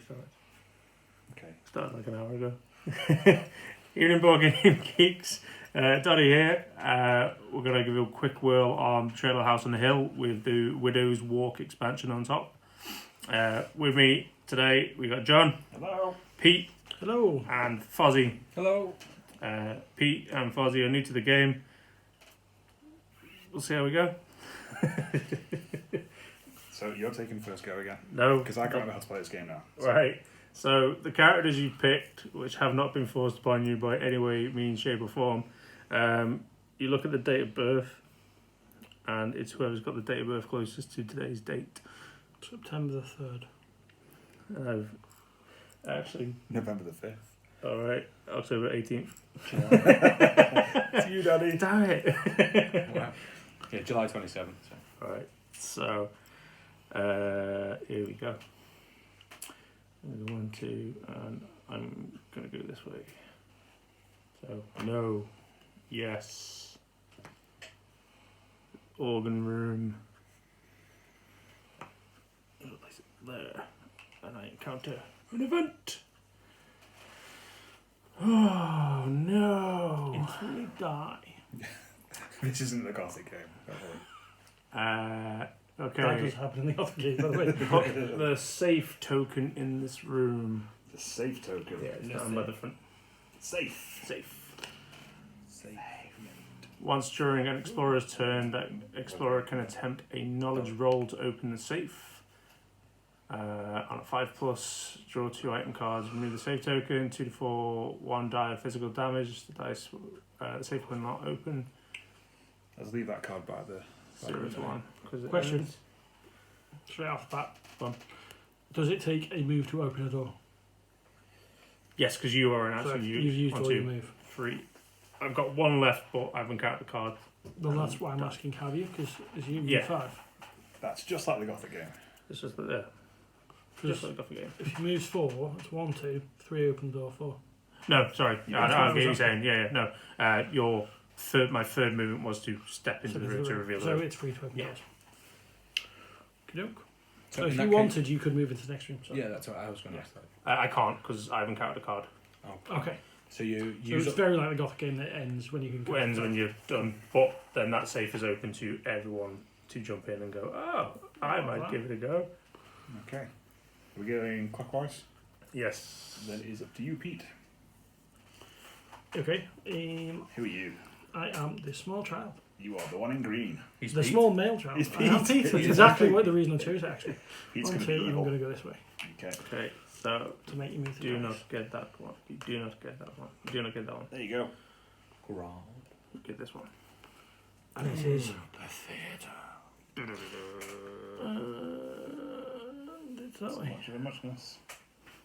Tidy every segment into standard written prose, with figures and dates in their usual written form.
start. Okay. Started like an hour ago. Evening Board Game Geeks. Donny here. We're going to give you a quick whirl on Betrayal House on the Hill with the Widow's Walk expansion on top. With me today, we got John. Hello. Pete. Hello. And Fozzie. Hello. Pete and Fozzie are new to the game. We'll see how we go. So you're taking first go again? No. Because I can't remember how to play this game now. So. Right. So the characters you picked, which have not been forced upon you by any way, means, shape or form, you look at the date of birth, and it's whoever's got the date of birth closest to today's date. September the 3rd. And I've actually... November the 5th. Alright, October 18th. It's you, Daddy. Damn it! Wow. Yeah, July 27th. So. Alright, so here we go. 1, 2, and I'm going to go this way. So, no, yes, organ room, I'll place it there, and I encounter an event. Oh no! Instantly die. This isn't the Gothic game. Okay. That does happen in the other game, by the way. Put the safe token in this room. The safe token. Yeah, it's down by the front. Safe. Safe. Safe. Once during an explorer's turn, that explorer can attempt a knowledge roll to open the safe. On a 5+, draw 2 item cards, remove the safe token, 2 to 4, 1 die of physical damage. The dice, the safe will not open. Let's leave that card by the... 0 to 1. Question. Straight off the bat. Does it take a move to open a door? Yes, because you are an So action. you've used 1, all 2, your move. 3. I've got 1 left, but I haven't counted the card. Well, that's why I'm asking, have you? Because it's you Yeah. 5. That's just like the Gothic game. It's just like there. Just like Gothic game. If he moves 4, it's 1, 2, 3 open door 4. No, sorry. You I get you saying. Yeah, no. My third movement was to step into So the room to reveal So it. it's free to open Yeah. doors. Okey-doke. So So in if that you case- wanted, you could move into the next room. So. Yeah, that's what I was going to ask. I can't because I haven't counted a card. Okay. So you So use it's very like the Gothic game that ends when you can. It ends when you're done. But then that safe is open to everyone to jump in and go, oh, I might wow. give it a go. Okay. Are we going clockwise? Yes. Then it is up to you, Pete. Okay. Who are you? I am the small child. You are the one in green. He's The Pete. small male child. He's I am Pete. Pete. That's He's exactly Pete. what the reason I chose it, actually. Pete's 1, going 2, to be and I'm evil. going to go this way Okay. Okay, so to make you move the do dice. not get that one. You do not get that one. You do not get that one. There you go. growl. Get this one. And it is The theatre. it's that So way. much of a muchness.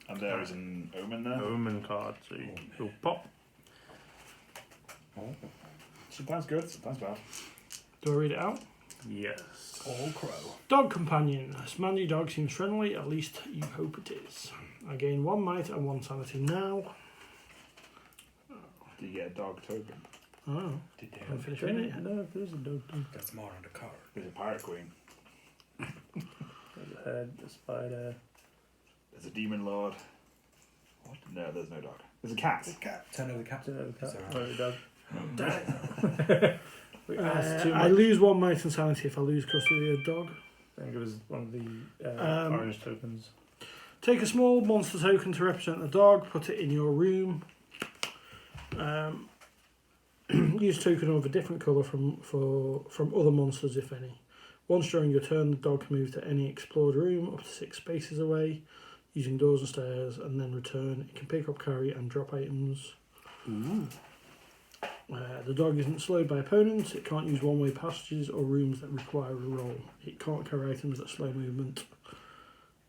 And there is an omen there. Omen card. So you'll pop. Oh. Sometimes good, sometimes bad. Do I read it out? Yes. All crow. Dog companion. This mangy dog seems friendly, at least you hope it is. I gain 1 might and 1 sanity now. Do you get a dog token? Oh, Did I you? haven't finished reading it yet. No, there's a dog. That's more on the card. There's a pirate queen. There's a head, a spider. There's a demon lord. What? No, there's no dog. There's a cat. Cat. Turn over the cat. There's a Is cat. that right? No, dog. That's too I much. lose 1 might and sanity if I lose custody of the dog. I think it was one of the orange tokens. Take a small monster token to represent the dog, put it in your room. Use token of a different colour from other monsters, if any. Once during your turn, the dog can move to any explored room up to 6 spaces away, using doors and stairs, and then return. It can pick up, carry, and drop items. Ooh. The dog isn't slowed by opponents. It can't use one-way passages or rooms that require a roll. It can't carry items that slow movement.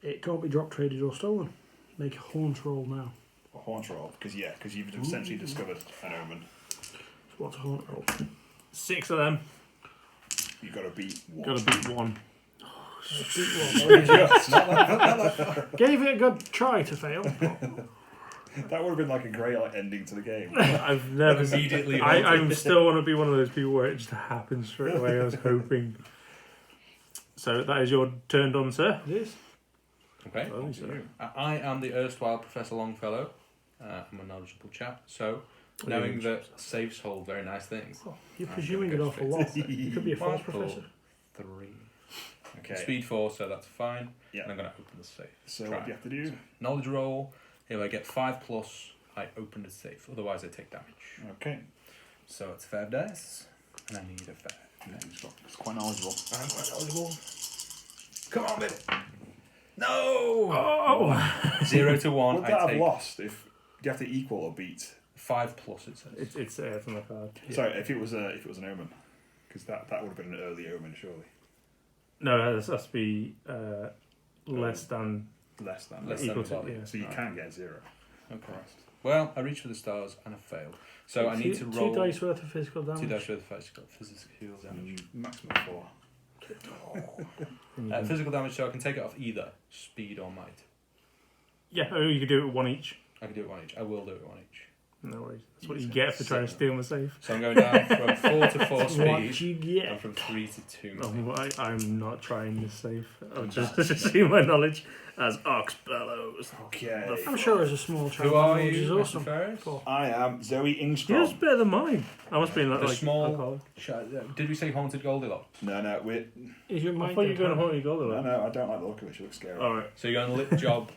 It can't be drop traded or stolen. Make a haunt roll now. A haunt roll. Because you've essentially discovered an omen. So what's a haunt roll? 6 of them. You've got to beat one. Got to beat one. Gave it a good try to fail. That would have been like a great ending to the game. I've never Immediately. I'm still want to be one of those people where it just happens straight away. I was hoping. So that is your turn done, sir. It is. Okay. Lovely, sir. I am the erstwhile Professor Longfellow. I'm a knowledgeable chap. So, knowing that safes hold very nice things. Oh, you're I'm presuming gonna an go awful fit. lot. You could be a false 1, 4, professor. 3. Okay. Speed 4, so that's fine. Yeah. And I'm going to open the safe. So Try. what do you have to do? Knowledge roll. If I get 5+, I open the safe. Otherwise, I take damage. Okay. So it's 5 dice, and I need a 5. Yeah, it's quite knowledgeable. I'm quite knowledgeable. Come on, baby. No. Oh! 0 to 1. Would that I have take lost if you have to equal or beat? 5+. It says. It's from the card. Yeah. Sorry, if it was an omen, because that would have been an early omen, surely. No, it has to be less than Less than. Less equal than to. value. Yeah. So you can get 0. Okay. Christ. Well, I reached for the stars and I failed. So I need to roll 2 dice worth of physical damage. 2 dice worth of physical damage. Maximum 4. Physical damage, so I can take it off either speed or might. Yeah, oh, you could do it with 1 each. I can do it 1 each. I will do it 1 each. No worries. That's what you get for trying to steal my safe. So I'm going down from 4 to 4 That's what speed you get. and from 3 to 2 might. I'm not trying this safe. I'll just assume my knowledge as Ox Bellows. Okay. I'm sure as a small child, Who are knowledge you, is Mr. awesome. Ferris? Cool. I am Zoe Yours Ingstrom. better than mine. I must be like, The small- alcoholic. Did we say Haunted Goldilocks? No, we're... Is your I mind thought you were going to dead? haunt your gold. No, I don't like the look of it. She looks scary. Alright. So you're going lit job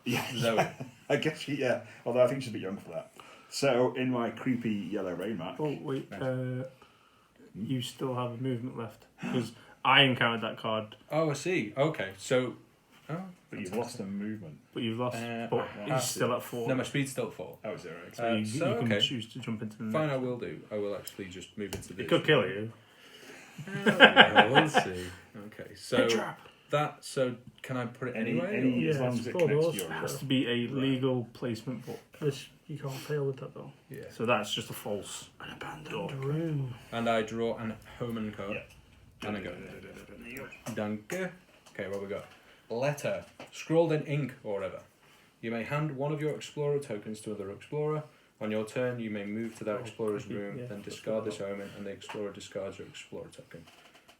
Yeah, Zoe. I guess she, yeah. Although I think she's a bit young for that. So, in my creepy yellow rain map... Oh, wait. You still have a movement left. Because I encountered that card, Oh, I see. Okay, so... Oh, But you've lost a movement. but you've lost. Uh, But ah, he's still at 4. no, my speed's still 4. Oh, 0. so you, so, you can okay. choose to jump into the Fine, next. I will do. I will actually just move into this. It could kill you. We'll see. Okay, so Trap. that. So can I put it Any, anyway? any or- as Yeah, long it's as it four connects doors. to your It has room. to be a legal placement, but This, you can't fail with that though. Yeah. so that's just a false. An abandoned Door. room. And I draw an Homan card. Yeah. And I go. Danke. Okay, what we got? Letter. Scrawled in ink or whatever. You may hand one of your explorer tokens to another explorer. On your turn, you may move to that explorer's room, yeah. then discard this omen, and the explorer discards your explorer token.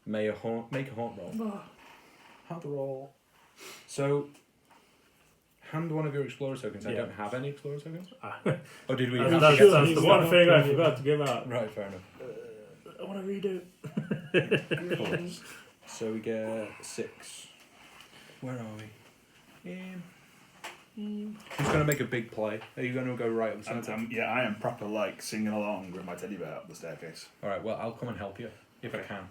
Make a haunt roll. Haunt roll. So, hand one of your explorer tokens. I Yeah. don't have any explorer tokens. Ah. Or did we That's, have that's, to get that's some the stuff? one thing I forgot to give out. Right, fair enough. I want to redo it. Cool. So we get 6. Where are we? Who's going to make a big play? Are you going to go right up the centre? Yeah, I am proper like singing along with my teddy bear up the staircase. Alright, well, I'll come and help you if I can.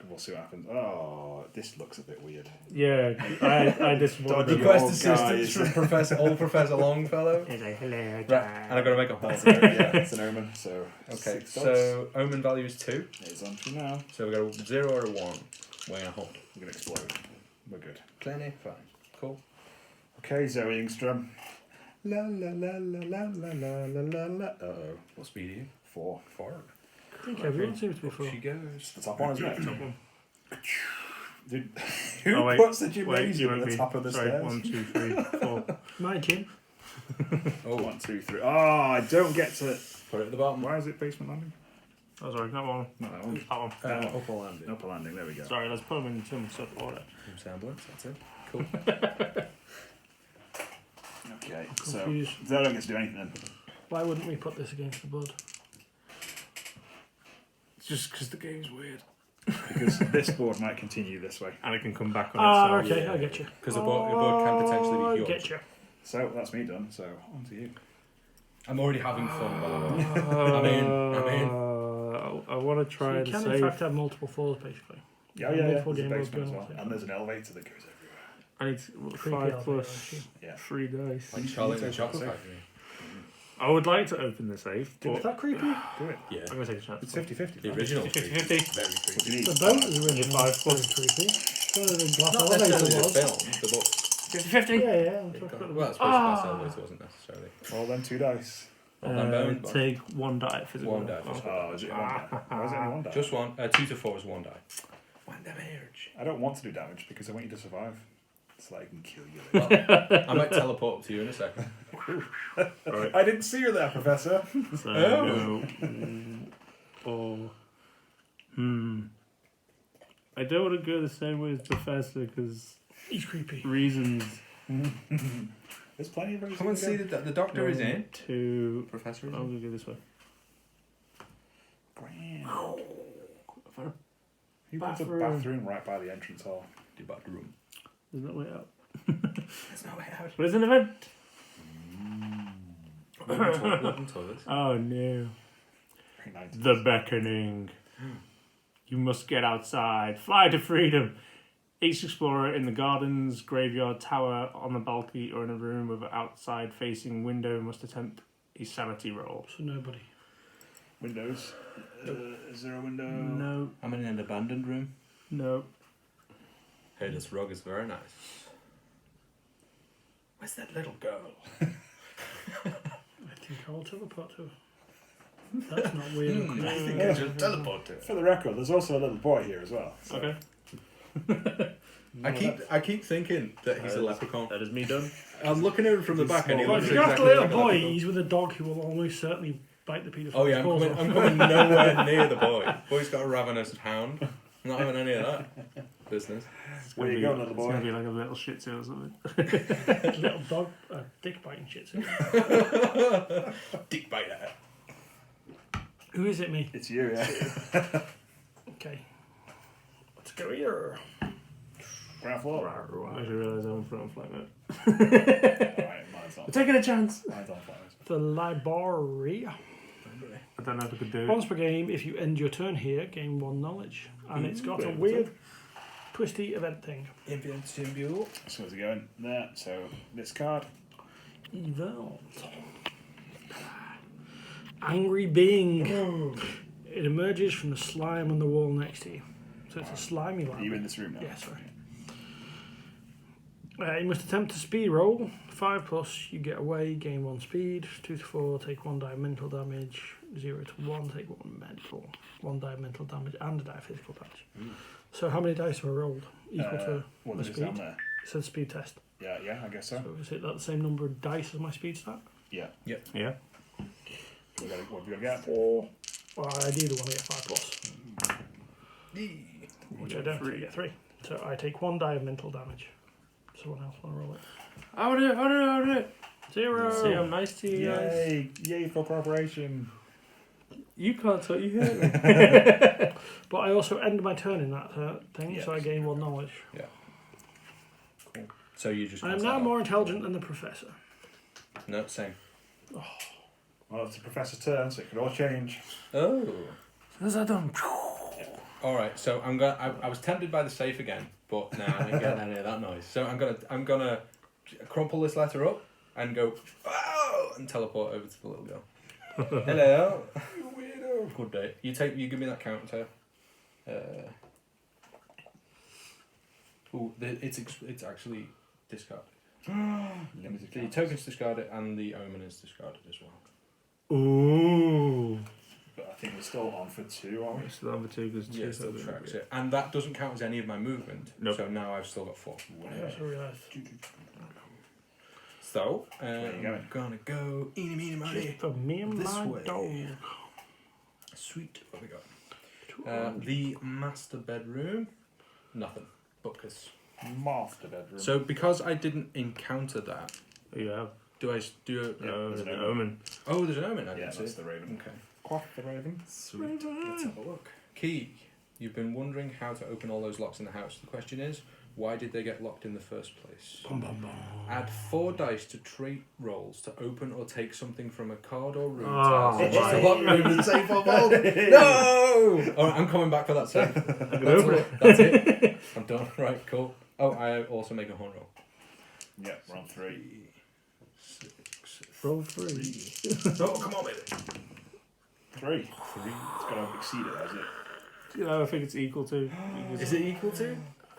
We'll see what happens. Oh, this looks a bit weird. Yeah, I just wanted Dodgy to old guys. from Professor Longfellow. It's like, hello, Right, and I've got to make a haunt. Yeah, it's an omen. So Okay, 6 dots. so omen value is 2. It's on to now. So we've got a 0 or a 1. We're going to haunt. We're gonna explode. We're good. Plenty? Fine. Cool. Okay, Zoe Ingstrom. La la la la la la la la la la. Uh-oh. What speed are you? 4. 4. I think everyone seems to be Up full. she goes. It's the top one, isn't it? Top one. Dude, who Oh, wait. puts the Wait, gymnasium you at the won't be. top of the Sorry, stairs? 1, 2, 3, 4. My gym. Oh, 1, 2, 3. Oh, I don't get to. put it at the bottom. Why is it basement landing? Oh, sorry, that one. Not that one. That one. Upper landing. Upper landing. There we go. Sorry, let's put them in some sort of order. Semblance, that's it. Cool. Okay, so Confused. they don't get to do anything then. Why wouldn't we put this against the bud? It's just because the game's weird. Because this board might continue this way. And it can come back on Ah, itself. okay, yeah. I get you. Because the board can potentially I be yours. get you. So that's me done. So on to you. I'm already having fun, by the way. I'm in. I want to So try you and can in save. fact have multiple floors basically. Yeah, yeah, yeah. Multiple There's a game modes basement as going well. on, yeah. And there's an elevator that goes everywhere. I need Creepy 5 elevator, plus I assume. Yeah. 3 dice. Like Charlie and the Take Chocolate that Factory. I would like to open the safe, Is but that creepy? Do it. Yeah. I'm going to take a chance. It's 50-50. The original. 50-50. Very What creepy. do you need? The boat is really 5 very plus. creepy. So the glass Not elevator necessarily the was. film, the book. 50-50. Yeah, yeah. I'm talking about the Well, I suppose the glass elevator wasn't necessarily. Roll them 2 dice. Well done, bones, but- Take 1 die physical. 1 die. Just, Oh, is it 1 die? Why is it only 1 die? just 1. 2 to 4 is 1 die. 1 damage. I don't want to do damage because I want you to survive. So that I can kill you. Well, I might teleport up to you in a second. Right. I didn't see you there, Professor. So Oh. go. I don't want to go the same way as Professor because He's creepy. Reasons. There's plenty of reasons. Come and see the doctor is in. 1, 2. Professor is I'll in. go this way. Grand. There's Who puts a Bathroom. bathroom right by the entrance hall? The bathroom. no way out. There's no way out. But it's an event. Welcome toilets. Oh no. Very 90s. The beckoning. You must get outside. Fly to freedom. Each explorer in the gardens, graveyard, tower, on the balcony, or in a room with an outside-facing window must attempt a sanity roll. So nobody. Windows. Is there a window? No. I'm in an abandoned room. No. Hey, this rug is very nice. Where's that little girl? I think I'll teleport to her. That's not weird. I think I should teleport to her. For the record, there's also a little boy here as well. So. Okay. I keep thinking that he's a leprechaun. That is me done. I'm looking at him from the He's back and he small. Well, looks if you have exactly the like little a boy, leprechaun. he's with a dog who will almost certainly bite the paedophile's Oh yeah, paws off. I'm coming nowhere near the boy. Boy's got a ravenous hound. I'm not having any of that business. Where you going, little It's going to boy? be like a little shih tzu or something. Little dog, dick biting shit. Dick biter. Who is it, me? It's you, yeah. Okay. Let's go here. Ground floor. I just realised I'm in front of flight mode. Alright, mine's on. We're taking a chance. Mine's on fire. The library. I don't know if I could do it. Once per game, if you end your turn here, gain 1 knowledge. And it's got a weird, twisty event thing. Invincible. So where's it going? There. So this card. Event. Angry being. It emerges from the slime on the wall next to you. So it's a slimy Are you library. in this room now? Yeah, sorry. You must attempt a speed roll. 5 plus, you get away, gain 1 speed. 2 to 4, take 1 die mental damage. 0 to 1, take 1 medical. 1 die mental damage and a die physical damage. So how many dice have I rolled? Equal to What my is speed? down there? It said speed test. Yeah, I guess so. So is it that the same number of dice as my speed stat? Yeah. Yeah. What have we got to get? 4. Well, I do want to get 5 plus. Which I don't. I get 3. So I take 1 die of mental damage. Someone else want to roll it? I want to do it. 0. See, I'm nice to you guys. Yay for cooperation. You can't talk, you heard me. But I also end my turn in that thing, so I Yes. gain 1 knowledge. So you just. I am pass now that more on. intelligent than the professor. No, same. Well, it's the professor's turn, so it could all change. Oh. What's that done? All right. So I'm gonna. I was tempted by the safe again, but nah, I didn't get any of that noise. So I'm gonna crumple this letter up and go oh, and teleport over to the little girl. Hello. Weirdo. Good day. You give me that counter. It's actually discarded. Limited The count. token's discarded and the omen is discarded as well. Ooh. But I think we're still on for 2, aren't we? It's the number 2 because 2 Yes, that tracks it. And that doesn't count as any of my movement. Nope. So now I've still got 4. I also realised. So, Where you going? I'm gonna go eeny, meeny, miny. Just for me and This my way. dog. Sweet. What we got? The master bedroom. Nothing. Bookcase. Master bedroom. So because I didn't encounter that, Yeah. do I do a... Yeah, Oh, there's the an omen. Oh, there's an omen. I yeah, didn't see that's it. the raven. Okay. Quack the raven. Sweet. Let's have a look. Key. You've been wondering how to open all those locks in the house. The question is, why did they get locked in the first place? Bum, bum, bum. Add 4 dice to trait rolls to open or take something from a card or room Oh, tile. It's just a lock room and safe or vault. No! Alright, I'm coming back for that safe. Over it. That's it. I'm done. Right, cool. Oh, I also make a horn roll. Yeah, we're on 3. 6. Roll 3. Oh, come on, baby. 3. It's got to exceed it, has it? Yeah, I think it's equal to. Is it equal to?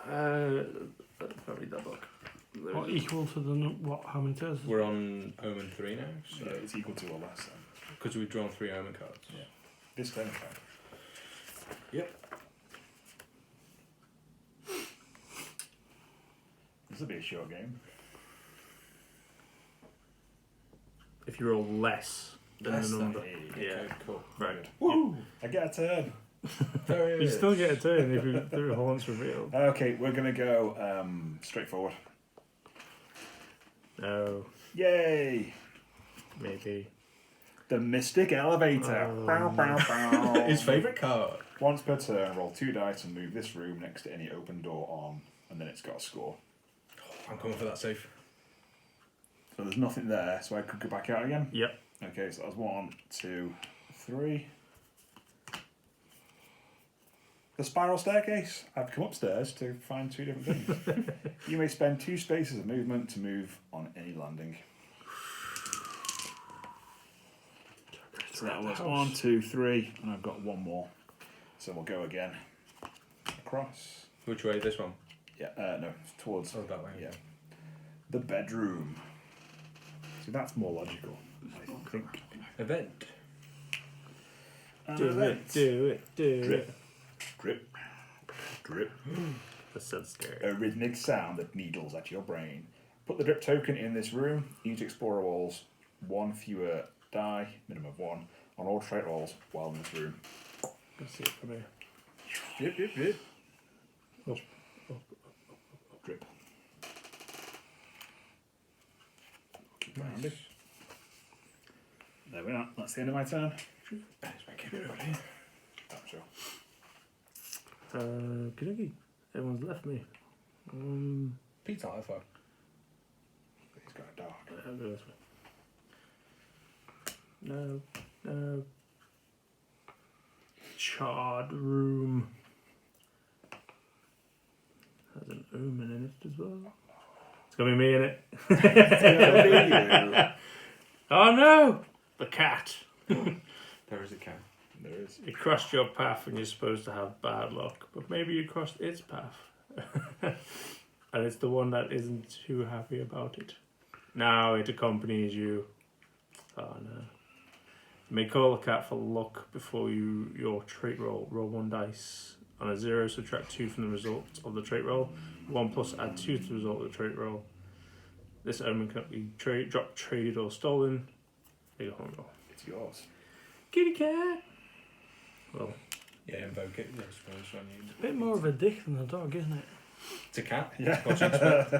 I can't read that book. What equal to the what? How many turns? We're on Omen 3 now. So it's equal to or less then. Because we've drawn 3 Omen cards. Yeah. This turn card. Yep. This will be a short game. If you roll less than Less the than number. Hey, Yeah. Okay, cool. Right. Woo! I get a turn. There You is. still get a turn if the haunt's revealed. Okay, we're gonna go straightforward. No, Yay! maybe. The Mystic Elevator. Bow, bow, bow. His favourite card. Once per turn, roll 2 dice and move this room next to any open door on, and then it's got a score. I'm coming for that safe. So there's nothing there, so I could go back out again. Yep. Okay, so that was 1, 2, 3. The spiral staircase. I've come upstairs to find 2 different things. You may spend 2 spaces of movement to move on any landing. So that was 1, 2, 3, and I've got 1 more. So we'll go again. Across. Which way? This one? Yeah, no, towards. Oh, that way. Yeah. The bedroom. See, that's more logical, I think. Event. Do it. Drip. Drip. Drip. That's so scary. A rhythmic sound that needles at your brain. Put the drip token in this room. Each explorer rolls 1 fewer die, minimum of 1, on all trait rolls while in this room. Can see it from here. Drip, drip, drip. Up. Drip. Keep it handy. There we are. That's the end of my turn. Keep it ready. Oh, sure. Kinookie. Everyone's left me. Pete's not that far. He's got a dark. I'll go this way. No. Charred room. Has an omen in it as well. It's gonna be me in it. Oh no! The cat. There is a cat. There is. You crossed your path and you're supposed to have bad luck, but maybe you crossed its path. And it's the one that isn't too happy about it. Now it accompanies you. Oh no. You may call the cat for luck before your trait roll. Roll 1 dice. On a 0, subtract 2 from the result of the trait roll. 1 plus add 2 to the result of the trait roll. This omen cannot be dropped, traded, or stolen. Make a home roll. It's yours. Kitty cat! Well, Yeah, invoke it. I suppose when you. A bit more of a dick than a dog, isn't it? It's a cat. Yeah. What you expect?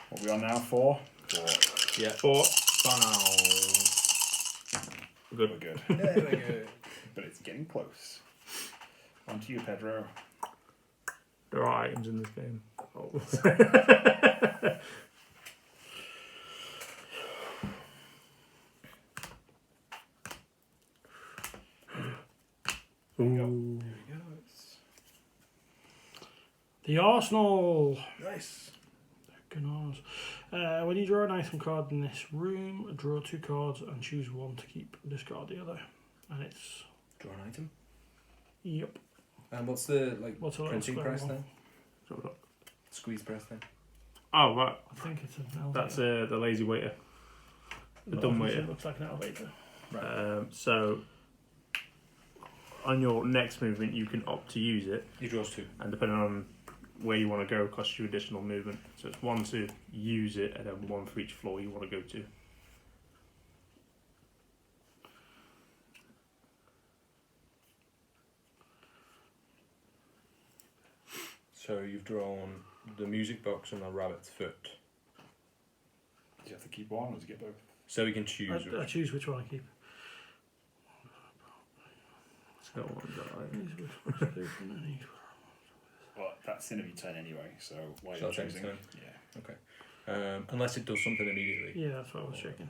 What are we on now? 4? 4. Yeah. 4. We're Good. good. There we go. But it's getting close. On to you, Pedro. There are items in this game. Oh. Ooh. The Arsenal. Nice. Gunnars. When you draw an item card in this room, draw 2 cards and choose 1 to keep, discard the other. And it's... Draw an item. Yep. And what's the What's a little printing square press one? then? So look. Squeeze press then. Oh, right. I think it's an elevator. That's the lazy waiter. The dumb waiter. It looks like an elevator. So, on your next movement, you can opt to use it, He draws 2. and depending on where you want to go, it costs you additional movement. So it's 1 to use it, and then 1 for each floor you want to go to. So you've drawn the music box and the rabbit's foot. Do you have to keep one or does it get both? So we can choose. I choose which one I keep. So one die. Well, that's the end of your turn anyway, so why are Shall you I take choosing? turn? Yeah. Unless it does something immediately. Yeah, that's what I was checking.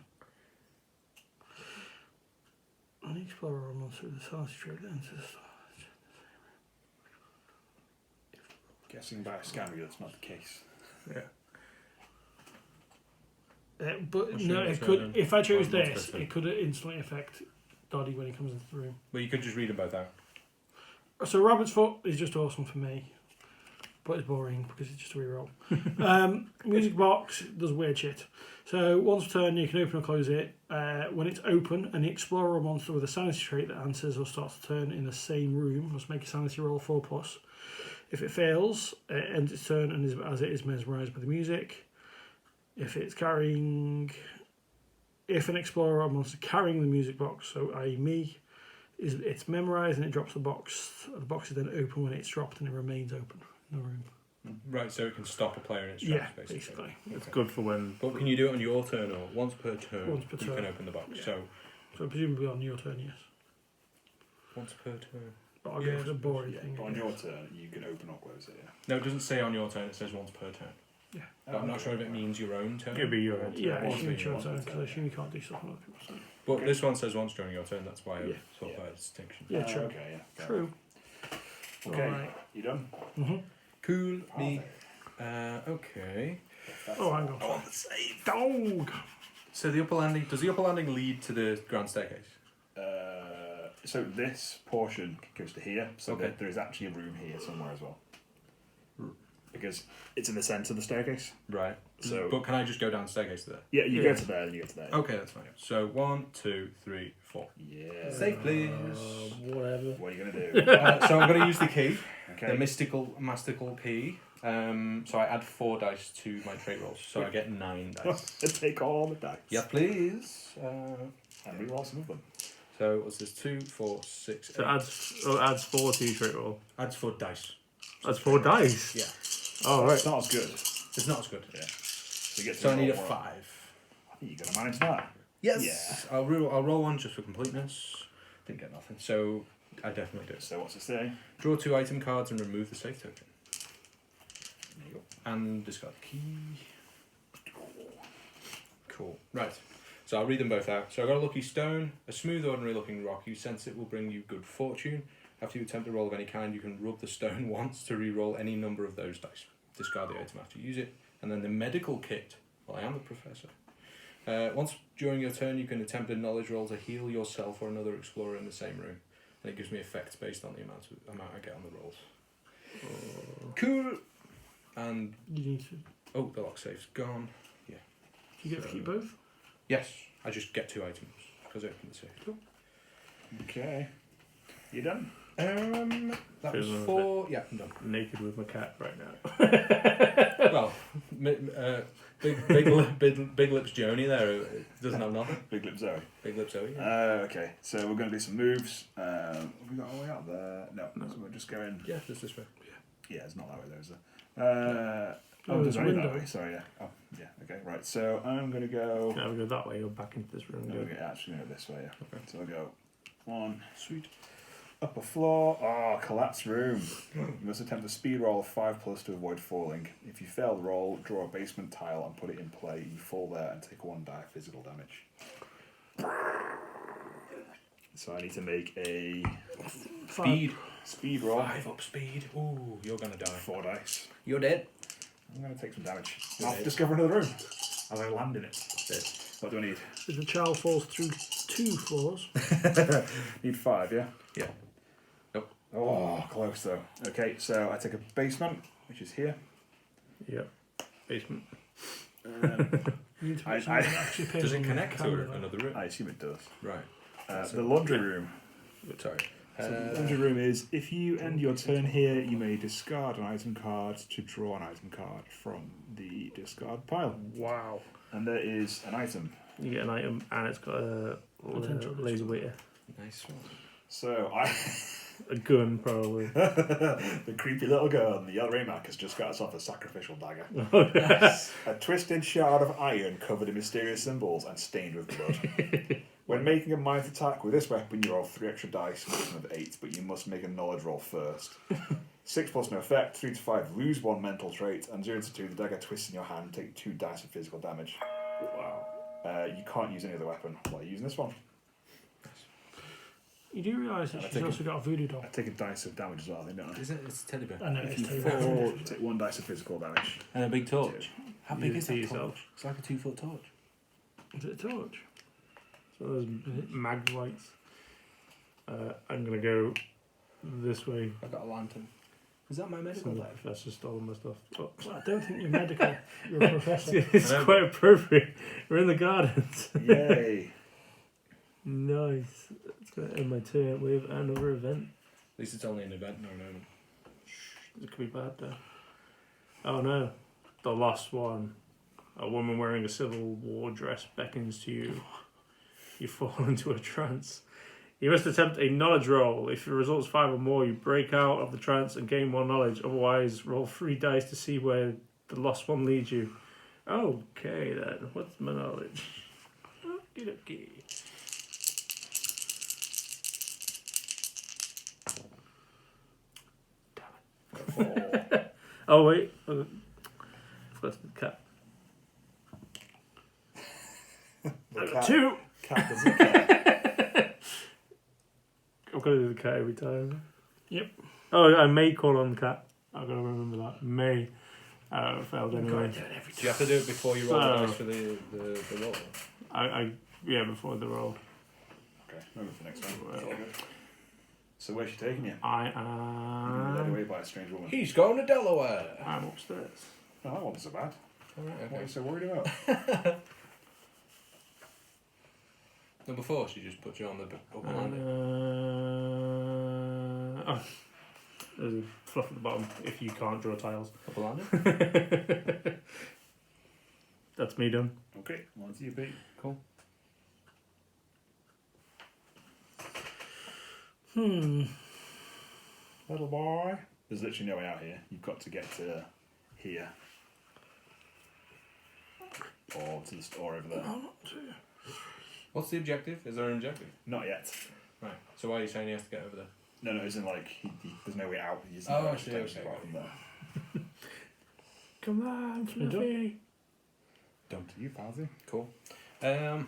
An explorer runs through the sanity trade that enters the Guessing by a scanner that's not the case. Yeah. but I'll no, show you it the could. turn. If I chose Well, this, not it could instantly affect Doddy when he comes into the room. Well, you could just read them both out. So Rabbit's Foot is just awesome for me, but it's boring because it's just a reroll. Music box does weird shit. So once per turn, you can open or close it. When it's open, an explorer or monster with a sanity trait that answers or starts a turn in the same room must make a sanity roll 4+. If it fails, it ends its turn and is, as it is mesmerised by the music. If an explorer or monster carrying the music box, so i.e. me, It's memorised and it drops the box. The box is then open when it's dropped and it remains open in the room. Right, so it can stop a player in its Yeah, tracks, basically. It's good for when. But can you do it on your turn or once per turn? Once per You turn. can open the box. Yeah. So So presumably on your turn, yes. once per turn. But I'll Yeah, go for the boring Yeah, thing. but on again. your turn, you can open or close it. Yeah. No, it doesn't say on your turn. It says once per turn. Yeah. But I'm not sure if it means your own turn. It'd be your own. Yeah, Once I assume per it's your turn. turn because I assume you can't do stuff on other people's turn. But Okay. this one says once during your turn. That's why I Yeah. thought Yeah. that a distinction. Yeah, true. Okay. Yeah. fair True. enough. Okay. Alright. You done? Mm-hmm. Cool. Me. Okay. Oh, hang on. Oh, the save. Dog! So the upper landing. Does the upper landing lead to the grand staircase? So this portion goes to here. So Okay. there is actually a room here somewhere as well. R- Because it's in the centre of the staircase. Right. So- but can I just go down the staircase to there? Yeah, you Yeah. go to there, then you go to there. Okay, that's fine. So 1, 2, 3, 4. Yeah. Safe, please. Whatever. What are you gonna do? So I'm going to use the key, Okay. the mastical key. So I add 4 dice to my trait rolls, so I get 9 dice. Take all the dice. Yeah, please. And re-roll some of them. So what's this? 2, 4, 6, 8. So it adds 4 to your trait roll. Adds 4 dice. That's 4 dice. Yeah, Oh, right. It's not as good. it's not as good. Yeah. So, you get to So I need a roll more. 5. I think you're gonna manage that. Yes. I'll roll one just for completeness. Didn't get nothing, so I definitely do. So what's it say? Draw 2 item cards and remove the safe token. There you go. And discard the key. Cool. Right. So I'll read them both out. So I've got a lucky stone, a smooth, ordinary looking rock. You sense it will bring you good fortune. After you attempt a roll of any kind, you can rub the stone once to re-roll any number of those dice. Discard the item after you use it. And then the medical kit. Well, I am the professor. Once during your turn, you can attempt a knowledge roll to heal yourself or another explorer in the same room. And it gives me effects based on the amount I get on the rolls. Cool. And You need to. oh, the lock safe's gone. You get to keep both? Yes, I just get 2 items because I opened the safe. Okay. You done? That was Feeling a 4. Yeah, I'm done. Naked with my cat right now. Well, big lips Joni there doesn't have nothing. Big lip Zoe. Big lips Zoe. Yeah. Okay, so we're going to do some moves. Have we got all the way up there? No. So we're just going. Yeah, just this way. Yeah, it's not that way though, is it? There's a only that window. way. Sorry, yeah. Oh, yeah. Okay, right. So I'm going to go. Now we go that way or back into this room. No, Go. we're actually going to go this way. Yeah. Okay. So we'll go 1. Sweet. Upper floor. Oh, collapsed room. You must attempt a speed roll of 5+ to avoid falling. If you fail the roll, draw a basement tile and put it in play. You fall there and take 1 die physical damage. So I need to make a speed roll. 5 up speed. Ooh, you're gonna die. 4 dice. You're dead. I'm going to take some damage. You're I'll dead. discover another room as I land in it. Dead. What do I need? If the child falls through 2 floors, Need 5, yeah? Yeah. Nope. Oh, close though. Okay, so I take a basement, which is here. Yep. Basement. you need to I- put something that actually pays Does it on the connect to calendar. another room? I assume it does. Right. The laundry room. Sorry. So the laundry room is, if you end your turn here, you may discard an item card to draw an item card from the discard pile. Wow. And there is an item. You get an item and it's got a Potential laser weighter. Nice one. So A gun, probably. the creepy little girl in the yellow Raymac has just got us off a sacrificial dagger. A twisted shard of iron covered in mysterious symbols and stained with blood. When making a mind attack with this weapon, you roll 3 extra dice, maximum of 8, but you must make a knowledge roll first. 6+ no effect, 3 to 5 lose 1 mental trait, and 0 to 2 the dagger twists in your hand, take 2 dice of physical damage. Wow. You can't use any other weapon while you're using this one. You do realise that I she's take also got a voodoo doll. I take a dice of damage as well, I think, don't I? Isn't it? It's a teddy bear. I know, If it's you terrible. fall, take 1 dice of physical damage. And a big torch. How You big do is it to that yourself. torch? It's like a 2-foot torch. Is it a torch? So there's mag lights. I'm gonna go this way. I've got a lantern. Is that my So medical the bag? professor stole my stuff. Oh. Well, I don't think you're medical. You're a professor. It's I know, quite appropriate. We're in the gardens. Yay! Nice. It's gonna end my turn with another event. At least it's only an event, no moment. It could be bad though. Oh no. The last one. A woman wearing a Civil War dress beckons to you. You fall into a trance. You must attempt a knowledge roll. If your result's 5 or more, you break out of the trance and gain more knowledge. Otherwise, roll 3 dice to see where the lost one leads you. Okay, then. What's my knowledge? Okay. Oh, wait. That's the cat. I got 2. Cat doesn't care. I've got to do the cat every time. Yep. Oh, I may call on the cat. I've got to remember that. May. Failed anyway. Do you have to do it before you roll the dice for the roll? Yeah, before the roll. Okay, move it for next one. Well, so where's she taking you? I Led am. away by a strange woman. He's going to Delaware. I'm upstairs. Oh, that wasn't so bad. Alright, What are okay. you so worried about? Number 4, she just put you on the upper line. There's a fluff at the bottom if you can't draw tiles. Upper landing? That's me done. Okay, on to you, Pete. Cool. Little boy. There's literally no way out here. You've got to get to here. Or to the store over there. What's the objective? Is there an objective? Not yet. Right. So why are you saying he has to get over there? No, isn't like there's no way out. He's Oh, no I see, extension okay. apart from there. Come on, Fluffy. Done to you, Fazzy. Cool. Where am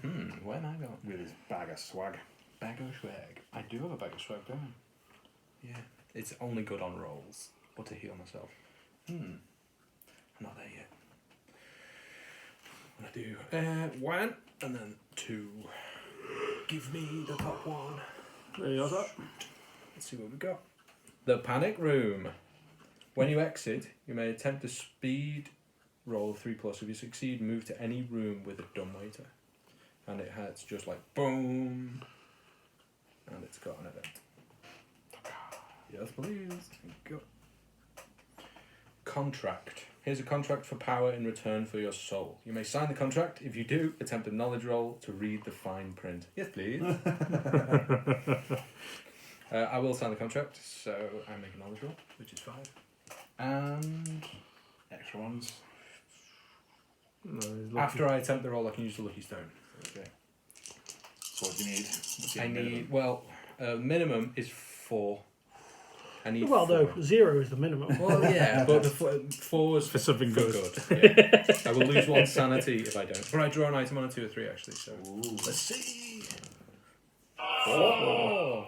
I going? With his bag of swag. Bag of swag. I do have a bag of swag, don't I? Yeah. It's only good on rolls. Or to heal myself. I'm not there yet. I'm gonna do 1 and then 2. Give me the top one. There you go. Let's see what we got. The panic room. When you exit, you may attempt a speed roll of 3+. If you succeed, move to any room with a dumbwaiter. And it's just like boom. And it's got an event. Yes, please. Thank you. Contract. Here's a contract for power in return for your soul. You may sign the contract. If you do, attempt a knowledge roll to read the fine print. Yes, please. I will sign the contract, so I make a knowledge roll, which is 5. And Extra ones. No, he's lucky. after I attempt the roll, I can use the lucky stone. Okay. So what do you need? What's your I minimum? need, minimum is 4. I need Well, 4. no, 0 is the minimum. Well, yeah, but the 4 is For something for good. Yeah. I will lose 1 sanity if I don't. But I draw an item on a 2 or 3 actually, so Ooh. let's see. Oh.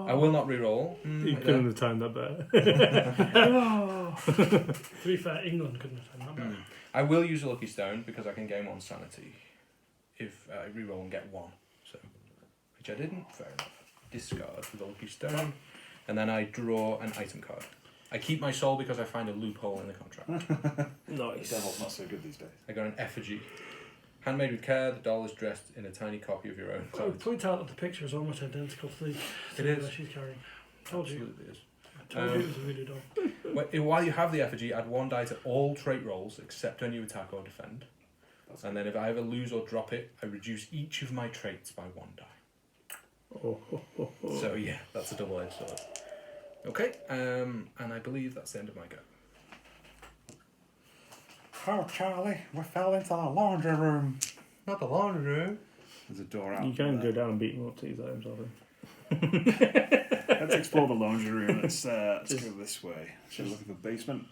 I will not re-roll. You couldn't have timed that better. To be fair, England couldn't have done that better. I will use a lucky stone because I can gain 1 sanity if I re-roll and get 1. So, which I didn't. Fair enough. Discard for the lucky stone, and then I draw an item card. I keep my soul because I find a loophole in the contract. The Nice. devil's not so good these days. I got an effigy. Handmade with care, the doll is dressed in a tiny copy of your own I would clothes. point out that the picture is almost identical to the It thing is. that she's carrying. Told you. Absolutely is. I told you it was a voodoo doll. While you have the effigy, add 1 die to all trait rolls except when you attack or defend. That's And then if I ever lose or drop it, I reduce each of my traits by 1 die. So yeah, that's a double-edged sword. Okay, and I believe that's the end of my go. Oh, Charlie, we fell into the laundry room. Not the laundry room. There's a door out. You can there. go down and beat him up to these items, I think. Let's explore the laundry room. Let's go this way. Should we look at the basement?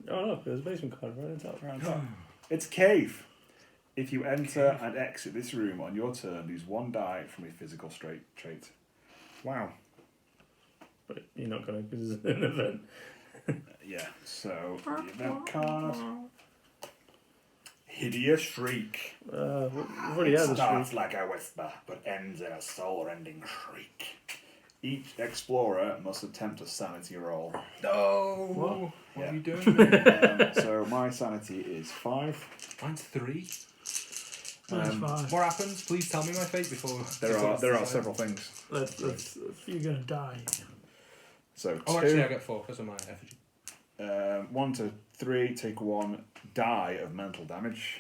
Oh, look, there's a basement card right on top. Around top. It's a cave. If you enter and exit this room on your turn, lose 1 die from a physical trait. Wow. But you're not going to because it's an event. Yeah, so the event card. Hideous Shriek. We've already had this Starts week. like a whisper, but ends in a soul-rending shriek. Each explorer must attempt a sanity roll. No! What? What Yeah. are you doing? So my sanity is 5. Mine's 3. Mine's 5. What happens? Please tell me my fate before... There are several things. You're going to die. So 2, Oh, actually, I get 4 because of my effigy. 1 to 3, take 1 die of mental damage.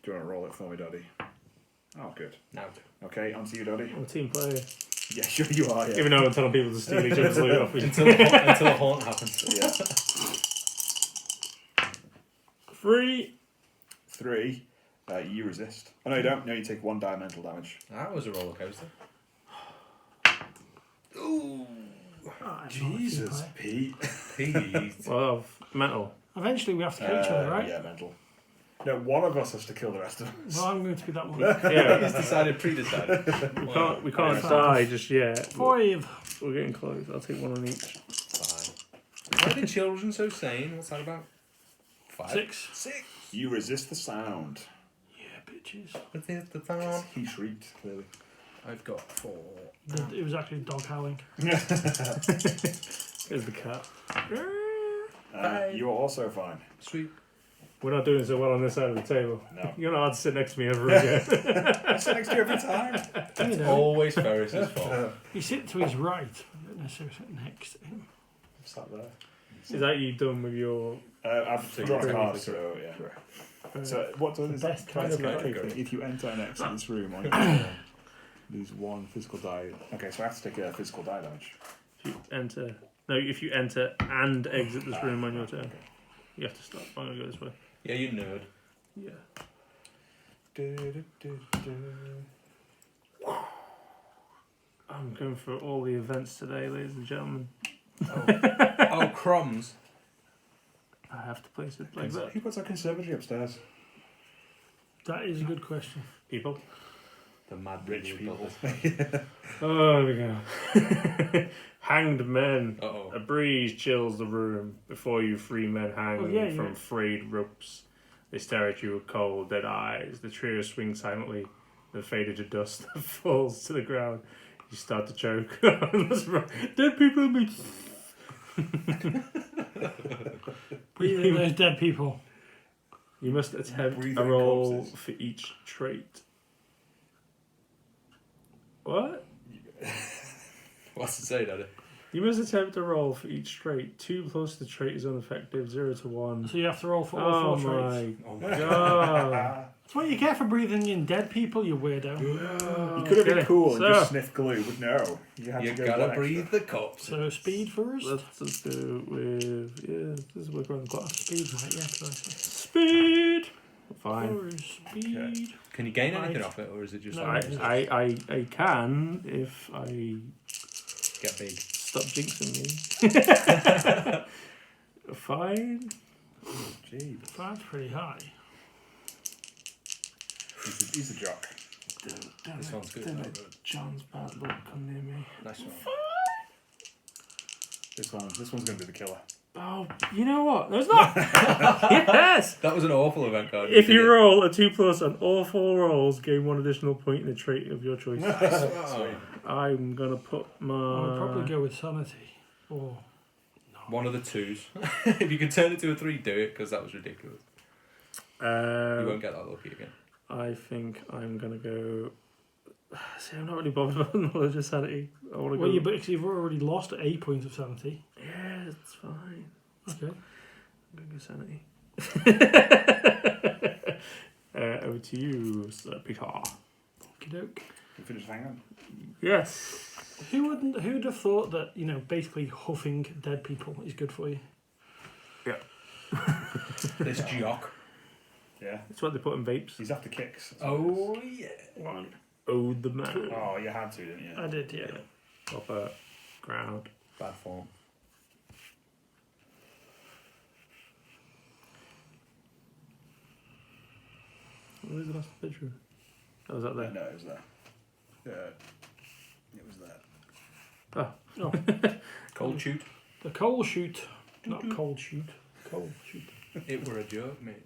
Do you want to roll it for me, Doddy? Oh, good. Now do. Okay, on to you, Doddy. I'm a team player. Yeah, sure you are. Yeah. Even though I'm telling people to steal each other's loot off me. until a haunt happens. Yeah. 3. 3. You resist. Oh no, you don't. No, you take 1 mental damage. That was a roller coaster. Jesus, Pete. Pete. Well, mental. Eventually we have to kill each other, right? Yeah, mental. No, one of us has to kill the rest of us. Well, I'm going to be that one. Yeah. He's decided, pre-decided. We can't die just yet. 5. We're getting close. I'll take 1 on each. Fine. Why are the children so sane? What's that about? 5? 6. 6. You resist the sound. Yeah, bitches. What's the sound? He shrieked, clearly. I've got 4. It was actually a dog howling. Here's the cat. You're also fine. Sweet. We're not doing so well on this side of the table. No. You're not allowed to sit next to me ever again. I sit next to you every time. You know, Always Ferris's fault. you sit to his right, but don't necessarily sit next to him. I'm sat there. Is that you done with your... I've drawn a card, so yeah. So what does Best this kind of category. If you enter and exit this room on your turn, lose 1 physical die. Okay, so I have to take a physical die damage. If you enter... No, if you enter and exit this room on your turn. You have to stop. I'm going to go this way. Yeah, you nerd. Yeah. I'm going for all the events today, ladies and gentlemen. Oh, crumbs. I have to place it like that. Who puts a conservatory upstairs? That is a good question. People. The mad Rich people. Oh, there we go. Hanged men. Uh-oh. A breeze chills the room before you free men hang from frayed ropes. They stare at you with cold, dead eyes. The trio swing silently, then fade into dust that falls to the ground. You start to choke. Dead people be... Breathe in those dead people. You must attempt Breathe a in roll corpses. for each trait. What? What's it say, Daddy? You must attempt a roll for each trait. 2 plus the trait is unaffected, 0 to 1. So you have to roll for all Oh 4 my traits. Oh my god. That's what you get for breathing in dead people, you weirdo. You could have been cool and just sniff glue, but no. You had You to go gotta one breathe extra. the corpse. So speed first. Let's just go with... Yeah, this is work around the clock. Speed, right? Yeah, that's right. Speed! Fine. Or speed. Okay. Can you gain anything Right. off it, or is it just No. I can if I get big? stop jinxing me. Fine. Gee, That's pretty high. he's a jock. This one's good. Don't no, let good. John's bad luck come near me. Nice one. This one's going to be the killer. Oh, you know what? No, it's not. Yes. That was an awful event card. If you roll a 2 plus on all 4 rolls, gain 1 additional point in a trait of your choice. Oh, I'm gonna put I would my. probably go with sanity. Or one of the 2s. If you could turn it to a 3, do it, because that was ridiculous. You won't get that lucky again. I think I'm gonna go. See, I'm not really bothered about knowledge of sanity. I want to well, go. yeah, but you've already lost a point of sanity. Yeah, it's fine. Okay. I'm gonna go sanity. Over to you, Sir Peter. Okie doke. You finish hanging? Yes. Who'd have thought that, basically huffing dead people is good for you? This jock. Yeah. That's what they put in vapes. He's after kicks. Oh, yeah. One. Oh, the man. Oh, you had to, didn't you? I did, yeah. Proper ground. Bad form. Where's the last bedroom? Oh, was that there? No, it was there. It was there. Oh. Cold shoot. The coal chute. Not cold chute. Coal chute. It were a joke, mate.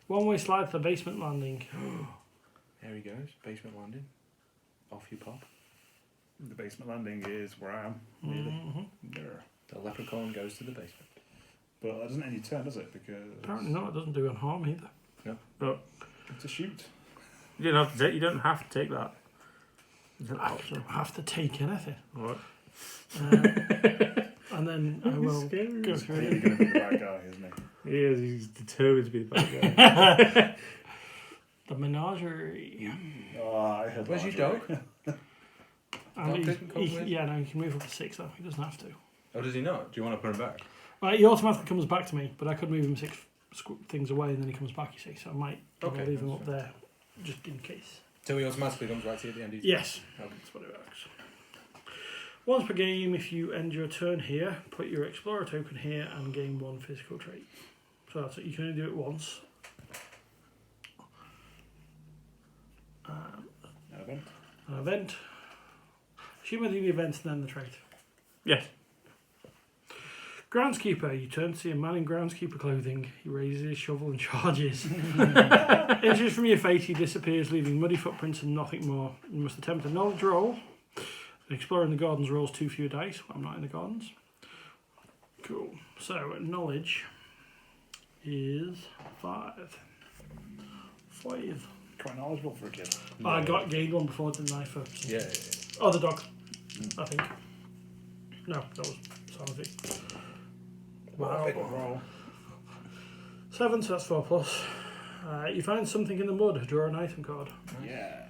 One-way slide to the basement landing. There he goes. Basement landing. Off you pop. The basement landing is where I am, really. Mm-hmm. There. The leprechaun goes to the basement. But that doesn't end your turn, does it? Because Apparently not. It doesn't do any harm either. it's a shoot. You don't have to. You don't have to take that. It's an I option. don't have to take anything. What? And then I will Scary. go He's through clearly it. going to be the right guy, isn't he? He is. He's determined to be the bad guy. The menagerie. Oh, I heard Where's your lingerie. dog? Doc didn't come with? Yeah, no, he can move up to 6 though. He doesn't have to. Oh, does he not? Do you want to put him back? Right, he automatically comes back to me, but I could move him 6 things away and then he comes back, you see. So I might Okay, leave him that's up there just in case. So he automatically comes back to you at the end? Yes, Okay. that's what it works. Once per game, if you end your turn here, put your Explorer token here and gain 1 physical trait. So that's it. You can only do it once. An event. An event. Assume I do the event and then the trait. Yes. Groundskeeper, you turn to see a man in groundskeeper clothing. He raises his shovel and charges. Inches from your face, he disappears, leaving muddy footprints and nothing more. You must attempt a knowledge roll. An explorer in the gardens rolls 2 fewer dice. I'm not in the gardens. Cool. So, knowledge is 5. 5. Quite knowledgeable for a kid. I got gained one before, didn't I? For Yeah. oh, the dog. I think. No, that was sanity. Wow. Big roll. 7, so that's 4 plus. You find something in the mud. Draw an item card. Yeah.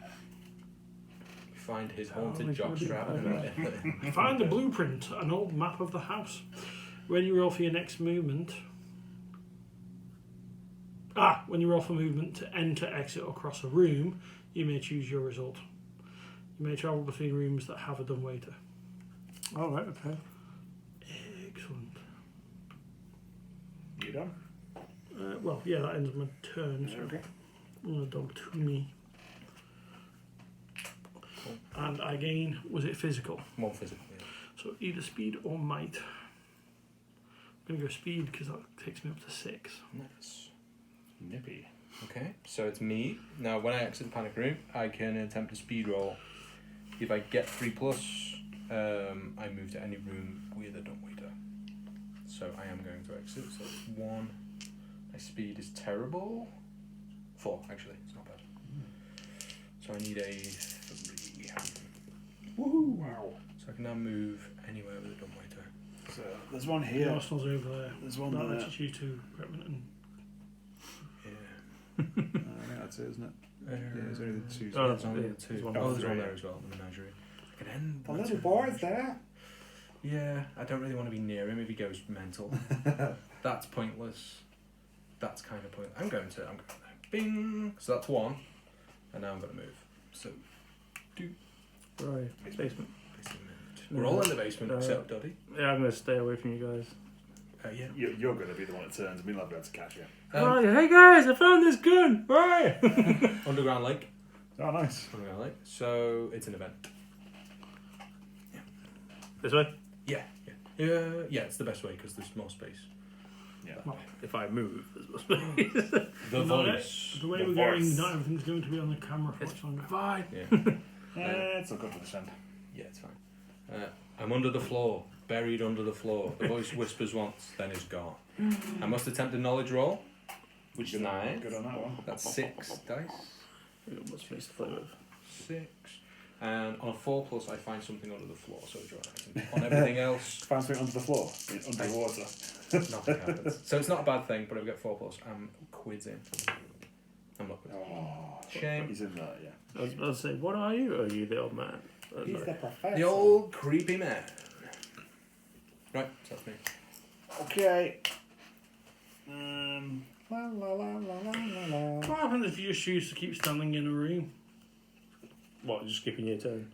Find his Oh, haunted he's gonna do jockstrap. Find a blueprint, an old map of the house. When you roll for your next movement. When you roll for movement to enter, exit, or cross a room, you may choose your result. You may travel between rooms that have a dumbwaiter. Oh, right, okay. Excellent. You done? Well, yeah, that ends my turn. So Okay. I'm going to dog to me. And I gain, was it physical? 1 physical, yeah. So either speed or might. I'm going to go speed because that takes me up to 6. Nice. Nippy. Okay, so it's me. Now, when I exit the panic room, I can attempt a speed roll. If I get 3 plus, I move to any room with a dumbwaiter. So I am going to exit. So it's 1. My speed is terrible. 4, actually. It's not bad. So I need a 3. Woohoo! Wow. So I can now move anywhere with a dumbwaiter. So there's one The here. Arsenal's over there. There's one That there. lets you choose 2 equipment and Yeah. I think that's it, isn't it? Yeah, there's only the 2. Oh, There's only yeah, the 2. there's one. Oh, there's one three. there as well, the menagerie. I can end The my little turn. boy's there. Yeah, I don't really want to be near him if he goes mental. That's pointless. That's kind of pointless. I'm going there. Bing! So that's 1. And now I'm going to move. So, Right. Basement. we're all in the basement Uh, except Doddy. Yeah, I'm going to stay away from you guys. Yeah. You're going to be the one that turns. We'll not be able to catch you. Right, hey guys, I found this gun! Right! Underground Lake. Oh, nice. Underground Lake. So, it's an event. This way? Yeah, it's the best way because there's more space. Yeah. Well, If I move, there's more space. The Not voice. the way The we're voice. going, not everything's going to be on the camera for much longer. Fine. Yeah, It's all good for the send. yeah, it's fine. I'm under the floor, buried under the floor. The voice whispers once, then is gone. I must attempt a knowledge roll, which is 9. Good on that one. That's 6 dice. We've got more space to play with. 6. And on a 4 plus, I find something under the floor, so I draw an item. On everything else, Find something under the floor. Underwater. nothing happens. So it's not a bad thing, but if I get 4 plus, I'm quids in. I'm not quids. Oh, Shame. He's in there, yeah. I was about to say, what are you? Are you the old man? He's the professor. The old creepy man. Right, so that's me. Okay. La la la la la la. What happens if you just choose to keep standing in a room? What, just skipping your turn?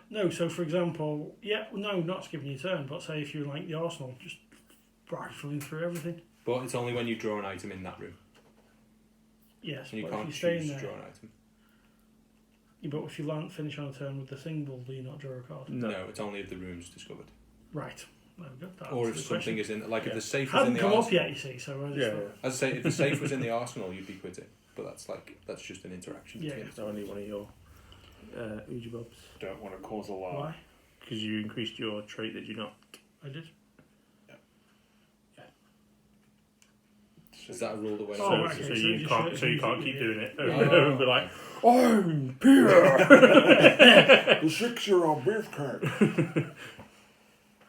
No, so for example, not skipping your turn, but say if you're like the Arsenal, just rifling through everything. But it's only when you draw an item in that room. Yes, And you but if can't you stay in choose to there, draw an item. yeah, but if you finish on a turn with the single, do you not draw a card? No, it's only if the room's discovered. Right. There we go. That Or answers if the something question. is in, like if Yeah. the safe was in Hadn't the come arsenal. up yet, you see, so I just Yeah, thought, As I say, if the safe was in the arsenal, you'd be quitting. But that's just an interaction. Yeah. between it's only one of your Ouija Bobs. Don't want to cause alarm. why? Because you increased your trait, did you not? I did. Is that a rule the way? Oh, So, right, okay, so so you you can't, should- so you can't keep yeah. doing it over Oh. and over and be like, I'm Peter, the 6-year-old beefcake.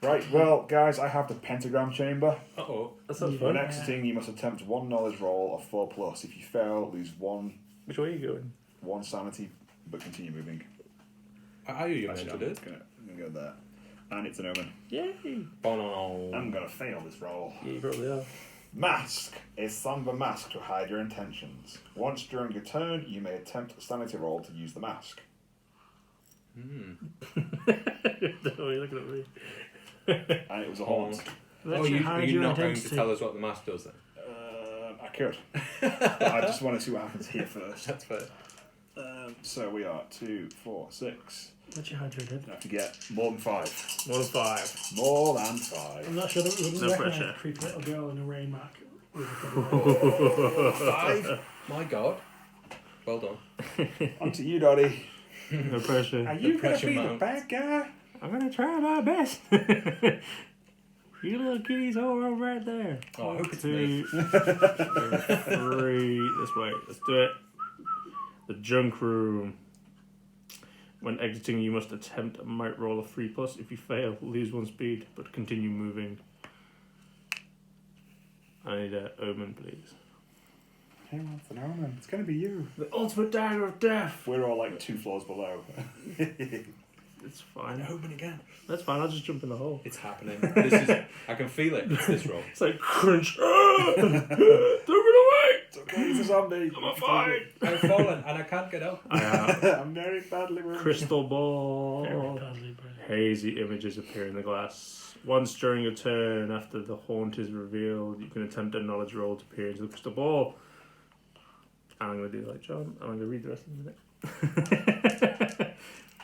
Right, well, guys, I have the pentagram chamber. Uh-oh. that sounds When fun. exiting, you must attempt 1 knowledge roll of 4 plus. If you fail, lose 1 Which way are you going? sanity, but continue moving. Are you Actually, meant to do? I'm gonna go there. And it's an omen. Yay! I'm gonna fail this roll. Yeah, you probably are. Mask. A somber mask to hide your intentions. Once during your turn, you may attempt a sanity roll to use the mask. Don't know, you're looking at me. And it was a haunt. Oh, are you not going to tell us what the mask does then? I could. But I just want to see what happens here first. That's fair. So we are 2, 4, 6. Let you hide your head. I have to get more than 5. More than 5. More than I'm 5. not sure that we wouldn't No recognise pressure. a creepy little girl in a rain mac. With a 5. My God. Well done. On to you, Dottie. No pressure. Are you going to pressure be the mounts. bad guy? I'm gonna try my best. You little kitties all over right there. Oh, I hope it's 2, 3. This way. Let's do it. The junk room. When exiting, you must attempt a might roll of 3+. If you fail, lose 1 speed, but continue moving. I need an omen, please. Hang on, it's an omen. It's going to be you. The ultimate dagger of death. We're all like 2 floors below. It's fine. Open again. That's fine. I'll just jump in the hole. It's happening. I can feel it. It's this roll. It's like crunch. Don't run away. It's okay, he's a zombie. I'm fine. I've fallen and I can't get up. I'm very badly wounded. Crystal ball. badly, but Hazy images appear in the glass. Once during your turn, after the haunt is revealed, you can attempt a knowledge roll to peer into the crystal ball. And I'm going to do like John. I'm going to read the rest of the minute.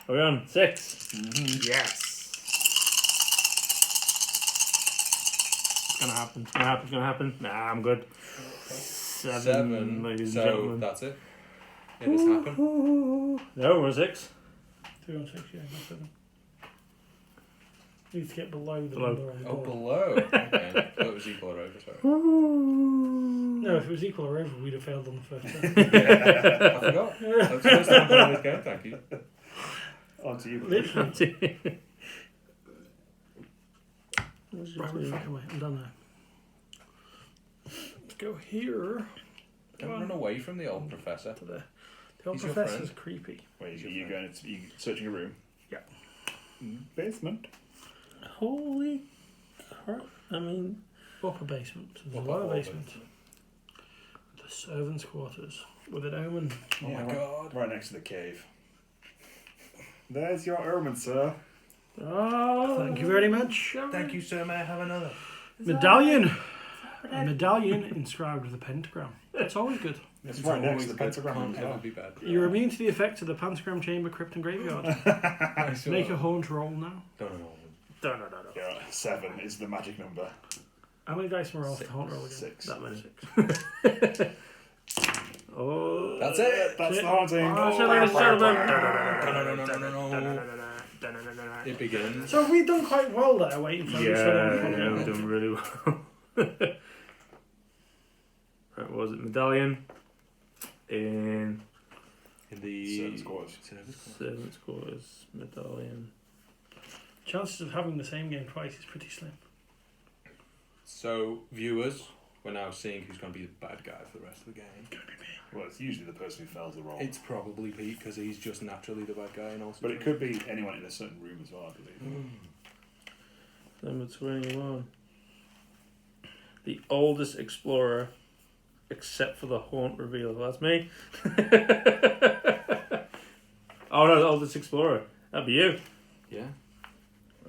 Are we on? 6. Mm-hmm. Yes. It's going to happen. It's going to happen. It's going to happen. Nah, I'm good. 7, ladies and So gentlemen. that's it. It has happened. No, we're 6. 2 on 6, yeah, not 7. You need to get below the Below. number on the Oh, board. below. Okay. Oh, it was equal or over, sorry. No, if it was equal or over, we'd have failed on the first turn. I forgot. That's the first time I've done this game, thank you. On to you. Literally. Right, Right, we're fucking away. I'm done there. Let's go here. Don't run away from the old professor. To the old He's your professor's friend. creepy. Wait, you going to you searching a room? Yeah. Basement. Holy crap. I mean, Upper basement. So there's a Upper lower hall basement. The servants' quarters. With an omen. Oh my right, God. Right next to the cave. There's your omen, sir. oh, Thank you very much. Thank you, sir. May I have another? Medallion. A medallion inscribed with a pentagram. That's always good. It's right next to the Always pentagram. Can't as ever well. be bad. You're immune to the effects of the pentagram chamber, crypt, and graveyard. Make a haunt roll now. Don't know. No. Yeah, 7 is the magic number. How many dice more off the haunt roll again? 6. That many. Oh. That's it. That's the haunting. Oh, so ladies and gentlemen. No. It begins. So have we done quite well there, waiting for Yeah, someone to I'm doing really well. Right, what was it? Medallion in In the Servants' quarters. servants' quarters. Medallion. Chances of having the same game twice is pretty slim. So, viewers, we're now seeing who's going to be the bad guy for the rest of the game. Well, it's usually the person who fails the roll. It's probably Pete because he's just naturally the bad guy, and also. But it could be anyone in a certain room as well, I believe. Number 21. The oldest explorer, except for the haunt reveal. That's me. Oh no, the oldest explorer. That'd be you. Yeah.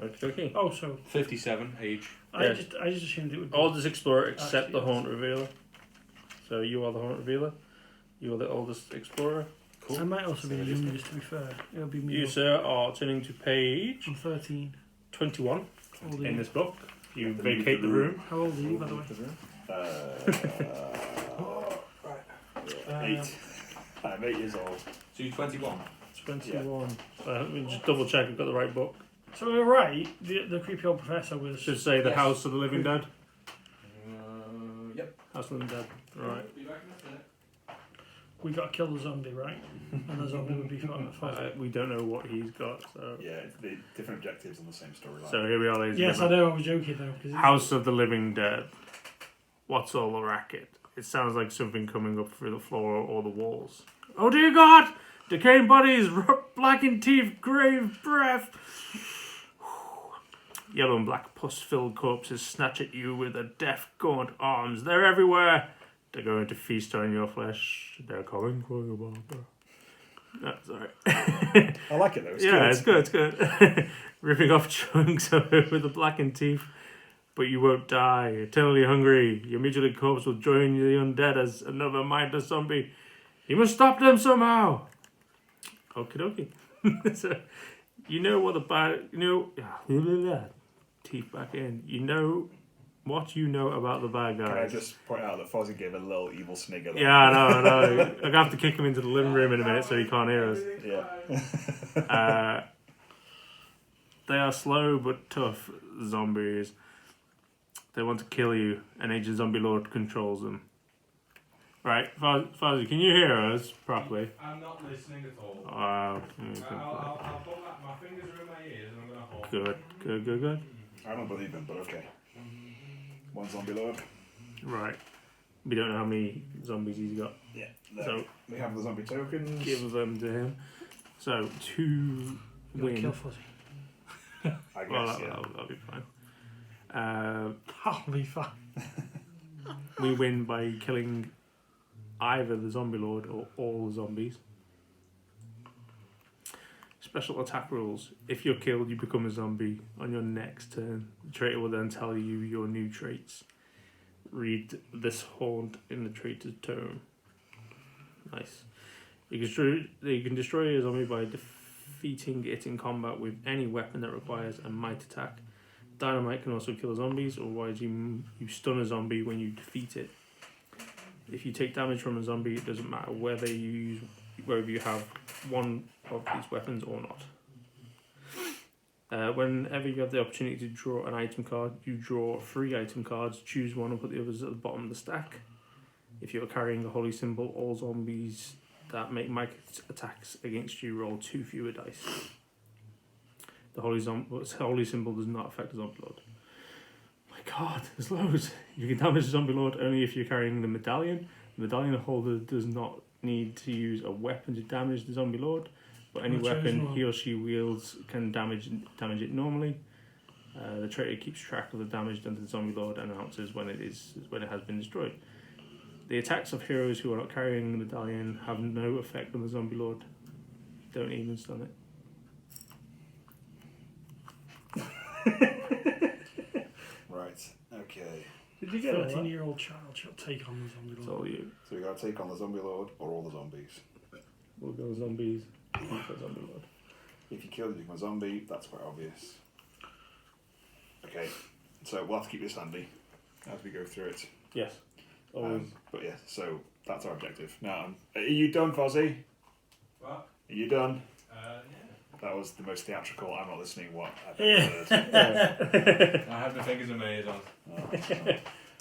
Okay. Oh, so 57 age. I Yeah. just assumed it would be. Oldest explorer except the Actually, haunt revealer. So you are the haunt revealer. You are the oldest explorer. I might also be the youngest, to be fair. It'll be me. You, sir, are turning to page I'm 13. 21 How old are in you? this book. You Then vacate leave the the room. How old are you, by the way? Uh, 8. I'm 8 years old. So you're 21. 21. Let me just double check I've got the right book. So we were right. The creepy old professor was. Should say the Yes. House of the Living Dead. Yep. House of the Living Dead. Right. Be back in a minute. We got to kill the zombie, right? And the zombie would be fine. We don't know what he's got. So Yeah, it's the different objectives on the same storyline. so here we are, ladies and Yes, I gentlemen. know. I was joking though. 'Cause House of the Living Dead. What's all the racket? It sounds like something coming up through the floor or the walls. Oh dear God! Decaying bodies, blackened teeth, grave breath. Yellow and black pus-filled corpses snatch at you with their death gaunt arms. They're everywhere. They're going to feast on your flesh. They're coming for you, Barbara. No, sorry. I like it though. It's good. It's good. Ripping off chunks of it with the blackened teeth. But you won't die. Eternally hungry. Your mutilated corpse will join the undead as another mindless zombie. You must stop them somehow. Okie dokie. So, you know what the bad... Teeth back in. You know what you know about the bad guys. Can I just point out that Fozzie gave a little evil snigger there? Yeah, I know. I'm going to have to kick him into the living room in a minute so he can't hear us. Yeah. They are slow but tough zombies. They want to kill you, and Agent Zombie Lord controls them. Right, Fozzie, can you hear us properly? I'm not listening at all. Wow. I'll put my fingers are in my ears and I'm going to hold. Good. I don't believe him, but okay. One zombie lord. Right. We don't know how many zombies he's got. Yeah. So we have the zombie tokens. give them to him. So, to win. Kill Fuzzy. I guess, Well, yeah. that'll be fine. That'll be fine. We win by killing either the zombie lord or all the zombies. Special attack rules. If you're killed, you become a zombie on your next turn. The traitor will then tell you your new traits. Read this haunt in the traitor's tome. Nice. You can destroy a zombie by defeating it in combat with any weapon that requires a might attack. Dynamite can also kill zombies, otherwise you stun a zombie when you defeat it. If you take damage from a zombie, it doesn't matter whether you have one of these weapons or not. Whenever you have the opportunity to draw an item card, you draw 3 item cards, choose one and put the others at the bottom of the stack. If you're carrying a holy symbol, all zombies that make magic attacks against you roll 2 fewer dice. The holy symbol does not affect the zombie lord. My god, there's loads. You can damage the zombie lord only if you're carrying the medallion. The medallion holder does not need to use a weapon to damage the zombie lord, but any weapon he or she wields can damage it normally. The traitor keeps track of the damage done to the zombie lord and announces when it has been destroyed. The attacks of heroes who are not carrying the medallion have no effect on the zombie lord. Don't even stun it. Right, okay. Did you get 13-year-old child shall take on the zombie It's lord? all you. So we got to take on the zombie lord or all the zombies. We'll go zombies. Keep the zombie lord. If you kill a zombie, that's quite obvious. Okay, so we'll have to keep this handy as we go through it. Yes. Always. But yeah, so that's our objective. Now, are you done, Fozzie? What? Are you done? Yeah. That was the most theatrical. I'm not listening. What I've Yeah. heard. I have my fingers in my ears on.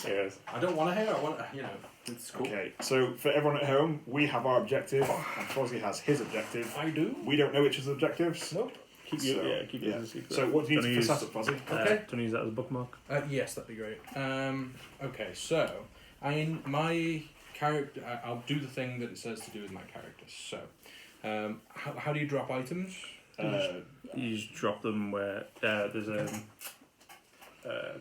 Yes. I don't want to hear. I want, it's cool. Okay, so for everyone at home, we have our objective, and Fozzie has his objective. I do. We don't know each other's objectives. Nope. Keep So, it yeah. as a secret. So what do you Don't need for use- setup, Fozzie? Okay. Do you use that as a bookmark? Yes, that'd be great. Okay, so in my character, I'll do the thing that it says to do with my character. So, how do you drop items? You just drop them where there's a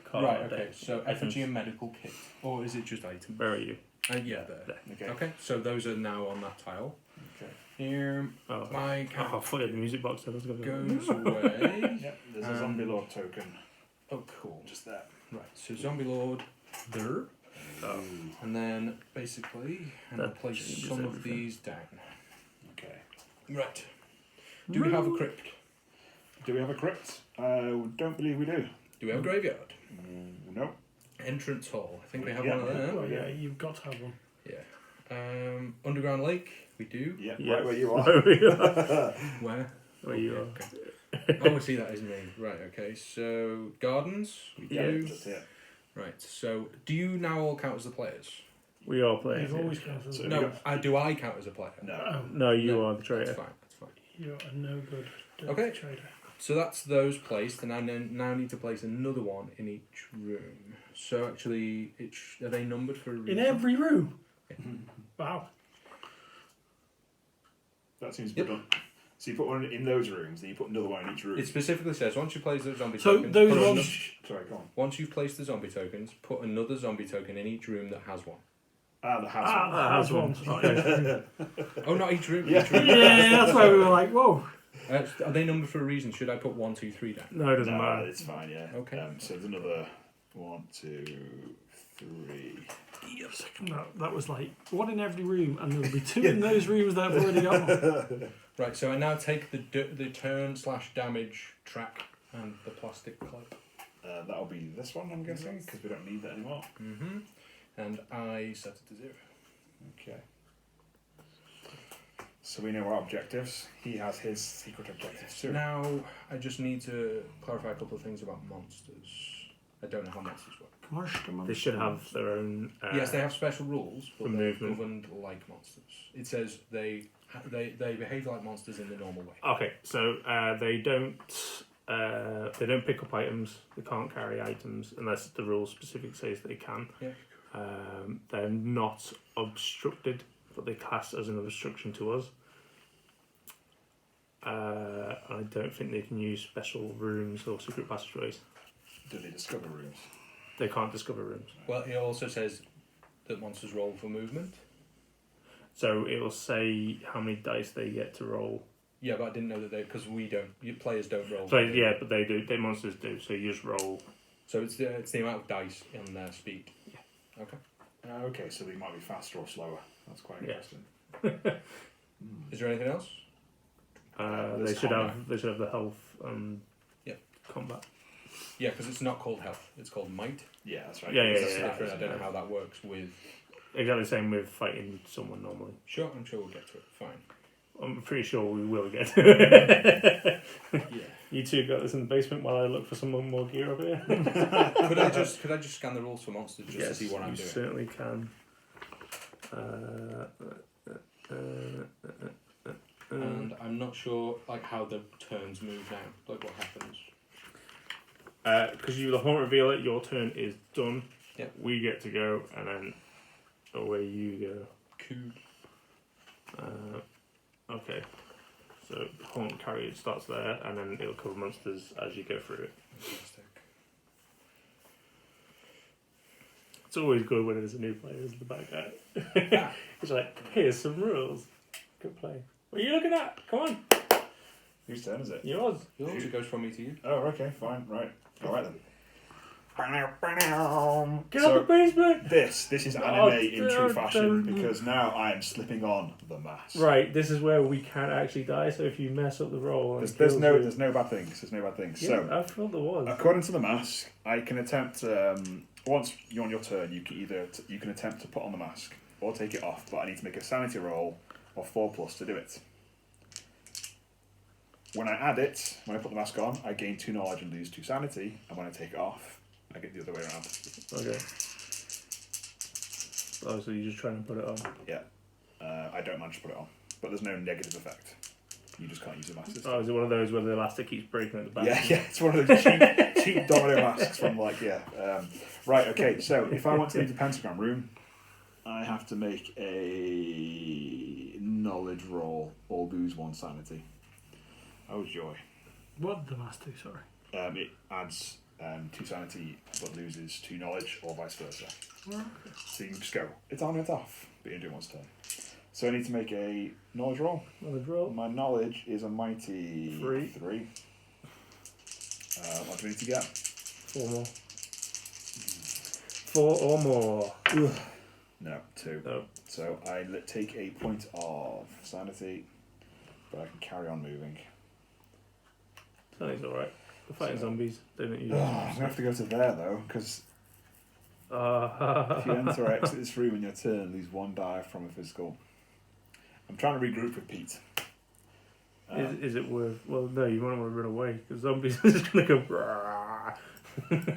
card. Right. Okay. there. So effigy and medical kit, or is it just item? Where are you? Yeah, there. Okay. Okay. So those are now on that tile. Okay. Here, Oh, my I character forgot the music box. Let's go. goes away. Yep. There's a zombie lord token Oh, cool. just there. Right. So zombie lord there, Oh. and then basically, and That place changes some of everything. these down. Okay. Right. Do we have a crypt? Do we have a crypt? Don't believe we do. Do we have a graveyard? No. Entrance hall. I think we have Yeah. one of them. Well, yeah, you've got to have one. Yeah. Underground lake. We do. Yeah. Yes. Right where you are. Where? Where you are. Okay. Oh, I see. That is me. Right. Okay. So gardens. We Yeah. do. Just here. Right. So do you now all count as the players? We are playing. You've always counted as So- a No. Do I count as a player? No. Oh, No, you No, are the That's traitor. fine. That's fine. you're a no good Okay. trader. So that's those placed, and I now need to place another one in each room. So actually, are they numbered for a reason? In every room? Wow. That seems redundant. So you put one in those rooms, then you put another one in each room. It specifically says once you place the zombie So tokens, those put ones- Sorry, go on. once you've placed the zombie tokens, put another zombie token in each room that has one. The has Ah, one. that has one. Okay. Oh, not each room. Yeah. Each room. Yeah, that's why we were like, whoa. Are they numbered for a reason? Should I put 1, 2, 3 down? No, it doesn't No, matter. it's fine, yeah. Okay. So there's another 1, 2, 3. Yeah, second, that was like one in every room, and there'll be 2 in those rooms that have already got one. Right, so I now take the turn/damage track and the plastic clip. That'll be this one, I'm guessing, because we don't need that anymore. Mm-hmm. And I set it to 0. Okay. So we know our objectives. He has his secret objectives too. Now, I just need to clarify a couple of things about monsters. I don't know how monsters work. They should have their own. Yes, they have special rules, but for they're movement. governed like monsters. It says they behave like monsters in the normal way. Okay, so they don't pick up items. They can't carry items unless the rule specifically says they can. Yeah. They're not obstructed, but they class as an obstruction to us. I don't think they can use special rooms or secret passageways. Do they discover rooms? They can't discover rooms. Well, it also says that monsters roll for movement. So it will say how many dice they get to roll. Yeah, but I didn't know that because players don't roll. So yeah, but they do. They monsters do. So you just roll. So it's the amount of dice in their speed. Yeah. Okay. Okay, so they might be faster or slower. That's quite Yeah. interesting. Is there anything else? They There's should combat. have. They should have the health and Yeah. combat. Yeah, because it's not called health; it's called might. Yeah, that's right. Yeah, yeah, That's yeah. different. I don't know how that works with. Exactly the same with fighting someone normally. Sure, I'm sure we'll get to it. Fine. I'm pretty sure we will get to it. Yeah. You two got this in the basement while I look for some more gear up here. could I just scan the rules for monsters just to see what I'm you doing? certainly can. And I'm not sure like how the turns move now. Like what happens? Because you won't reveal it, your turn is done. Yep. We get to go, and then away you Cool. go. Okay. So haunt carry starts there, and then it'll cover monsters as you go through it. Fantastic. It's always good when there's a new player as the bad guy. It's like, here's some rules. Good play. What are you looking at? Come on. Whose turn is it? Yours. Yours, it goes from me to you. Oh, okay, fine, right. Alright then. Get out the basement! This is Oh, anime in true don't- fashion because now I am slipping on the mask. Right, this is where we can't actually die, so if you mess up the roll... and There's kills no you- there's no bad things. There's no bad things. Yeah, So I thought there was. according to the mask, I can attempt once you're on your turn, you can you can attempt to put on the mask or take it off, but I need to make a sanity roll of 4+ to do it. When I add it, when I put the mask on, I gain 2 knowledge and lose 2 sanity, and when I take it off, I get the other way around. Okay. Oh, so you're just trying to put it on. Yeah. I don't manage to put it on, but there's no negative effect. You just can't use the mask system. Oh, is it one of those where the elastic keeps breaking at the back? Yeah, it's one of those cheap domino masks from right, okay, so if I want to leave the pentagram room, I have to make a knowledge roll or lose 1 sanity. Oh joy. What did the mask do, sorry? It adds 2 sanity but loses 2 knowledge or vice versa. So you can just go, it's on, it's off, but you do it once a turn. So I need to make a knowledge roll. Knowledge roll. My knowledge is a mighty 3. 3. What do we need to get? 4 more. 4 or more. No, 2. No. So I take a point of sanity, but I can carry on moving. Sandy's alright. We're fighting zombies. They don't use I'm going to have to go to there though, because if you enter or exit this room in your turn, lose 1 die from a physical. I'm trying to regroup with Pete. Is it worth... Well, no, you won't want to run away, because zombies are just going to go... "Rah."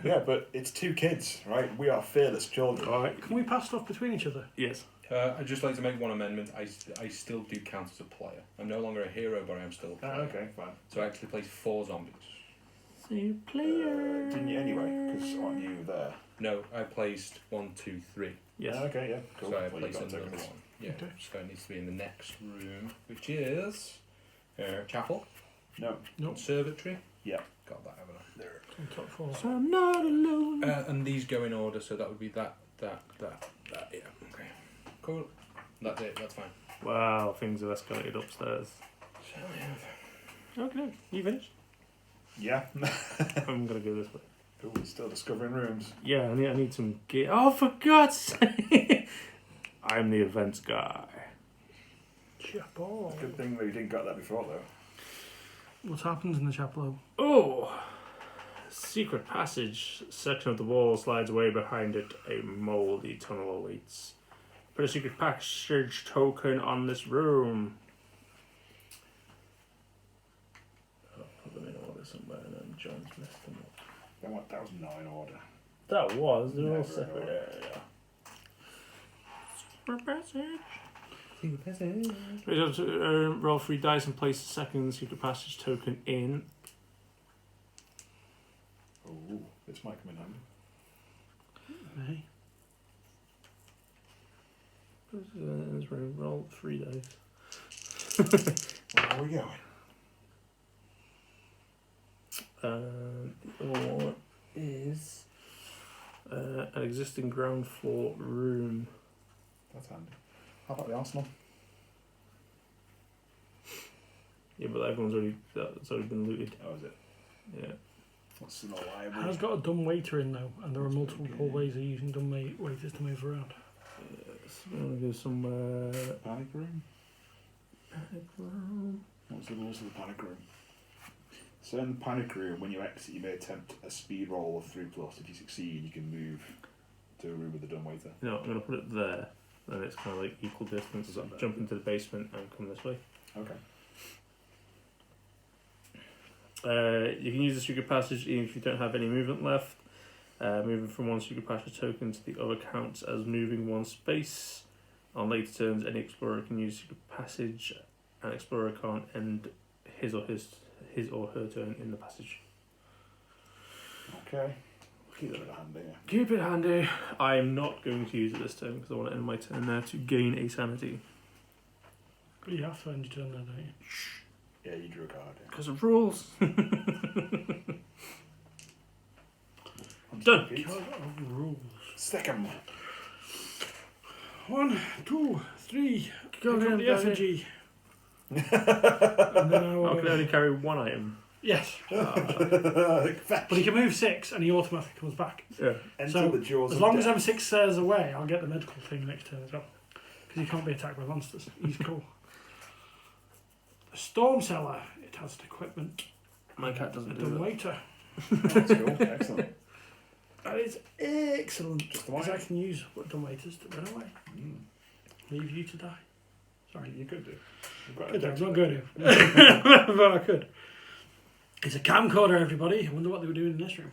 Yeah, but it's 2 kids, right? We are fearless children. Alright. Can we pass stuff between each other? Yes. I'd just like to make one amendment. I still do count as a player. I'm no longer a hero, but I am still a player. Okay, fine. So I actually placed 4 zombies. So you player... Didn't you anyway? Because aren't you there? No, I placed 1, 2, 3. Yes. Okay, yeah, cool. So I Well, you placed got another tokens. one. Yeah, Okay. so it needs to be in the next room, which is chapel, No. Nope. conservatory. Yeah. Got that, haven't I? There. On top four. So I'm not alone. And these go in order, so that would be that. Yeah. Okay. Cool. That's it. That's fine. Wow, things have escalated upstairs. Okay, you finished? Yeah. I'm gonna go this way. Cool. We're still discovering rooms. Yeah, I need some gear. Oh, for God's sake! I'm the events guy. Chapel. Good thing that you didn't got that before, though. What happens in the chapel? Oh! Secret passage. Section of the wall slides away. Behind it, a mouldy tunnel awaits. Put a secret passage token on this room. I'll put them in order somewhere and then John's messed them up. That was 9 order. That was. They're all Never separate in area. Secret passage. Secret passage. We have to roll 3 dice and place the second secret passage token in. Oh, this might come in handy. Hey. Let's roll 3 dice. Where are we going? The other one is an existing ground floor room. That's handy. How about the arsenal? Yeah, but everyone's already that's already been looted. Oh, is it? Yeah. That's not liable. Has got a dumb waiter in though, and there are multiple ways of using dumb waiters to move around. Yes, we're gonna go somewhere. Panic room? Panic room. What's the rules of the panic room? So in the panic room, when you exit, you may attempt a speed roll of 3+. If you succeed, you can move to a room with a dumb waiter. No, I'm gonna put it there. Then it's kind of like equal distance. So jump into the basement and come this way. Okay. You can use the secret passage even if you don't have any movement left. Moving from one secret passage token to the other counts as moving 1 space. On later turns, any explorer can use secret passage. An explorer can't end his or her turn in the passage. Okay. Keep that handy, yeah. Keep it handy. I am not going to use it this turn because I want to end my turn there to gain a sanity. But you have to end your turn there, don't you? Yeah, you drew a card, yeah. Because of rules. Done. Because of rules. Second. 1, 2, 3. Go Pick up again, the go effigy. And then I will I can only carry 1 item. Yes. But he can move 6 and he automatically comes back. Yeah. Enter So, the jaws As of long as death. I'm 6 stairs away, I'll get the medical thing next turn as well. Because he can't be attacked by monsters. He's cool. The storm cellar. It has an equipment. My cat A doesn't do dumb that. waiter. That's cool. Excellent. That is excellent. Just the Because way. I can use dumb waiters to run away. Mm. Leave you to die. Sorry. You could do. You've got Could do, a I'm not going to. But I could. It's a camcorder, everybody. I wonder what they were doing in this room.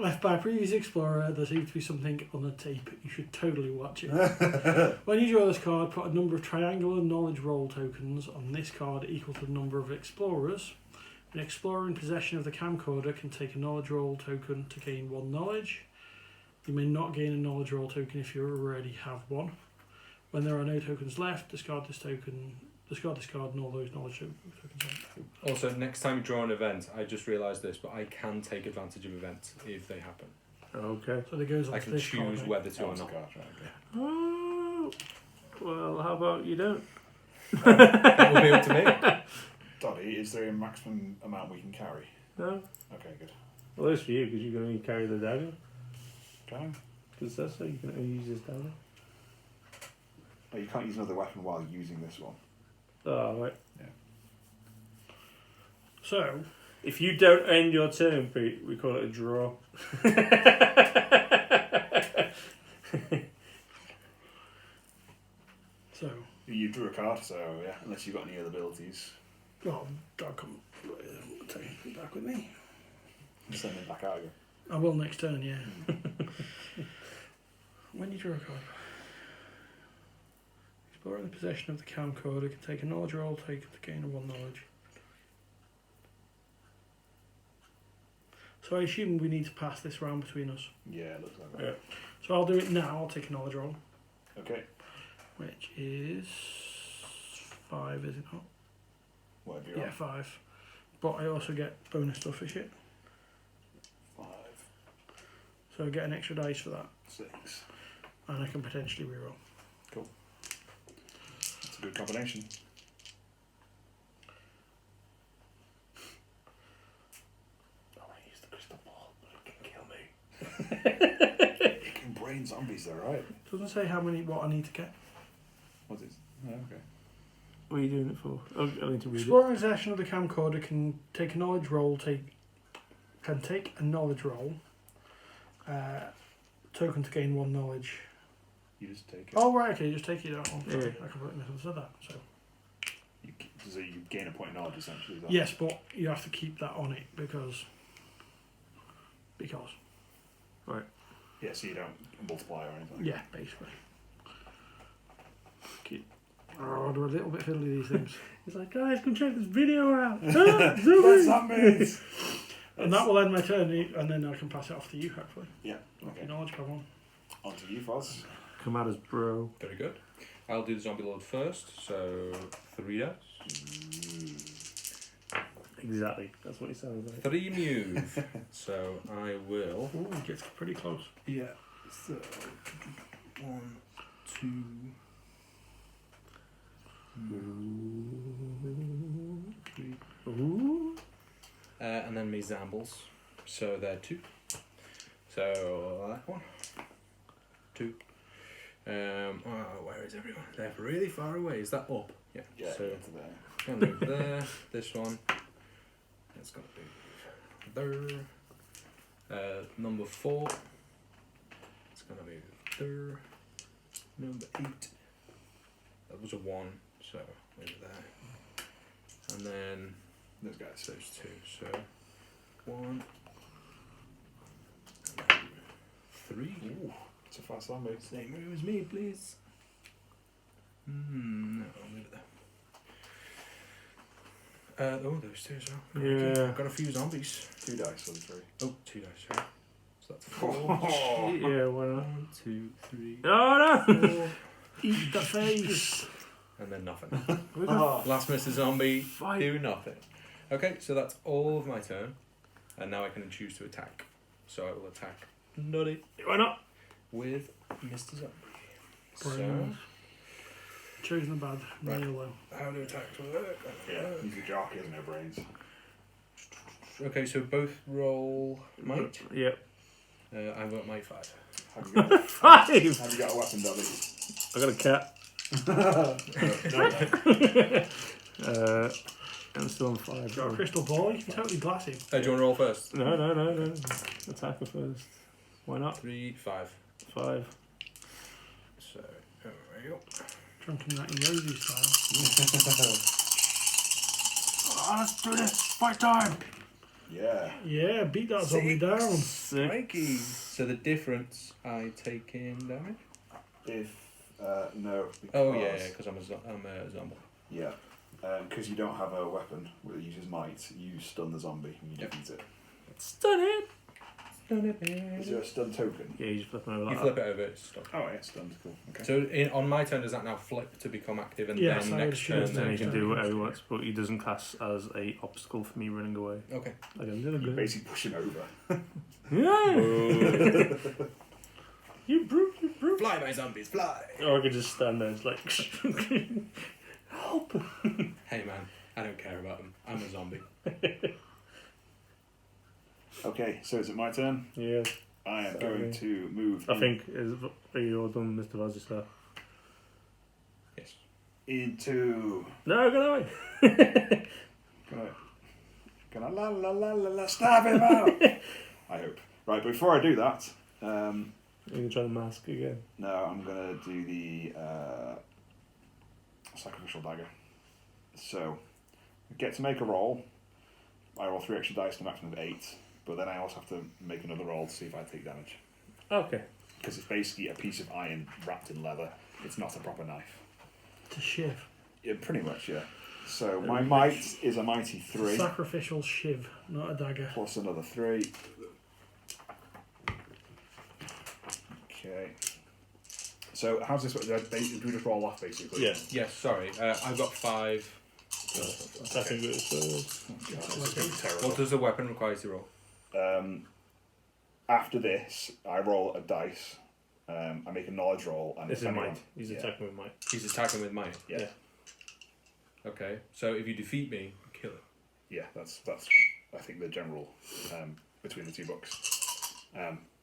Left by a previous explorer, there seems to be something on the tape. You should totally watch it. When you draw this card, put a number of triangular knowledge roll tokens on this card equal to the number of explorers. An explorer in possession of the camcorder can take a knowledge roll token to gain 1 knowledge. You may not gain a knowledge roll token if you already have 1. When there are no tokens left, discard this token. Discard this card and all those knowledge tokens. Also, next time you draw an event, I just realised this, but I can take advantage of events if they happen. Okay. So it goes on I to can this choose card. whether to That or was a not. card, right, okay. Oh, well, how about you don't? That will be up to me. Doddy, is there a maximum amount we can carry? No. Okay, good. Well, that's for you because you can only carry the dagger. Okay. Because that's how you can only use this dagger. But you can't use another weapon while using this one. Oh, right. So, If you don't end your turn, Pete, we call it a draw. so, You drew a card, so yeah, unless you've got any other abilities, well, I'll come take him back with me. send him back out again. I will next turn, yeah. When you draw a card, explorer in the possession of the camcorder can take a knowledge roll, take to gain a 1 knowledge. So I assume we need to pass this round between us. Yeah, it looks like that. Yeah. So I'll do it now. I'll take a knowledge roll. Okay. which is 5, is it not? Whatever you're Yeah, 5. But I also get bonus stuff for shit. on. 5, So I get an extra dice for that, 6. and I can potentially reroll. That's a good combination. I want to use the crystal ball, but it can kill me. It can brain zombies, though, right? Doesn't say what I need to get. What's it? Oh, okay. What are you doing it for? Oh, I need to read it. Exploring session of the camcorder can take a knowledge roll. Can take a knowledge roll. Token to gain 1 knowledge. You just take it. Oh right, okay, just take it out. Oh, sorry, Yeah. I completely misunderstood that. So So you gain a point of knowledge, essentially. Is that? yes, but you have to keep that on it because. Yeah, so you don't multiply or anything. Yeah, basically. Oh, they're a little bit fiddly, these things. It's like, guys, come check this video out. That's zombies! And that will end my turn, and then I can pass it off to you, hopefully. Yeah, Okay. okay. Knowledge, come on. On to you, Foz. Come at us, bro. Very good. I'll do the zombie lord first, so 3 dice. Exactly. That's what he sounds like. 3 move. So I will. Ooh, it gets pretty close. Yeah. So 1, 2. Ooh. And then me zambles. So they're 2. So that one. 2. Where is everyone? They're really far away. Is that up? Yeah. Yeah, So into there. gonna move there. This one. It's gonna be there. Number 4. It's gonna move there. Number 8. That was a 1, so over there. And then Those guys. those 2. So 1, 3. Ooh, it's a fast zombie. Same move as me, please. No, I'll move it there. Those 2 as well. Yeah. I've got a few zombies. 2 dice on 3. Oh, 2 dice, sorry. So that's 4. Yeah, why not? 1, 2, 3, Oh no! 4. Eat the face! And then nothing. We've got Last Mr. Zombie, Fight. do nothing. Okay, so that's all of my turn. And now I can choose to attack. So I will attack Nutty Why not? with Mr. Zombie. Brilliant. Choosing the bad. Right. Real low. So, how do attacks work? Yeah, he's a jockey, has no brains. Okay, so both roll might. Yep. I've got might 5. Have you got, 5! have you got a weapon, Dobby? I got a cat. No. I'm still on 5. Got a crystal ball, you can totally glass him. Do you want to roll first? No. Attacker first. Why not? 3, 5. 5. So, there we go. Drunken that in Rosie style. Oh, let's do this. Fight time. Yeah. Yeah, beat that zombie down. 6. Mikey. So the difference, I take in damage? If, no. Because, Oh, yeah, because I'm a zombie. Yeah. Because you don't have a weapon that uses might, you stun the zombie and you Yep. defeat it. Stun it. Is there a stun token? Yeah, you just flip them over You like flip it over, it's stuck. Oh, yeah, stunned. Cool. Okay. So on my turn, does that now flip to become active, and Yes, then I would next assume turn? that. Then he next can turn do he whatever he can wants, but he doesn't class as a obstacle for me running away. Okay. Like a little You bit. basically push him over. Yeah. You brute. Fly, my zombies, fly! Or I could just stand there, it's like, help. Hey man, I don't care about them. I'm a zombie. Okay, so is it my turn? Yeah. I am Sorry. going to move I think are you all done, Mr. Vazistar? Yes. into... No, get away. Can I la la la la la stab him out? I hope. Right, before I do that, You're gonna try the mask again. no, I'm going to do the sacrificial dagger. So, I get to make a roll. I roll 3 extra dice to a maximum of 8, but then I also have to make another roll to see if I take damage. Okay. Because it's basically a piece of iron wrapped in leather. It's not a proper knife. To shiv. Yeah, pretty much, yeah. So my might is a mighty 3, Sacrificial shiv, not a dagger. plus another 3. Okay. So how's this? Do we just roll off basically? Yeah. Yes, sorry. I've got 5. Attacking with first. Oh, God, this is gonna be terrible. What does the weapon require to roll? After this, I roll a dice. I make a knowledge roll, and This is if anyone- might. He's attacking with might. He's attacking with might. Yeah, Okay, so if you defeat me, you kill it. yeah, that's I think the general between the two books.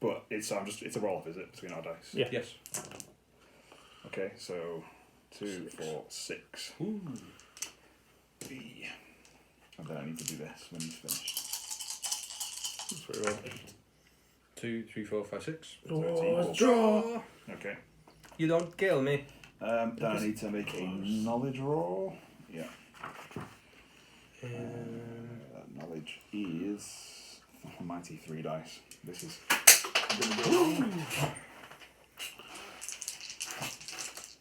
But it's it's a roll off, is it, between our dice? Yeah. Yes. Okay, so 2, 4, 6. Ooh. And then I need to do this when he's finished. That's pretty well. 2, 3, 4, 5, 6. Oh, draw. Okay. You don't kill me. Then I need to make a knowledge roll. Yeah. Knowledge is a mighty 3 dice. This is gonna be wrong.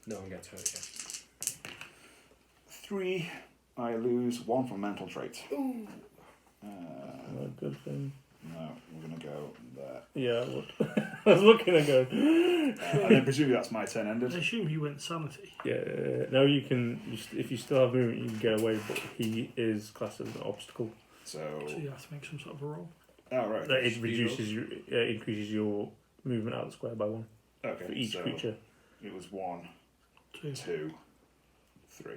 No one gets hurt yet. 3. I lose 1 from mental trait. Not a good thing. No, we're gonna go there. Yeah, I would. I was looking and going. And then presumably that's my turn I ended. assume he went sanity. Yeah. No, you can. If you still have movement, you can get away. But he is classed as an obstacle. So. So you have to make some sort of a roll. Oh right. That it reduces your, increases your movement out of the square by 1 Okay. for each so creature. It was 1, 2. 2, 3.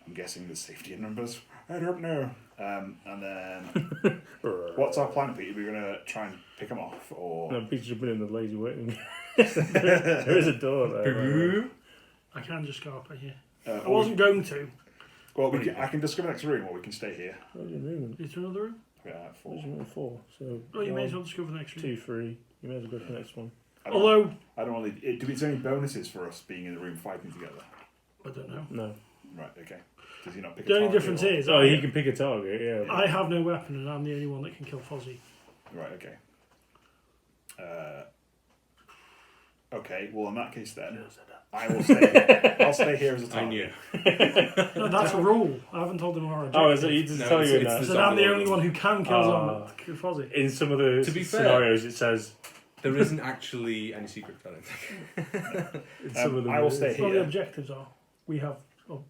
I'm guessing there's safety in numbers. I don't know. And then, what's our plan, Pete? Are we going to try and pick them off, or? No, Peter's jumping in the lazy waiting. There is a door there. I can just go up here. Uh, I wasn't going to. Well, I can discover the next room, or we can stay here. Where's your movement? Is there another room? Yeah, 4. Where's your movement? 4. So. Oh, you may as 1, well just go for the next room. 2, 3. You may as well go for the next one. Although, I don't want to. Do we any bonuses for us being in the room fighting together? I don't know. No. Right. Okay. Does he not pick? The a only target, difference or- is, Oh, he can pick a target. Yeah. I have no weapon and I'm the only one that can kill Fozzie. Right. Okay. Okay. Well, in that case, then I will stay. Here. I'll stay here as a I target. knew. No, that's a rule. I haven't told him our objective. Oh, is it? He doesn't No, tell you it's that. the So I'm the zombie only rule. one who can kill Ah. Fozzie. In some of the To be fair- scenarios, it says. There isn't actually any secret talent. In some of them I will it is. stay Well, the here. objectives are. We have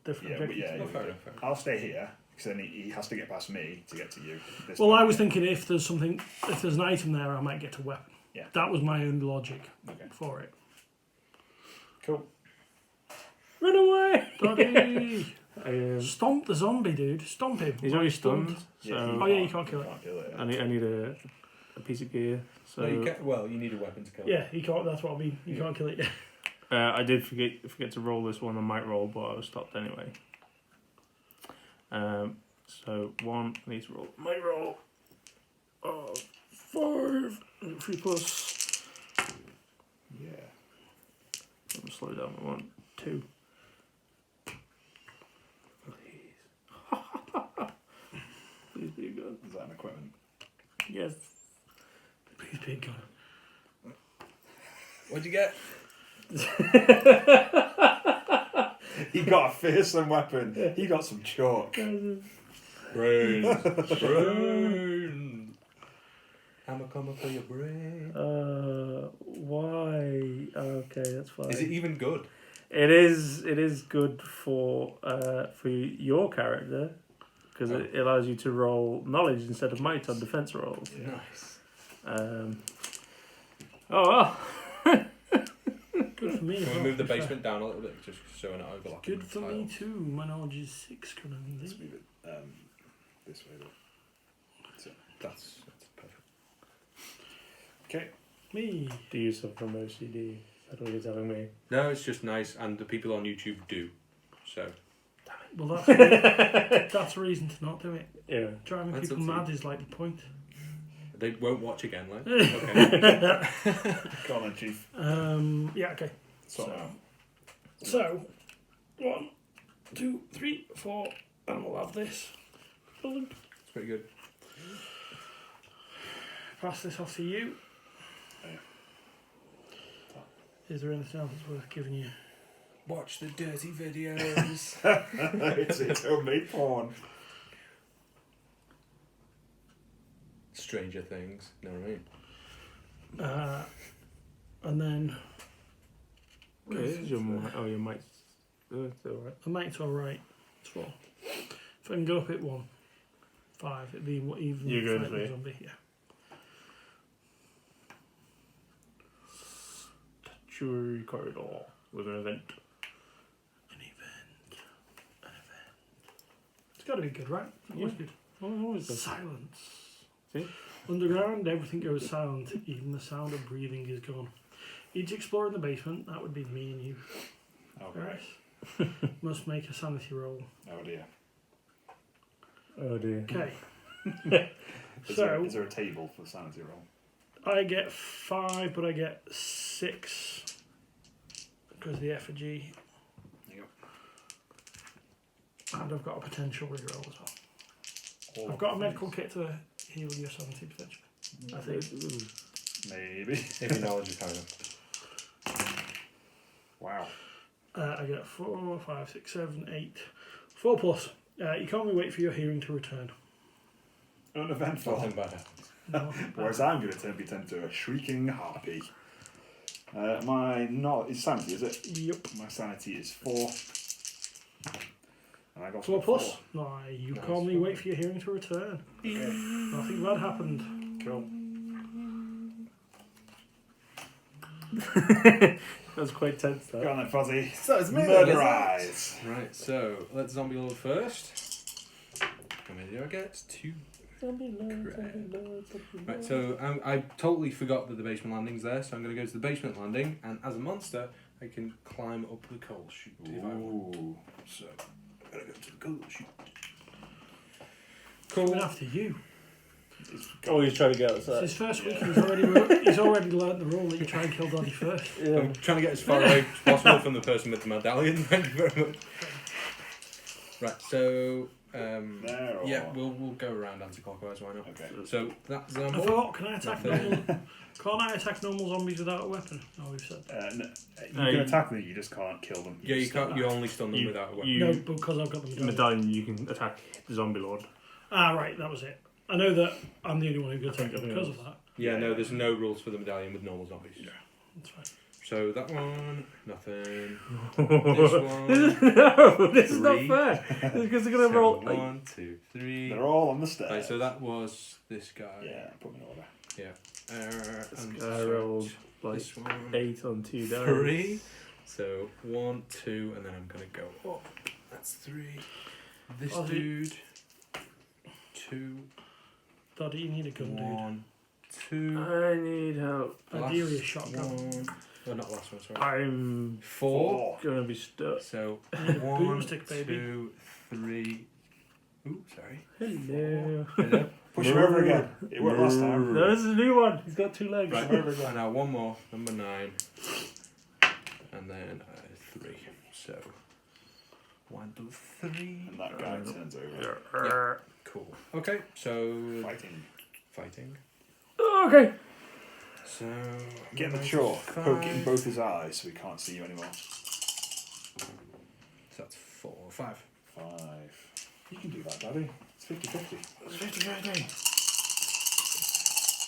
different Yeah, but objectives. yeah. Oh, fair enough. Fair enough. I'll stay here because then he has to get past me to get to you. This Well, way. I was thinking if there's an item there, I might get a weapon. Yeah. That was my own logic Okay. for it. Cool. Run away! Bloody! Stomp the zombie, dude. Stomp him. He's already stunned. Yeah, So Oh, yeah, you can't kill it. Can't kill it. I need a piece of gear. So No, you need a weapon to kill. Yeah, he can't. That's what I mean. You can't kill it. I did forget to roll this one. I might roll, but I was stopped anyway. So 1, I need to roll. Might roll. 5. 3 plus. Yeah. I'm gonna slow down. 1, 2. Please be a gun. Is that an equipment? Yes. Please be a gun. What'd you get? He got a fearsome weapon. He got some chalk. Brains. Brains. Hammer coming for your brain. Why? Okay, that's fine. Is it even good? It is good for your character because it allows you to roll knowledge instead of might on defense rolls. Nice. Oh well. Good for me. Can as we well, move the to be fair. basement down a little bit just so we're not overlapping? Good for me too. My knowledge is 6 currently. Let's move it this way. Though. So, That's perfect. okay. Me. Do you suffer from OCD? That's what you're telling me. No, it's just nice, and the people on YouTube do. So Well, that's a reason to not do it. Yeah. Driving That's people up to mad is like the point. they won't watch again, like. Okay. Go on then, Chief. Yeah. Okay. So, 1, 2, 3, 4, and we'll have this. It's pretty good. Pass this off to you. Is there anything else that's worth giving you? Watch the dirty videos. It's homemade porn. Stranger Things. Know what I mean? And then Okay, this is your might. Oh, your might's. It's alright. The might's alright. It's 4. If I can go up at 1, 5, it'd be what even. You're going fighting to a zombie. Yeah. Statuary corridor with an event. An event. It's got to be good, right? Always good. Always good. Silence. See? Underground, everything goes silent. Even the sound of breathing is gone. Each explorer in the basement, that would be me and you. Okay. Right. Must make a sanity roll. Oh dear. Oh dear. Okay. Is So there a table for sanity roll? I get 5, but I get 6 because of the effigy, Yep. and I've got a potential reroll as well. All I've got a of medical these. kit to heal your sanity potentially. I think. Maybe. If your knowledge is high enough. Wow. I get 4, 5, 6, 7, 8. 4 plus. You can't wait for your hearing to return. Uneventful. Nothing bad happens. No, Whereas I'm going to be turned into a shrieking harpy. My is sanity, is it? Yep. My sanity is 4. And I got 4 plus. No, you Nice. calmly wait for your hearing to return. Okay. Nothing bad happened. Cool. That's quite tense, Go that. on then, Fuzzy. So it's me then, Murder isn't it? eyes. Right, so let's zombie lord first. How many do I get? 2. Right, so I totally forgot that the basement landing's there, so I'm going to go to the basement landing, and as a monster, I can climb up the coal chute if I want. Ooh. So, I'm going to go to the coal chute. Coming after you. Oh, he's trying to get It's outside. his first week and he's already learnt the rule that you try and kill Doddy first. Yeah. I'm trying to get as far away as possible from the person with the medallion. Thank you very much. Right, so There or... yeah, we'll go around anti-clockwise. Why not? Okay. So that's I forgot, can I attack normal? Can't I attack normal zombies without a weapon? No, we've said. No, you can attack them, you just can't kill them. Yeah, you just stun can't. You them. only stun them You- without a weapon. you- No, because I've got the medallion. Medallion, you can attack the zombie lord. Ah, right, that was it. I know that I'm the only one who can attack it because of that. Yeah, no, there's no rules for the medallion with normal zombies. Yeah. That's fine. So that one, nothing. This No, one, this is not 3. fair. Because they're gonna So roll. Like, 1, 2, 3. They're all on the stairs. Right, so that was this guy. Yeah, put them in order. Yeah. And I rolled like this one. 8 on 2 dice. 3. So 1, 2, and then I'm gonna go up. That's 3. This Oh, dude. 2, Doddy, you need a gun, 1, 2. I need help. dude. Ideally a shotgun. One. Oh, not last one. Sorry. I'm 4. gonna be stuck. So need a 1, boomstick, baby. 2, 3. Ooh, sorry. Hello. Hello. Push him over again. It worked last time. No, this is a new one. He's got 2 legs. Right. Push him over again. And now one more, number 9. And then 3. So 1, 2, 3. And that guy turns over. Yeah. Cool. Okay, so Fighting. Okay. So Get the chalk, poke it in both his eyes so he can't see you anymore. So that's 4, 5. 5. You can do that, Daddy. It's 50-50.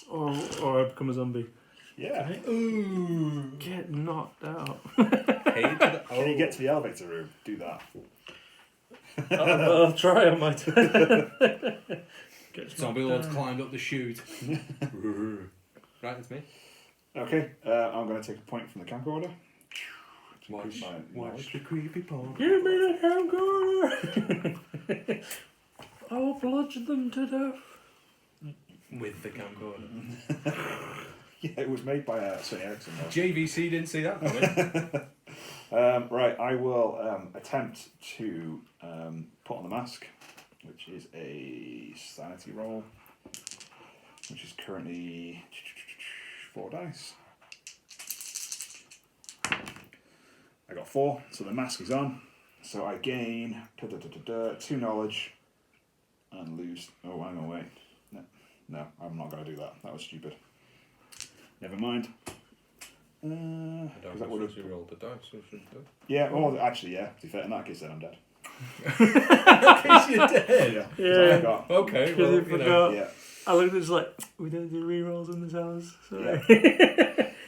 50-50. Or I become a zombie. Yeah. Ooh. Get knocked out. Hey to the Can you get to the elevator room? Do that. I'll try on my turn. Zombie Lord's climbed up the chute. Right, that's me. Okay, I'm going to take a point from the camp order. Watch, My watch knowledge. the creepy paw. Give me the camcorder. I will bludgeon them to death. With the camcorder. Yeah, it was made by Sony Ericsson. though. JVC didn't see that coming. Right, I will attempt to put on the mask, which is a sanity roll, which is currently 4 dice. I got 4, so the mask is on. So I gain 2 knowledge and lose. Oh, hang on, wait. No, I'm not going to do that. That was stupid. Never mind. I don't That know would if have. you rolled the dice, so should do. Yeah, well, actually, yeah. To be fair, in that case, then I'm dead. In case you're dead. Yeah. 'cause Yeah. I got, Okay, Because well, I you know. forgot. yeah. I looked at it like, we don't do rerolls in this house. Sorry.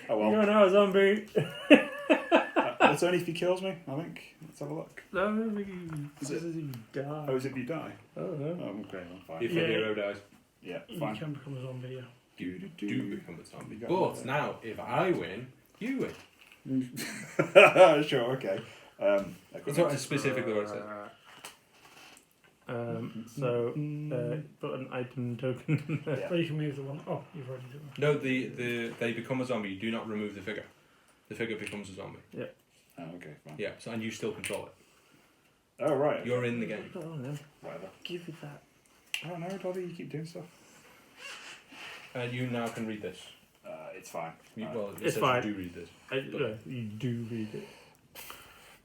Oh You're well. now a zombie. That It's only if he kills me, I think. Let's have a look. No, Is it- you die. Oh, is it if you die? Oh, no. Oh, okay, I'm fine. If Yeah. a hero dies, Yeah, You fine. can become a zombie, yeah. you do become a zombie. You got But it. now, if I win, you win. Sure, okay. That's what specifically what it says. So, put an item token. Yeah. Or you can move the one. Oh, you've already done that. No, they become a zombie. You do not remove the figure. The figure becomes a zombie. Oh, okay, fine. Yeah, so, and you still control it. Oh, right. You're in the game. Oh, no. Whatever. Give it that. Oh, no, Doddy, you keep doing stuff. You now can read this. It's fine. Well, it It's says fine. you do read this. You do read it.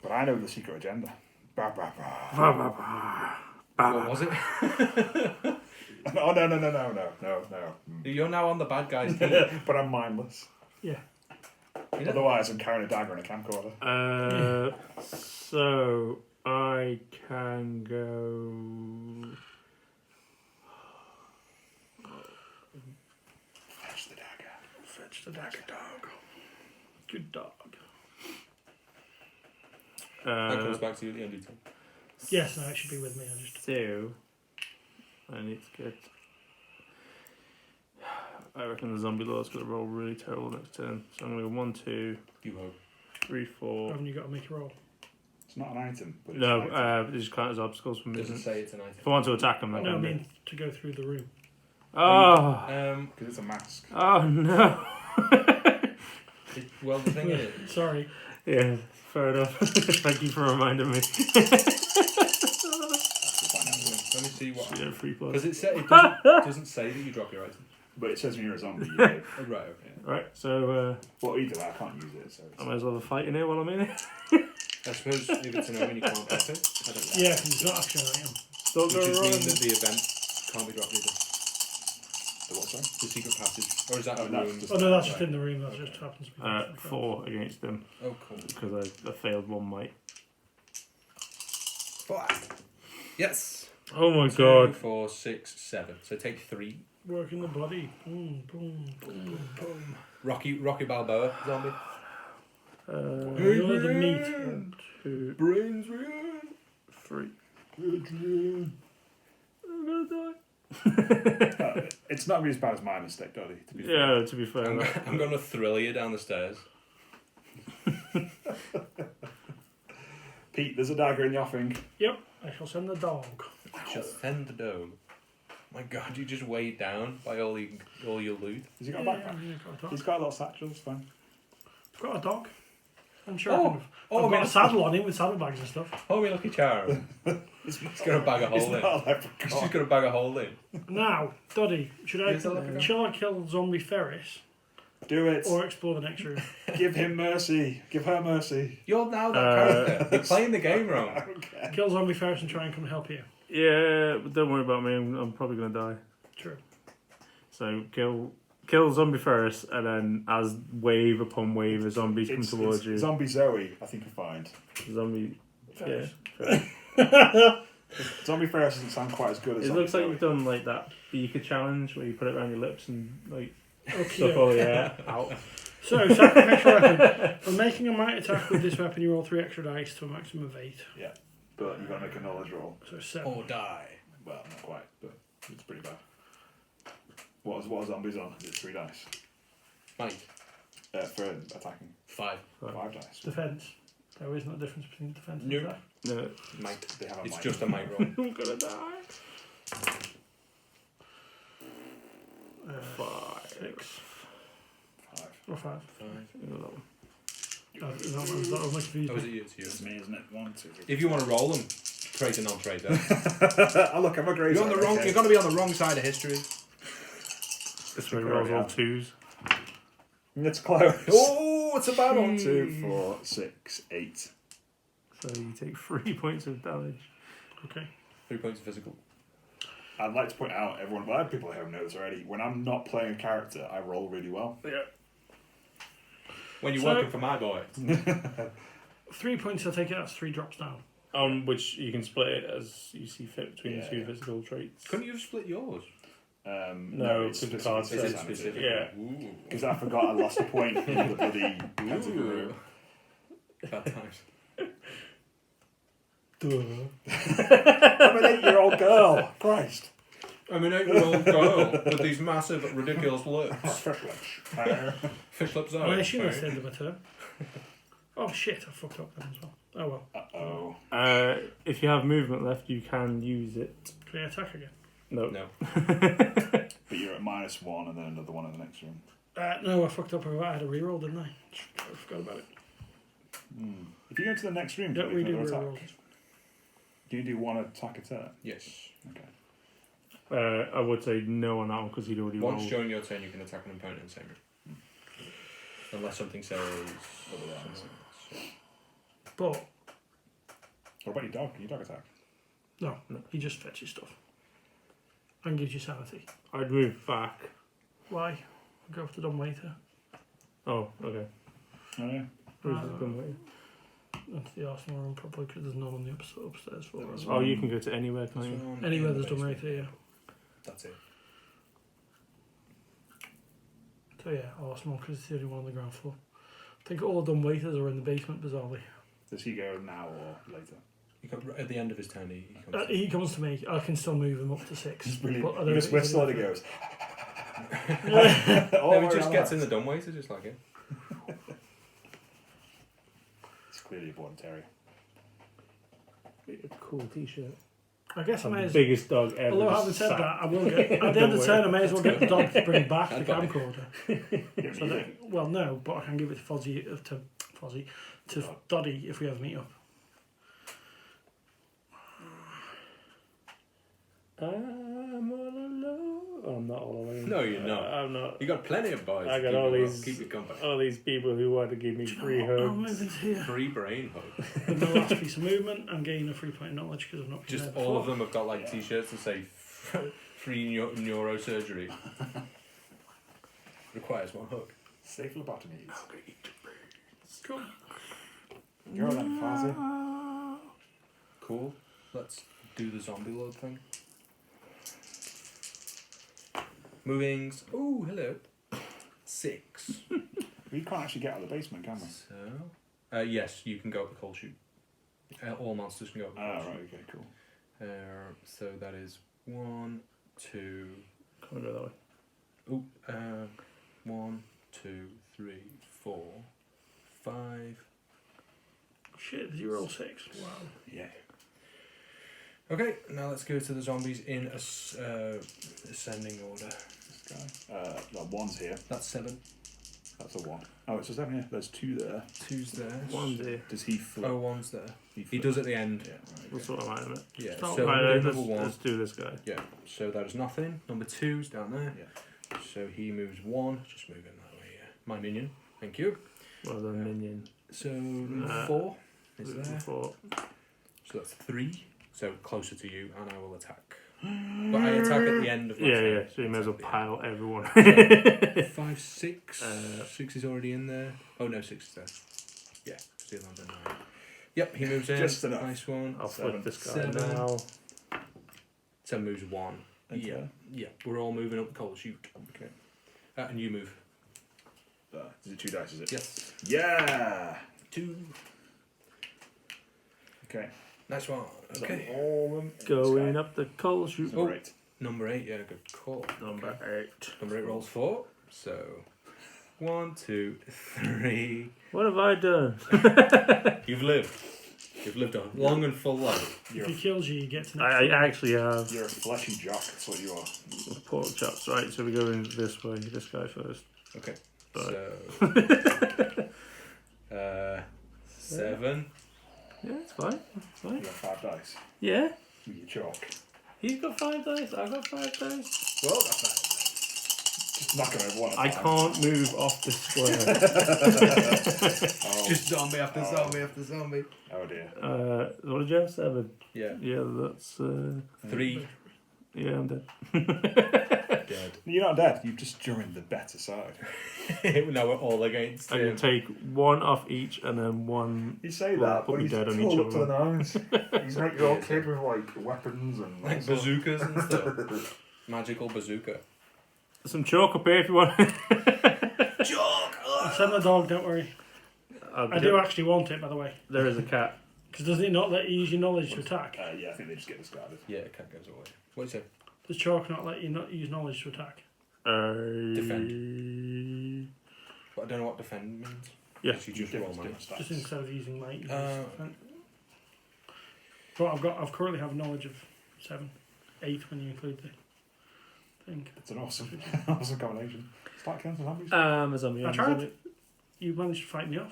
But I know the secret agenda. Bah, bah, bah. Bah, bah, bah. What was it? Oh, no. You're now on the bad guy's team. But I'm mindless. Yeah. You know? Otherwise, I'm carrying a dagger and a camcorder. So I can go. Fetch the dagger. Fetch the dagger, dog. Good dog. That comes back to you at the end of the time. Yes, no, it should be with me. I just. So I need to get. I reckon the zombie lord's going to roll really terrible next turn. So I'm going to go 1, 2, You hope. 3, 4. Haven't you got to make a roll? It's not an item. But it's No, an item. they just count as obstacles for Does it movement. say it's an item? If I want to attack them, I No, I can do. mean to go through the room. Oh, Because it's a mask. oh no. Well, the thing is, Sorry. Yeah, fair enough. Thank you for reminding me. We'll find out. let me see what. Yeah, 3 plus. Because it doesn't say that you drop your item. But it says when you're a zombie, you do. Oh, right, okay. Right, so Well, either way, I can't use it. So I it's... might as well have a fight in here while I'm in it. I suppose if it's an omen, you can't drop it. I don't know. Yeah, because it's not actually an item. Don't Which go is mean wrong. that the event can't be dropped either. The what, sorry? The secret passage. Or is that Oh, a that's room? just- Oh no, that's just Right. in the room. That just happens to be. 4 against them Oh, cool. because I failed one might. Yes. Oh my 2, god. 4, 6, 7. So take 3. Working the body. Boom, boom, boom, boom. Rocky Balboa zombie. You're the meat. 1, 2, Brains 3. Adrian. I'm gonna die. It's not going to be as bad as my mistake, Doddy, to be fair. Yeah, to be fair. I'm going to thrill you down the stairs. Pete, there's a dagger in the offing. Yep, I shall send the dog. Just send the dog. My God, you just weighed down by all your loot. Has he got a Yeah, backpack? I've got a dog. He's got a little satchel, it's fine. I've got a dog. I'm sure Oh, I can have. I've got a saddle on him with saddlebags and stuff. Hold me lucky charm. He's got a bag of He's hole in. not a He's leprechaun. just got a bag of hole in. Now, Doddy, Yes, I like it. shall I kill Zombie Ferris Do it. or explore the next room? Give him mercy. Give her mercy. You're now that character. You're playing the game wrong. Okay. Kill Zombie Ferris and try and come and help you. Yeah, but don't worry about me. I'm probably gonna die. True. So kill Zombie Ferris, and then as wave upon wave of zombies come towards you. Zombie Zoe, I think you'll find. Zombie. Ferris. Yeah. Zombie Ferris doesn't sound quite as good as It Zombie looks like Zoe. you've done like that beaker challenge where you put it around your lips and like Okay. suck all the air out. So, sacrificial weapon. When making a might attack with this weapon, you roll 3 extra dice to a maximum of 8. Yeah, but you've got to make a knowledge roll. So 7. Or die. Well, not quite, but it's pretty bad. What are zombies on? It's 3 dice. Might. For attacking. 5. 5 dice. Defense. There isn't a difference between defense and No. attack. No, Might. They have a It's might. just a might roll. I'm gonna die. 5. 6 5. or 5. 5. Is that was my confused. Oh, is it you? It's It's you. me, isn't it? 1, 2, 3. If you want to roll them, traitor, non-traitor. Oh, look, I'm a great You're on the wrong. You're going to be on the wrong side of history. This way rolls all 2s. It's close. Oh, it's a bad one. 1, 2, 4, 6, 8. So you take 3 points of damage. Okay. 3 points of physical. I'd like to point out, everyone, well, I have people at home know this already. When I'm not playing a character, I roll really well. Yeah. When you're So- working for my boy. 3 points, I take it, that's 3 drops down. Which you can split it as you see fit between the Yeah, 2 yeah. physical traits. Couldn't you have split yours? No, it's because the specific- card it's says sanity. specific. Yeah. Ooh. Because I forgot I lost a point in the bloody category. Bad times. I'm an 8-year-old girl. Christ. I'm an 8-year-old girl with these massive, ridiculous lips. Fish lips out. I assume that's the end of my turn. Oh shit, I fucked up then as well. Oh well. Uh-oh. If you have movement left, you can use it. Can I attack again? No. No. But you're at -1 and then another one in the next room. No, I fucked up. I had a reroll, didn't I? I forgot about it. If you go to the next room, Don't can you redo make another rerolls. attack? Can you do one attack a turn? Yes. Okay. I would say no on that one because he'd already Once rolled. during your turn, you can attack an opponent in the same room. Unless something says otherwise. But What about your dog? Can your dog attack? no, he just fetches stuff and gives you sanity. I'd move back. Why? Go for the dumb waiter. Oh, okay. Oh, yeah. Where's the dumb waiter? Into the Arsenal room probably because there's none on the upstairs floor. as Oh, well. you can go to anywhere, can't you? Anywhere there's dumb waiter, yeah. That's it. So yeah, Arsenal because it's the only one on the ground floor. I think all the dumb waiters are in the basement, bizarrely. Does he go now or later? At the end of his turn, he comes. He comes to me. I can still move him up to 6. It's brilliant. But I He don't just think he's whistles and he gonna- goes. No, he just gets in the dumb waiter, just like him. It's clearly a born terrier. A cool t-shirt. I guess I may as Biggest dog ever. Although having said that, I will get at the end of the turn. I may as well get the dog to bring back the I'd buy it. camcorder. So that, well, no, but I can give it to Fozzie, to Doddy if we ever meet up. I'm all alone. Oh, I'm not all alone. No, you're not. I'm not. You got plenty of boys. I to got keep all you- these- Keep you company. All these people who want to give me free I'll hugs. move into here. Free brain hug. With my last piece of movement, I'm gaining a 3 point knowledge because I've not been Just there all of before. them have got like t-shirts that say free neurosurgery. Requires one hug. Safe lobotomies. Cool. Go then, Fozzie. Cool. Let's do the zombie load thing. Movings. Oh, hello. 6. We can't actually get out of the basement, can we? So, yes, you can go up the coal chute. All monsters can go up the Oh, coal right, chute. okay, cool. So that is 1, 2. Can't go that way. Oh, 1, 2, 3, 4, 5. Shit, did you roll 6? Wow. Yeah. Okay, now let's go to the zombies in ascending order. This guy. Well, 1's here. That's 7. That's a 1. Oh, it's a 7 here. There's 2 there. 2's there. One's here. Does he flip? Oh, 1's there. He flips. does at the end. Yeah, right. We'll sort of line it. Yeah. Start So Right, number let's, 1. let's do this guy. Yeah. So that is nothing. Number 2's down there. Yeah. So he moves 1. Just move him that way. Yeah. My minion. Thank you. Well done, minion. So number 4 is there. Four. So that's 3. So closer to you, and I will attack. But I attack at the end of my Yeah, turn. yeah. So you may as well pile everyone. 5, 6. 6 is already in there. Oh no, 6 is there. Yeah, so the 9. Yep, he moves in. Just enough. Nice one. I'll flip this guy 7. now. 7 moves 1. Okay. Yeah, yeah. We're all moving up the coal chute. Okay. And you move. Is it 2 dice, is it? Yes. Yeah! 2. Okay. Nice one. Okay. All of them. Going up the coal chute. Oh. Right. Number 8. Yeah, good call. Number 8. Number 8 rolls 4. So 1, 2, 3. What have I done? You've lived. You've lived a long and full life. If he kills you, you get to next I round. actually have You're a fleshy jock, that's what you are. pork chops, right? So we go in this way. This guy first. Okay. Right. So 7. Yeah, it's fine. It's You fine. got 5 dice. Yeah. With your chalk. He's got 5 dice. I've got 5 dice. Well, that's fine. Just knock him over one at a I time. can't move off the square. Oh, Just zombie after zombie after zombie. oh dear. What did you have? 7. Yeah. Yeah, that's. 3. Yeah, I'm dead. Dead. You're not dead, you've just joined the better side. Now we're all against I can him. take 1 off each and then 1. You say Well, that, put but me he's dead on full each up to the other. nose. He's like your kid with like weapons and Like bazookas and stuff. Magical bazooka. Some chalk up here if you want. Chalk! I'll send the dog, don't worry. I do actually want it, by the way. There is a cat. Because doesn't it not let you use your knowledge to attack? Yeah, I think they just get discarded. Yeah, the cat goes away. What do you say? Does chalk not let you not use knowledge to attack? Defend. But I don't know what defend means. Yeah. You just roll money. Just instead of using might, you use defend. But I've currently have knowledge of 7, 8 when you include the thing. It's an awesome, awesome combination. Start killing some zombies. A zombie. I tried. You managed to fight me off.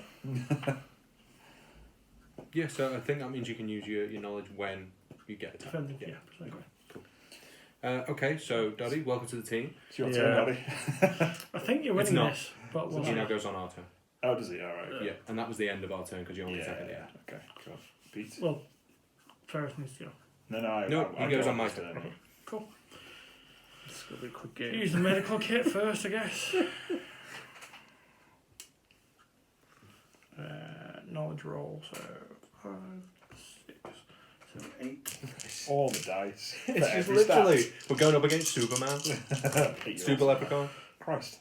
Yeah, so I think that means you can use your knowledge when you get attacked. Defending, yeah, precisely. Okay, so Doddy, welcome to the team. It's your turn, Daddy. I think you're It's winning not. this, but So we'll he now see. goes on our turn. Oh, does he? Alright. Yeah, and that was the end of our turn because you only attack at the end. Okay, cool. Pete? Well, Ferris needs to go. No, he goes on my turn. Cool. It's gonna be a quick game. Use the medical kit first, I guess. Knowledge roll, so 5, 6, 7, 8. All the dice. It's For just every literally, stat. we're going up against Superman, 8-year-olds. Super Leprechaun. Christ.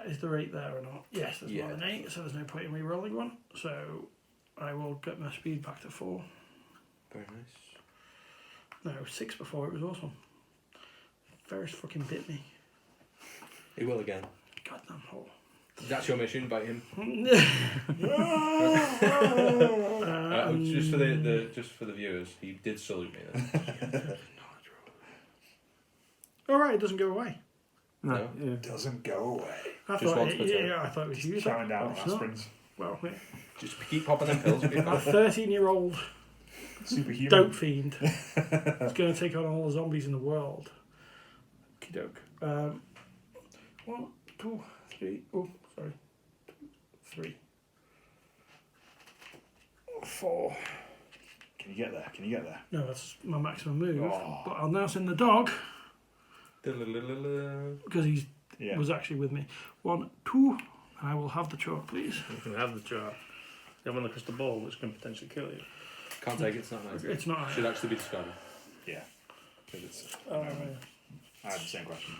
Is there 8 there or not? Yes, there's Yeah. more than 8, so there's no point in me rolling one. So I will get my speed back to 4. Very nice. No, 6 before, it was awesome. Ferris fucking bit me. He will again. Goddamn hole. That's your mission, bite him. Um, Just for the viewers, he did salute me then. Alright, it doesn't go away. No. Yeah. Doesn't go away. I Just thought once per turn. I thought it was you. Chowing down on It's not. aspirins. Well, yeah. Just keep popping them pills. You'll be A fine. 13-year-old Superhuman. dope fiend is going to take on all the zombies in the world. Okie doke. 1, 2, 3. Oh, sorry. 3. 4. Can you get there? Can you get there? No, that's my maximum move. Oh. But I'll now send the dog Da-la-la-la-la. because he Yeah. was actually with me. 1, 2. I will have the chalk, please. You can have the jar. You have on the crystal ball, which can potentially kill you. Can't take it, it's not nice. It's not. Should actually be discarded. Yeah. 'Cause it's, Oh, I had the same question.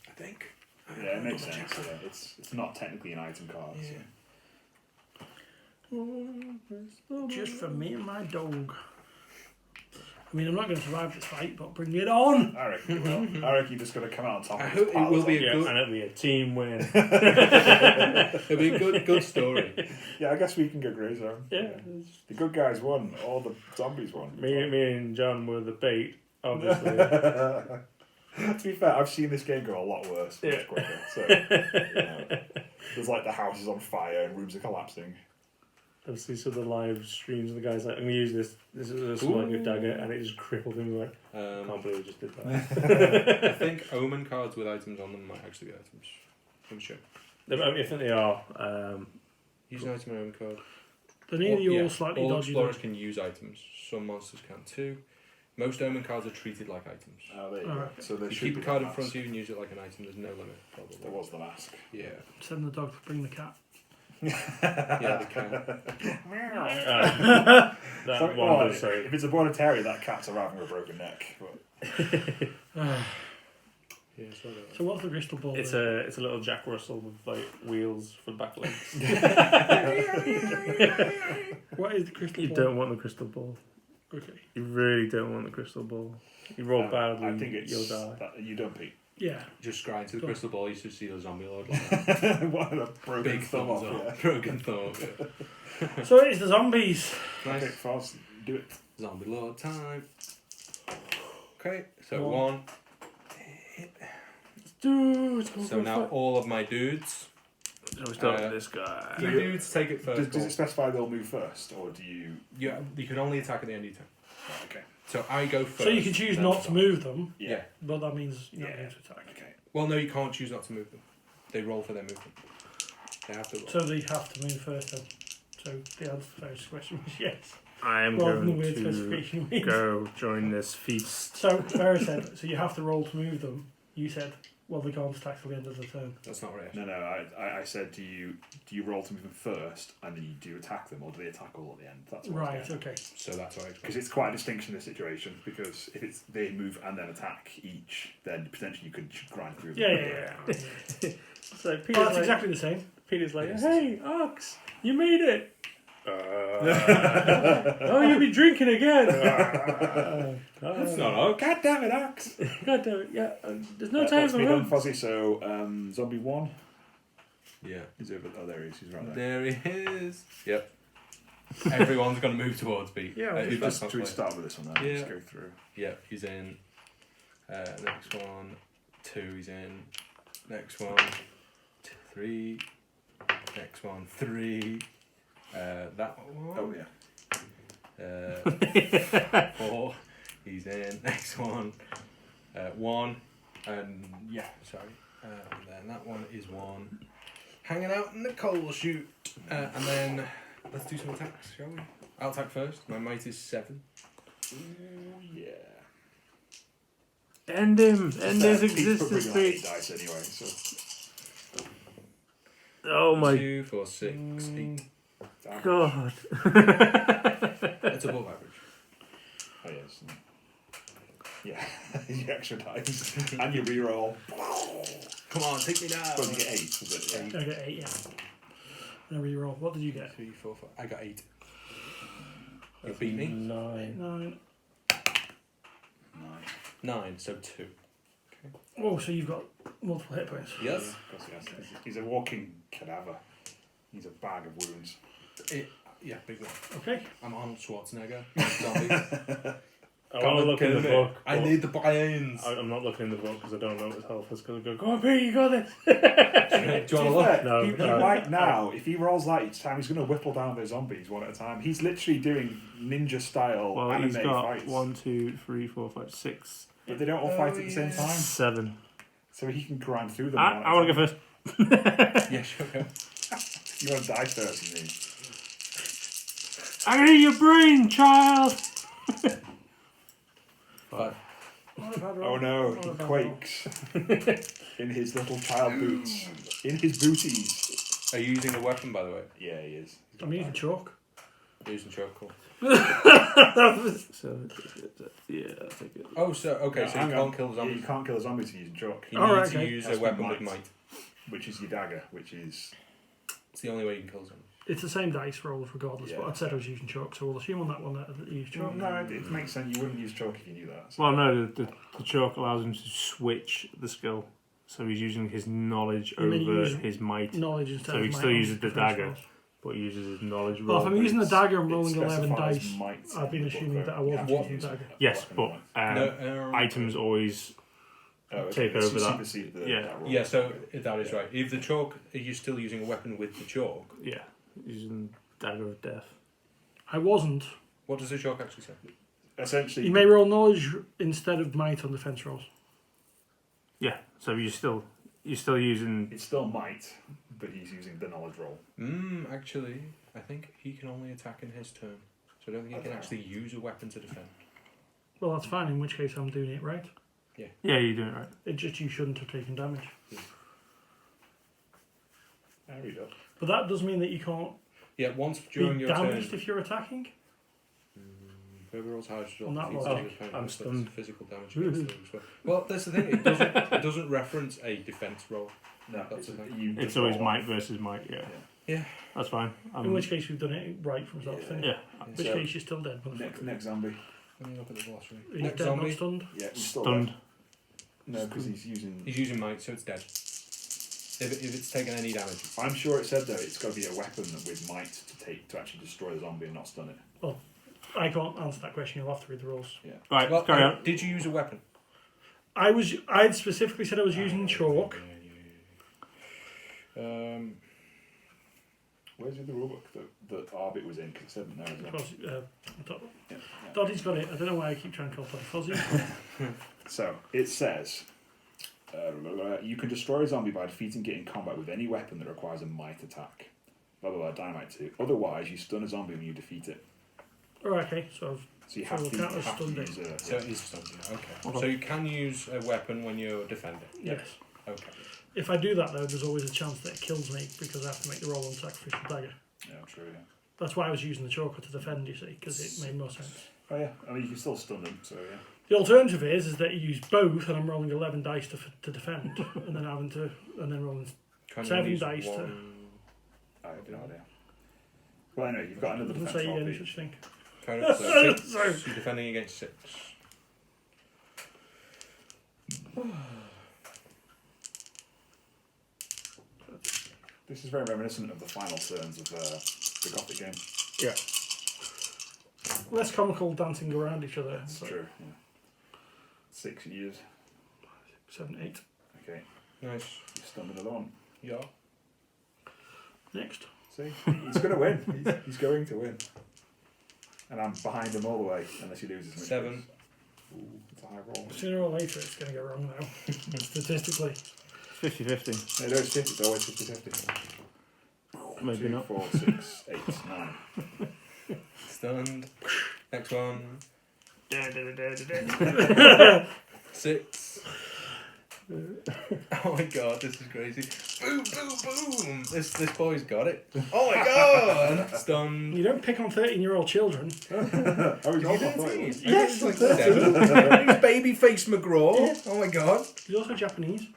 I think. Yeah, it makes sense. Yeah. It's not technically an item card. So. Just for me and my dog. I mean, I'm not going to survive this fight, but bring it on! I reckon you will. I reckon you're just going to come out on top. I of hope this it pile will of be zombies. a Yeah, good- and it'll be a team win. It'll be a good story. Yeah, I guess we can go grey zone. Yeah. The good guys won. All the zombies won. Me and John were the bait, obviously. To be fair, I've seen this game go a lot worse. Yeah. Much quicker. So, there's like the house is on fire and rooms are collapsing. I've seen some of the live streams, and the guy's like, I'm going to use this. This is a smoking Ooh. dagger, and it just crippled him. Like, I can't believe I just did that. I think omen cards with items on them might actually be items. I'm sure. I think they are. Use an item on omen card. They're nearly Yeah, all slightly all dodgy. explorers can use items. Some monsters can too. Most omen cards are treated like items. Oh, there you go. Alright. So there If you should keep be a card in mask. front of you and use it like an item, there's no limit, probably. There was the mask. Yeah. Send the dog to bring the cat. Yeah, they can. That Sorry, one well, does say. if it's a border terrier, that cat's arriving with a broken neck. But Yeah, sorry about So what's the crystal ball? It's then? a little Jack Russell with like wheels for the back legs. What is the crystal You ball? don't want the crystal ball. Okay. You really don't want the crystal ball. You roll badly, I think it's you'll die. that you don't peek. Yeah. Just scrying to the Go on. crystal ball, you should see the zombie lord like that. What a broken Big thumb thumbs off. up. Yeah. Broken thumb up. Yeah. So it's the zombies. Okay, Nice. Foz, do it. Zombie lord time. Okay, so One. one. Dude. So now all of my dudes. So we start with this guy. You dudes take it first. Does it specify they'll move first, or do you? Yeah, you can only attack at the end of your turn. Right, okay. So I go first. So you can choose then not to stop. move them, Yeah. but that means you're not Yeah. going to attack. Okay. Well, no, you can't choose not to move them. They roll for their movement. They have to roll. So they have to move first then. So the answer to the first question was yes. I am Rather than the going weird to specification you made. go join this feast. So Farah said, so you have to roll to move them. You said, Well, they can't attack till the end of the turn. That's not right. No, I said, do you roll to move them first, and then you do attack them, or do they attack all at the end? That's what Right, okay. So that's what I Because it's quite a distinction in this situation. Because if it's they move and then attack each, then potentially you could grind through them. Yeah. So Oh, Peter's that's like, exactly the same. Peter's like, Yes. hey, Ox, you made it. Oh, you'll be drinking again. That's not all. God damn it, Axe! God damn it. Yeah, there's no time That's for me done, runs. Fuzzy. So, zombie 1 Yeah. is over. Oh, there he is. He's right there. There he is. Yep. Everyone's going to move towards Pete. Yeah, who Let's does not should we play. start with this one then? Yeah. Let's go through. Yep, he's in. Next one, 2, he's in. Next one, 3. Next one, 3. That one. Oh yeah. 4, he's in. Next one, 1. And yeah, sorry. And then that one is 1. Hanging out in the coal chute. And then let's do some attacks, shall we? I'll attack first. My might is 7. Ooh, yeah. End him. End his Pete's existence, probably like 8 Pete. dice anyway. So. Oh my 2, 4, 6, 8. god. That's above average. Oh yes. Yeah. The extra dice and you reroll. Come on, take me down. Well, you get 8. Was it? Yeah. I get 8, yeah. And a reroll. What did you get? 3, 4, 5. I got 8. You beat me. 9. 9. 9, so 2. Oh, so you've got multiple hit points. Yes. Of course he has. He's a walking cadaver. He's a bag of wounds. Yeah, big one. Okay. I'm Arnold Schwarzenegger. Zombies. I want to look in the book. I need the buy-ins. I'm not looking in the book because I don't know what his health is going to go. Go on, Pete, you got this. Do you want to look? No, he no. might now, if he rolls that each time, he's going to whittle down those zombies one at a time. He's literally doing ninja style Well, anime he's got fights. 1, 2, 3, 4, 5, 6, But they don't all fight at the same time. 7. So he can grind through them. I want to go first. Yeah, sure. Go. You want to die first, you mean? I need your brain, child. 5. Oh no, he quakes in his little child boots. In his booties. Are you using a weapon, by the way? Yeah, he is. He's got I'm using that. chalk. You're using charcoal. So, yeah, I think it. Oh, so okay, No, so you hang can't on. kill the Yeah, zombies. you can't kill the zombies if you're using chalk. You Oh, need right, to okay. use That's a weapon with with might. might. Which is your dagger, which is... It's the only way you can kill zombies. It's the same dice rolls regardless, Yeah. but I said I was using chalk, so we'll assume on that one that I used chalk. No, it makes sense. You wouldn't use chalk if you knew that. So. Well, no, the chalk allows him to switch the skill. So he's using his knowledge You mean over use his might, Knowledge instead So of he might still on uses the defense dagger. rolls. but he uses his knowledge roll. Well, if I'm using the dagger and It rolling 11 specifies dice, might I've been in the assuming book, that I though. wasn't You using have to dagger. use Yes, a but weapon items always take over that. supersede the, Yeah. that roll. Yeah, so that is right. If the chalk, are you still using a weapon with the chalk? Yeah, using dagger of death. I wasn't. What does the chalk actually say? Essentially, You may roll knowledge instead of might on defense rolls. Yeah, so you're still using. it's still might, but he's using the knowledge roll. Actually, I think he can only attack in his turn. So I don't think he can actually use a weapon to defend. Well, that's fine, in which case I'm doing it right. Yeah, you're doing it right. It just you shouldn't have taken damage. There we go. But that does mean that you can't Yeah, once be during your turn, damaged if you're attacking. whoever rolls highest On that defeats roll. the opponent, I'm inflicts stunned. physical damage against them as well. Well, that's the thing. It doesn't reference a defense roll. No, That's the thing. you It's just always roll might off. versus might. Yeah, Yeah. that's fine. In which case we've done it right from start to finish. yeah, In which So- case you're still dead. Next zombie. Let me look at the glossary. He's Next dead, not zombie. stunned. Yeah, he's still stunned. dead. No, because he's using. He's using might, so it's dead. If it's taken any damage. I'm sure it said though it's got to be a weapon with might to actually destroy the zombie and not stun it. I can't answer that question. You'll have to read the rules. Right, Well, carry on. did you use a weapon? I'd specifically said I was using chalk. Where's the other rulebook that Arbit was in? Because it said no as well. Because, Yeah. Doddy's got it. I don't know why I keep trying to call Doddy Fuzzy. So it says you can destroy a zombie by defeating it in combat with any weapon that requires a might attack. Blah blah blah. Dynamite 2. Otherwise, you stun a zombie when you defeat it. Oh, okay. So So you So have we'll to, count you as have to stunned use So it is something. Okay. So you can use a weapon when you're defending. yes. Okay. If I do that though, there's always a chance that it kills me because I have to make the roll on sacrificial dagger. Yeah, true. Yeah. That's why I was using the choker to defend. You see, because it made more sense. Oh yeah. I mean, you can still stun them. So yeah. The alternative is that you use both, and I'm rolling 11 dice to defend, and then rolling. Can 7 you use dice to- one- I have no idea. Well, anyway, you've got another Doesn't defense say roll. any each. such thing. Fair enough. So 6. Sorry. So you're defending against 6. This is very reminiscent of the final turns of the Gothic game. Yeah. Less comical dancing around each other. That's true. Yeah. 6 years. 7, 8. Okay. Nice. You stunned another one. Yeah. Next. See, he's going to win. He's going to win. And I'm behind him all the way, unless he loses. 7. Ooh, it's a high roll. Sooner or later, it's going to go wrong now. Statistically. 50-50. No, no, it's 50. It's always 50-50. Maybe 2, not. 4, 6, 8, 9. Stunned. Next one. 6. Oh my god, this is crazy. Boom, boom, boom! This boy's got it. Oh my god! Stunned. You don't pick on 13-year-old children. Oh, he's old. I thought he was. Yes, Like that's 7. He's baby face McGraw. Yeah. Oh my god. He's also Japanese.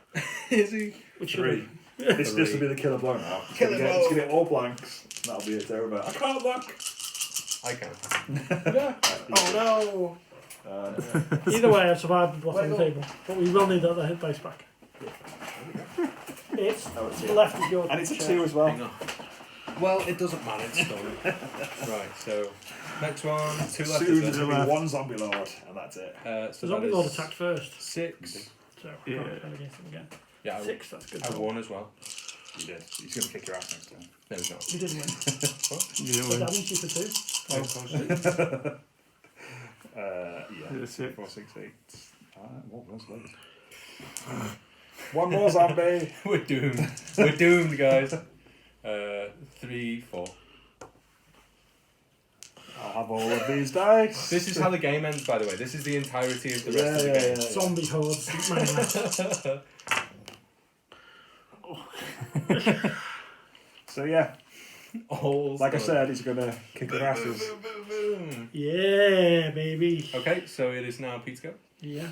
Is he? Which 3. This will be the killer blow now. Killer blow. It's going to get all blanks. That'll be it. Over. I can't look. I can. Oh no! Either way, I've survived the bottom of the table. But we will need that hit dice back. It's Oh, it's the here. left of your And it's a chair. 2 as well. Hang on. Well, it doesn't matter. It's stunned. Right, so next one. 2 left. Soon Is there's there? going to be one zombie lord, and that's it. The So zombie that lord is attacked first. 6. So, Yeah. can't defend against him again. Yeah, 6, that's good. I won as well. You did. He's going to kick your ass next time. No, he's not. You didn't win. You didn't What win. damage you for 2? Oh, obviously. Yeah. It's 6. 4, 6, 8. What was that? One more zombie. We're doomed. We're doomed, guys. 3, 4. I'll have all of these dice. This is how the game ends, by the way. This is the entirety of the rest of the game. Zombie hordes. Man. So yeah, All like I stunned. said, he's going to kick their asses. Boom, boom, boom, boom. Yeah, baby. Okay, so it is now Pete's go. Yeah.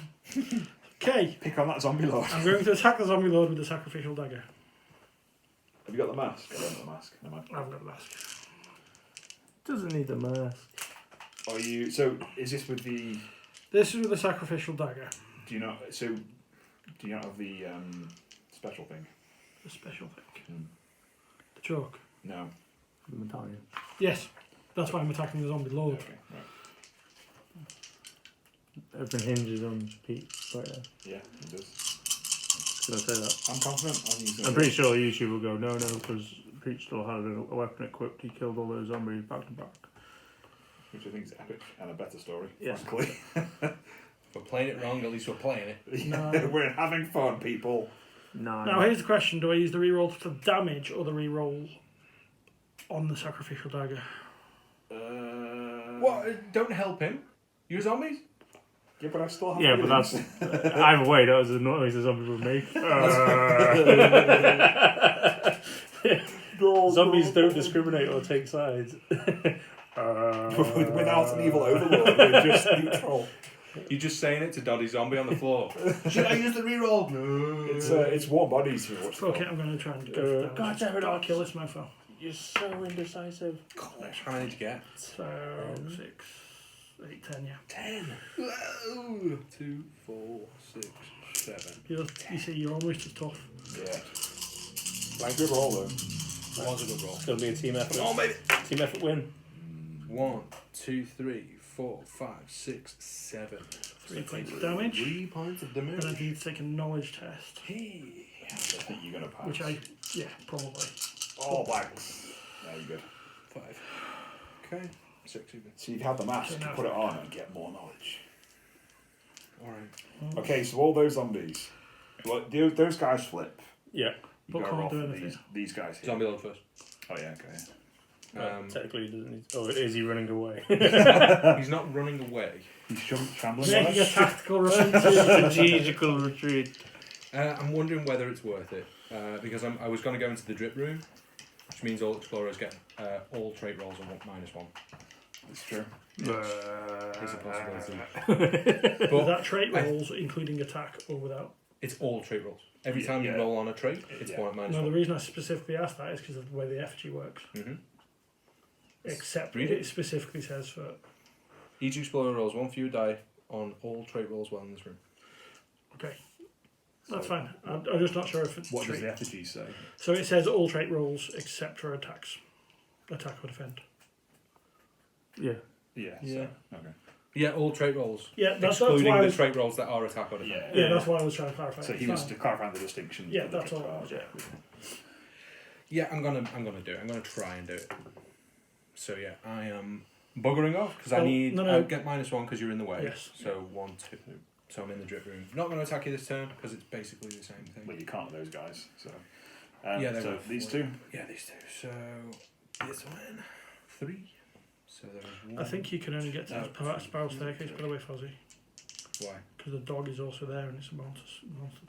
Okay. Pick on that zombie lord. I'm going to attack the zombie lord with the sacrificial dagger. Have you got the mask? I don't have the mask. Never mind. I haven't got the mask. Doesn't need a mask. Are you? So is this with the? This is with the sacrificial dagger. Do you not? So do you not have the special thing? The special thing. Hmm. The chalk. No. The medallion. Yes. That's why I'm attacking the zombie lord. Okay. Right. Everything hinges on Pete right there. Yeah, it does. Just gonna say that. I'm confident. I think he's gonna I'm pretty sure YouTube will go, no, because Pete still had a weapon equipped. He killed all those zombies back to back. Which I think is epic and a better story. Yes. Frankly. If we're playing it wrong, at least we're playing it. No. We're having fun, people. No. Now here's the question: do I use the reroll for damage or the reroll on the sacrificial dagger? What? Don't help him. You're zombies? Yeah, but I still have. Yeah, but feelings. that's either way. That was the noise the zombie would make. Zombies don't discriminate or take sides. Without an evil overlord, we're just neutral. You're just saying it to Doddy Zombie on the floor. Should I use the reroll? No. It's warm bodies who watch. Okay, I'm going to try and go for damage. God damn it, I'll kill this mofo. You're so indecisive. How many did you get? So 6, 8, 10. Yeah. 10. Whoa. 2, 4, 6, 7. You see, you're almost as tough. Yeah. Like good roll though. That was a good roll. It's gonna be a team effort. Come on, baby. Team effort win. 1, 2, 3, 4, 5, 6, 7. 3 points of damage. 3 points of And I damage. need to take a knowledge test. I think you're gonna pass. Which yeah, probably. All blanks. Yeah, you're good. 5. Okay. 6 even. So you've had the mask. Okay, You now put it it's on and get more knowledge. Alright. Okay, so all those zombies. Well, those guys flip. Yeah. You But gotta can't roll do for anything. these guys here. Zombie Lord first. Oh yeah, okay. Technically, he doesn't need. Oh, is he running away? He's not running away. He's shambling. Making a tactical run. Strategical retreat. I'm wondering whether it's worth it because I was going to go into the drip room, which means all explorers get all trait rolls on -1. It's true. It's a possibility. Is But that trait rolls, including attack, or without? it's all trait rolls. Every Yeah, time you yeah. roll on a trait, it's Yeah. one at No, the -1. reason I specifically asked that is because of the way the effigy works. Mm-hmm. Except Read it it. specifically says for. Each explorer rolls 1 fewer die on all trait rolls while in this room. Okay, that's fine. I'm just not sure if it's What does trait. the effigy say? So it says all trait rolls except for attacks, attack or defend. Yeah. Yeah. Yeah. So, okay. Yeah, all trait rolls. Yeah, that's excluding why I the was, trait rolls that are attack or defense. Yeah. yeah, that's why I was trying to clarify. So he It's was fine. clarifying the distinction. Yeah, for the that's drip all. cards. Yeah. Yeah, I'm gonna do it. I'm gonna try and do it. So yeah, I am buggering off because I Oh, need no. get -1 because you're in the way. Yes. So 1, 2. So I'm in the drip room. Not going to attack you this turn because it's basically the same thing. Well, you can't with those guys. So. Yeah, they So were these four. two. Yeah, these two. So this one, 3. So there was 1. I think you can only get to No. the spiral staircase, by the way, Fozzie, Why? because the dog is also there and it's a monster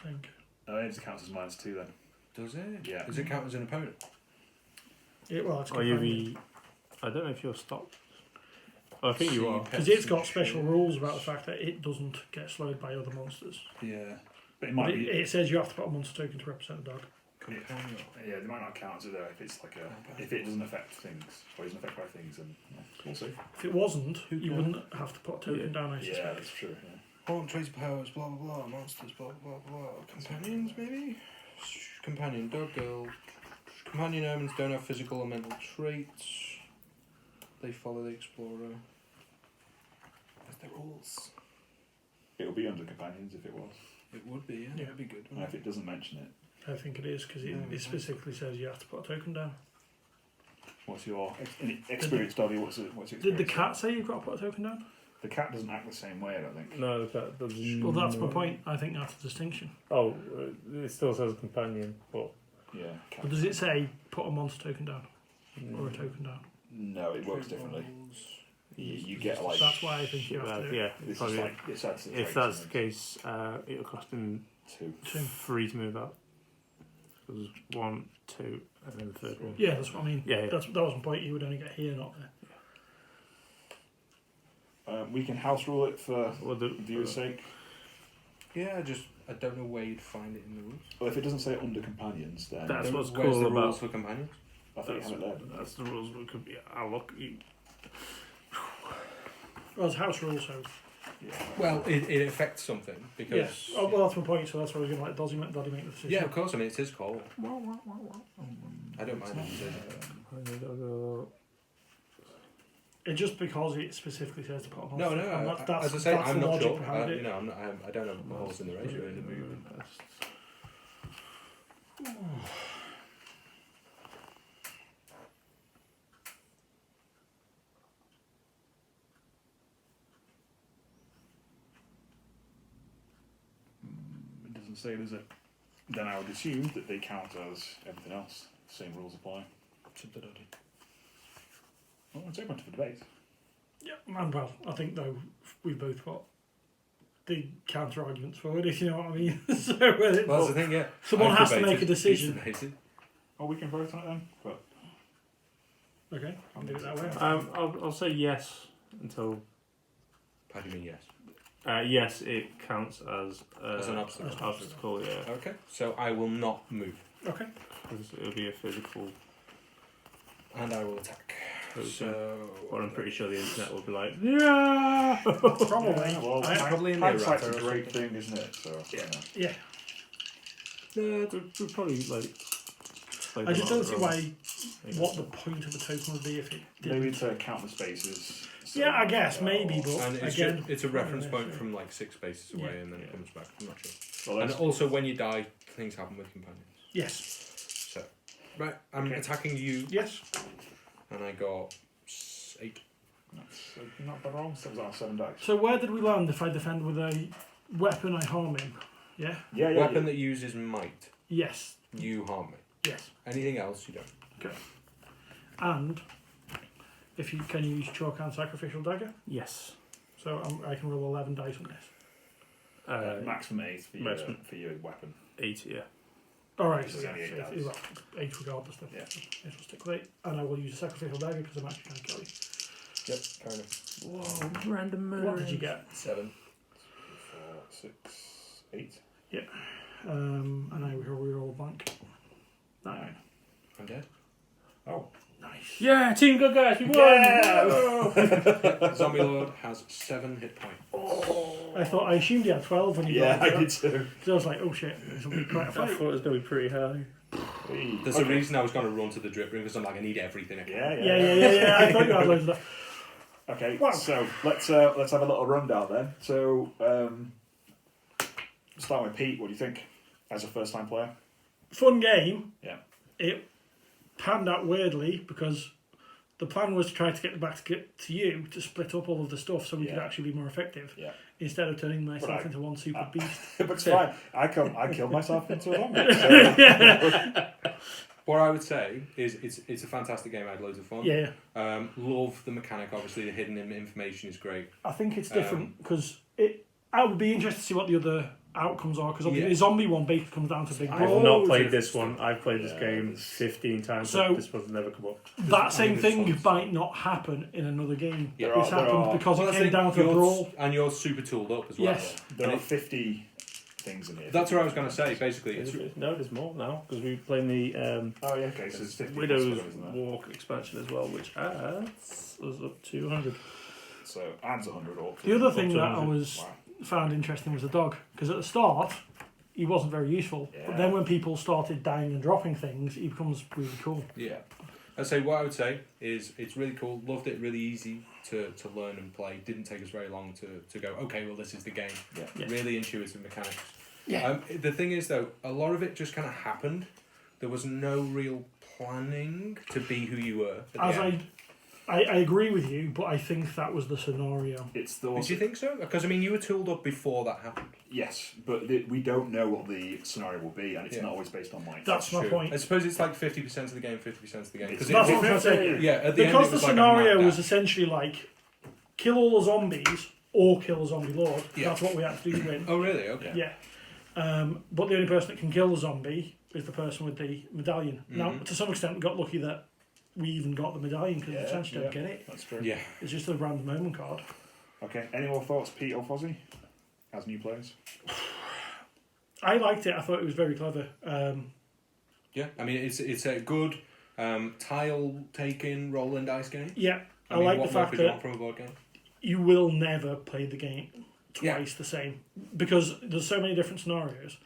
thing. Oh, it counts as -2 then. Does it? Yeah. Does it count as an opponent? Well, it's Or you I don't know if you're stopped. Oh, I think you are. because it's got special rules about the fact that it doesn't get slowed by other monsters. Yeah. But it But might be. it says you have to put a monster token to represent a dog. Companion. Yeah, they might not count as it though if it's like if it doesn't affect things or isn't affected by things, then we'll see. If it wasn't, Who you cares? wouldn't have to put a token Yeah. down, I Yeah, suspect. that's true. Yeah. Haunt, trace powers, blah blah blah, monsters, blah blah blah. Companions, maybe? Companion, dog girl. Companion omens don't have physical or mental traits. They follow the explorer. That's the rules. It'll be under companions if it was, It would be, yeah. Yeah. That'd be good. and if it doesn't mention it, I think it is because it specifically says you have to put a token down. what's your experience, Dobby? What's your Did experience? the cat say you've got to put a token down? The cat doesn't act the same way, I don't think. No, that doesn't. Well, that's my point. I think that's the distinction. Oh, it still says companion, but Yeah. Cat. But does it say put a monster token down or a token down? No, it works differently. You get like. That's why I think you have to do it. yeah. This probably- is like it's adds to the if traits, that's the isn't case, it'll cost him it? 2. 3 to move out. There's 1, 2, and then the third one. Yeah, that's what I mean. Yeah, yeah. That was my point. You would only get here, not there. We can house rule it for Well, the viewers' sake. Yeah, I don't know where you'd find it in the rules. Well, if it doesn't say under companions, then That's what's Where's cool the about- rules for companions? I think you That's, have it there. that's the rules. We could be. I'll look. Well, it's house rules, so Yeah. Well, it affects something because. yes. Oh, well, that's my point. So that's why I was going to like, does he make the decision? Yeah, of course. I mean, it's his call. I don't mind the decision. It's just because it specifically says to put a monster. No, and no. that's As I say, that's I'm the not logic sure. behind it. You know, I don't have holes in the ratio. It doesn't say, does it? Then I would assume that they count as everything else. Same rules apply. Well, it's open to debate. Yeah, and well, I think though we both got the counter arguments for it, if you know what I mean. So Well, that's the thing, yeah. someone I've has to debated, make a decision. he's debated. Oh, we can vote on it then. But Okay, I'll do it that way. I'll say yes until. How do you mean yes? Yes, it counts as As an obstacle. Obstacle, yeah. Okay, so I will not move. Okay. 'Cause it'll be a physical. And I will attack. So. Or I'm pretty sure the internet will be like, yeah. Probably. yeah, well, Probably in the hindsight's a errata or great something. thing, isn't it? So Yeah. Yeah. No, we'll probably like. play I them just out don't the see wrong- why. What the point of a token would be if it didn't. maybe to count the spaces. So, Yeah, I guess maybe, but And it's, again, just, it's a reference yeah, point sure. from like 6 spaces away Yeah. and then it Yeah. comes back. I'm not sure. Well, And that's, also, when you die, things happen with companions. Yes. So, right, I'm Okay. attacking you, Yes. and I got 8. that's not bad wrong. So it was on 7 dice. So where did we land? If I defend with a weapon, I harm him. Yeah. Yeah, yeah. Weapon that uses might, Yes. you harm me. Yes. Anything else, you don't. And if you can you use chalk and sacrificial dagger, Yes. so I can roll 11 dice on this. Maximum 8 for your, maximum. for your weapon. 8, yeah. Alright, So so it's yeah, only 8 8, dice. 8 regardless then. Yeah. May as well stick with 8. And I will use a sacrificial dagger because I'm actually trying to kill you. Yep, kind of. Whoa, random murder. What did you get? 7. 4, 6, 8. And I will reroll a blank. 9. I'm dead. Oh. Nice. Yeah, team good guys, we won! Yeah! Zombie Lord has 7 hit points. I assumed he had 12 when you Yeah, got I did too. Because I was like, oh shit, this will be quite a I fight. thought it was going to be pretty high. There's a reason I was going to run to the drip room because I'm like, I need everything I can. Yeah. I thought you had loads of stuff. Okay, Wow. so let's have a little rundown then. So, start with Pete. What do you think as a first-time player? Fun game. Yeah. It panned out weirdly because the plan was to try to get back to you to split up all of the stuff so we could Yeah. actually be more effective. Yeah. Instead of turning myself Right. into one super beast. But it's fine. I killed myself into a zombie. So. What I would say is it's a fantastic game. I had loads of fun. Yeah. Love the mechanic. Obviously, the hidden information is great. I think it's different because I would be interested to see what the other outcomes are because obviously Yeah. the zombie one basically comes down to big I've brawl. not played this one. I've played this Yeah, game this- 15 times. So- So this one's never come up. That same I think thing it's might not happen in another game. Yeah. This There are- happened because Well, it I came think down to a you're- brawl. And you're super tooled up as well. Yes. There And are 50 things in here. That's what I was going to say. Basically, No, there's more now because we're playing the Oh yeah, okay. So it's 50. Widow's isn't there? Walk expansion as well, which adds us up to 100. So adds 100 all. The other thing to that I 100. was Wow. found interesting was the dog because at the start he wasn't very useful, Yeah. but then when people started dying and dropping things, he becomes really cool. yeah. I'd say what I would say is it's really cool. Loved it. Really easy to learn and play. Didn't take us very long to go. Okay, well this is the game. Yeah. Yeah. Really intuitive mechanics. Yeah. The thing is though, a lot of it just kind of happened. There was no real planning to be who you were. at the As end. I agree with you, but I think that was the scenario. It's the Did you think so? Because I mean, you were tooled up before that happened. yes, but we don't know what the scenario will be, and it's Yeah. not always based on might. That's my True. point. I suppose it's like 50% of the game, 50% of the game. It's Because That's what I'm trying to say. yeah, at the end Because it the was like a scenario mad was dash. essentially like kill all the zombies or kill the zombie lord. Yeah. That's what we had to do to win. Oh really? Okay. Yeah. But the only person that can kill the zombie is the person with the medallion. Now, Mhm. to some extent, we got lucky that we even got the medallion because Yeah, the chance you don't yeah. get it. That's true. Yeah. It's just a random moment card. Okay. Any more thoughts, Pete or Fozzie, as new players? I liked it. I thought it was very clever. Yeah. I mean, it's a good tile taking rolling dice game. Yeah, I mean, like what the more fact could you that want from a board game? you will never play the game twice the same because there's so many different scenarios.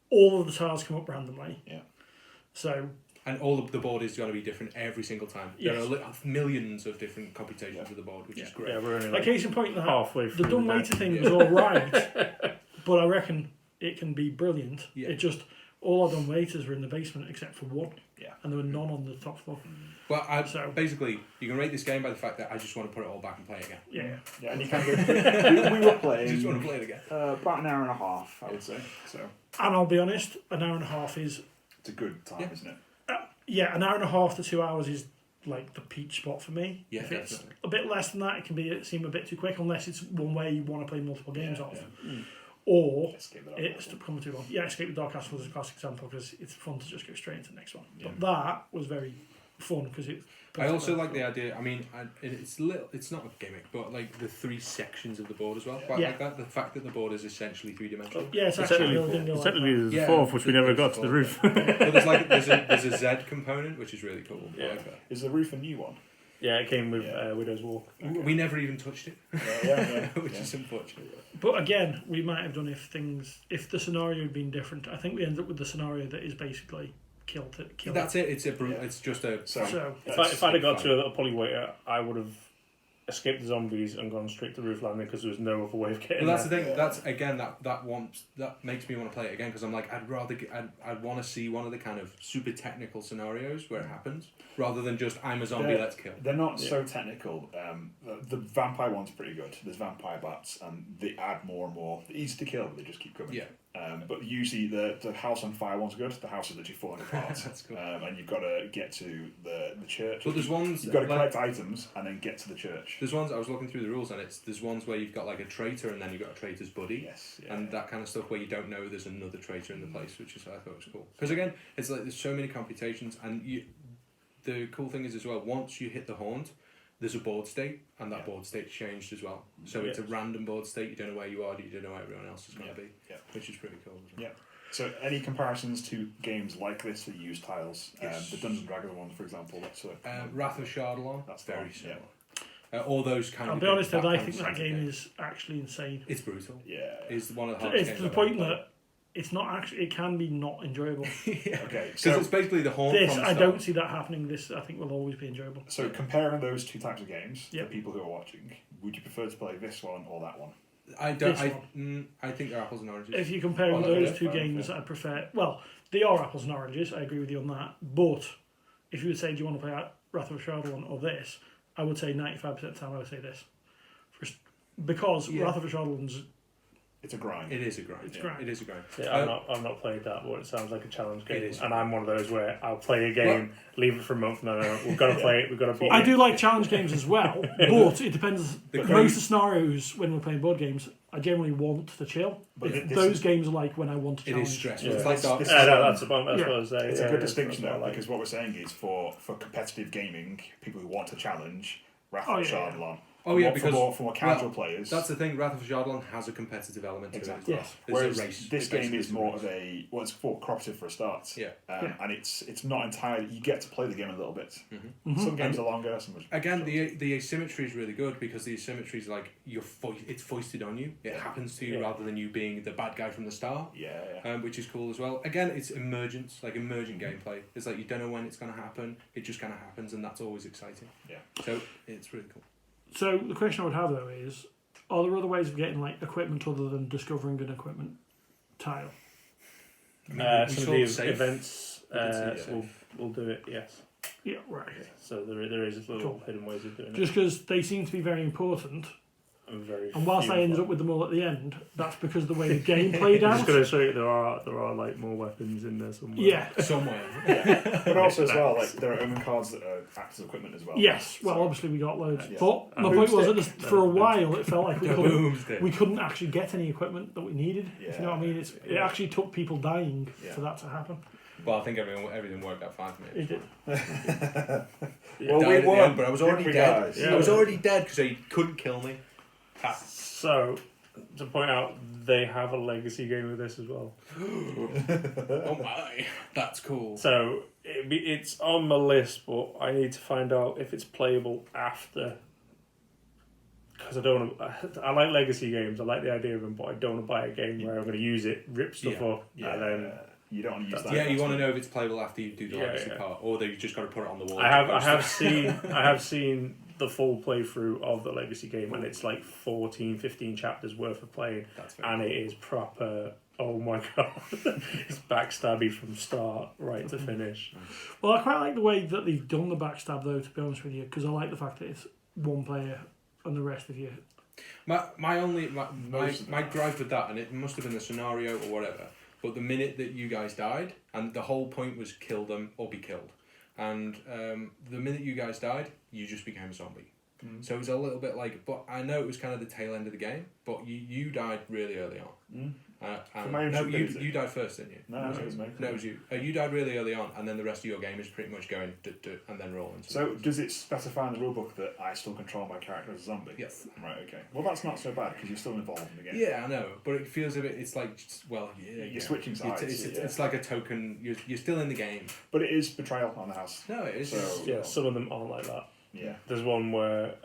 All of the tiles come up randomly. Yeah. So And all of the board is going to be different every single time. Yes. There are millions of different computations of the board, which is great. Yeah, we're only like like case in point, that halfway through the dumb deck. waiter thing was all right, but I reckon it can be brilliant. Yeah. It just all our dumb waiters were in the basement except for one. Yeah. And there were none on the top floor. Well, So- basically, you can rate this game by the fact that I just want to put it all back and play it again. Yeah. Yeah, and you can go. we were I playing just want to play it again. about an hour and a half, I would say. So And I'll be honest, an hour and a half is it's a good time, Yeah. isn't it? an hour and a half to 2 hours is like the peach spot for me. Yeah, if it's definitely. a bit less than that, it can seem a bit too quick unless it's one way you want to play multiple games Yeah, of. yeah. Or Escape the Dark it's Castle. becoming too long. Yeah, Escape the Dark Castle is a classic example because it's fun to just go straight into the next one. Yeah. But that was very fun because it. I also like the idea. I mean, it's not a gimmick, but like the 3 sections of the board as well. Quite Yeah. like that. The fact that the board is essentially 3-dimensional. Yeah, it's actually Technically, building like technically that. there's Yeah, a fourth, which we never there's got a to the fourth, roof. But there's a Z component, which is really cool. I Yeah. like that. Is the roof a new one? Yeah, it came with Yeah. Widow's Walk. We never even touched it, Yeah. which yeah. is unfortunate. But again, we might have done if the scenario had been different. I think we ended up with the scenario that is basically kill it. That's it. It's Yeah. It's just a. So If I'd have got to a polywaiter, I would have escaped the zombies and gone straight to the roof landing because there was no other way of getting Well, that's the there. thing. That's again that makes me want to play it again because I'm like I'd want to see one of the kind of super technical scenarios where it happens rather than just I'm a zombie, Yeah. let's kill. They're not so technical. The vampire one's pretty good. There's vampire bats, and they add more and more. They're easy to kill, but they just keep coming. Yeah. But usually the house on fire one's good. The house is literally falling apart. That's cool. And you've got to get to the church. But there's ones You've got to like, collect items and then get to the church. there's ones I was looking through the rules, and there's ones where you've got like a traitor, and then you've got a traitor's buddy. Yes. Yeah, And that kind of stuff where you don't know there's another traitor in the place, which is I thought was cool. Because again, it's like there's so many computations, and the cool thing is as well, once you hit the haunt, there's a board state, and that board state's changed as well. So it's a random board state. You don't know where you are, you don't know where everyone else is going to be, which is pretty cool as well. Yeah. So any comparisons to games like this that use tiles? Yes. The Dungeons and Dragons one, for example. That's Wrath of Shardalon. That's very the one, similar. All those kind I'll of. be honest, that I kind think of that size of game is actually insane. It's brutal. Yeah. It's one of the hardest It's games to the I've point ever played. that it's not actually. It can be not enjoyable. Yeah. Okay. Because So it's basically the haunt. This from the I start. don't see that happening. This I think will always be enjoyable. So comparing those two types of games, Yep. for people who are watching, would you prefer to play this one or that one? I don't. This I think they're apples and oranges. If you're comparing Oh, those okay, two fine, games, yeah. I prefer. Well, they are apples and oranges. I agree with you on that. But if you would say, do you want to play Wrath of Shardalon or this? I would say 95% of the time I would say this, because Yeah. Wrath of Shardalon's It's a grind. It is a grind. It's a grind. It is a grind. Yeah, I've not played that, but it sounds like a challenge game. It is. And I'm one of those where I'll play a game, leave it for a month. No, we've got to play it. We've got to beat I it. do like challenge games as well, but it depends. The Most crazy- of the scenarios when we're playing board games, I generally want to chill. But If this those is- games are like when I want to It challenge. is stressful. Yeah. It's like This- Dark this Yeah, is- no, that's what I Yeah. was saying. It's a good distinction that's though, what I like. because what we're saying is for competitive gaming, people who want to challenge, Wrath Oh, of yeah, yeah. Shardalon. Oh yeah, For because more casual players. that's the thing. Wrath of Shardalon has a competitive element to Exactly. it. As Yes. well. Whereas There's a race. this It game basically is a more race. of a for cooperative for a start. Yeah. And it's not entirely. You get to play the game a little bit. Mm-hmm. Some games are longer. Some are Again, the asymmetry is really good because the asymmetry is like it's foisted on you. It happens to you Yeah. rather than you being the bad guy from the start. yeah. Which is cool as well. Again, it's emergent gameplay. It's like you don't know when it's going to happen. It just kind of happens, and that's always exciting. Yeah. So it's really cool. So the question I would have though is, are there other ways of getting like equipment other than discovering an equipment tile? We Some of saw the safe. events We did see it. will do it, yes. Yeah, right. Okay. So there is little Cool. hidden ways of doing Just because they seem to be very important, it. Very and whilst few I of ended them. up with them all at the end, that's because of the way the game played I'm out. just going to show you there are like more weapons in there somewhere. Yeah. Somewhere. But also as well, like there are omen cards that act as equipment as well. Yes. Well, So- obviously we got loads, Yeah. but my And point was that boomstick. for a while it felt like Boomstick. we couldn't actually get any equipment that we needed. If you know what I mean? It Yeah. actually took people dying Yeah. for that to happen. Well, I think everything worked out fine for me. It did. Well, Died we at the won, end, but I was already didn't we, dead. guys? Yeah. I was already dead because they couldn't kill me. So, to point out, they have a legacy game with this as well. Oh my, that's cool. So, it's on my list, but I need to find out if it's playable after. Because I don't want to. I like legacy games, I like the idea of them, but I don't want to buy a game where I'm going to use it, rip stuff Yeah. up, and then. You don't want to use that. Yeah, you want to know if it's playable after you do the Yeah, legacy yeah. part, or that you just got to put it on the wall. I have seen the full playthrough of the legacy game, and it's like 14, 15 chapters worth of playing, That's very and cool. it is proper. Oh my god, it's backstabby from start right to finish. Well, I quite like the way that they've done the backstab, though, to be honest with you, because I like the fact that it's one player and the rest of you. My Most of them. gripe with that, and it must have been the scenario or whatever, but the minute that you guys died, and the whole point was kill them or be killed, and the minute you guys died, you just became a zombie. So it was a little bit like, but I know it was kind of the tail end of the game, but you died really early on. For my own No, stupidity. you died first, didn't you? No, it was me. No, it was you. You died really early on, and then the rest of your game is pretty much going and then rolling. So does it specify in the rulebook that I still control my character as a zombie? Yes. Right. Okay. Well, that's not so bad because you're still involved in the game. Yeah, I know, but it feels a bit. It's like, well, yeah, You're switching sides, It's like a token. You're still in the game. But it is betrayal on the house. No, it is. So- Yeah, some of them aren't like that. Yeah. There's one where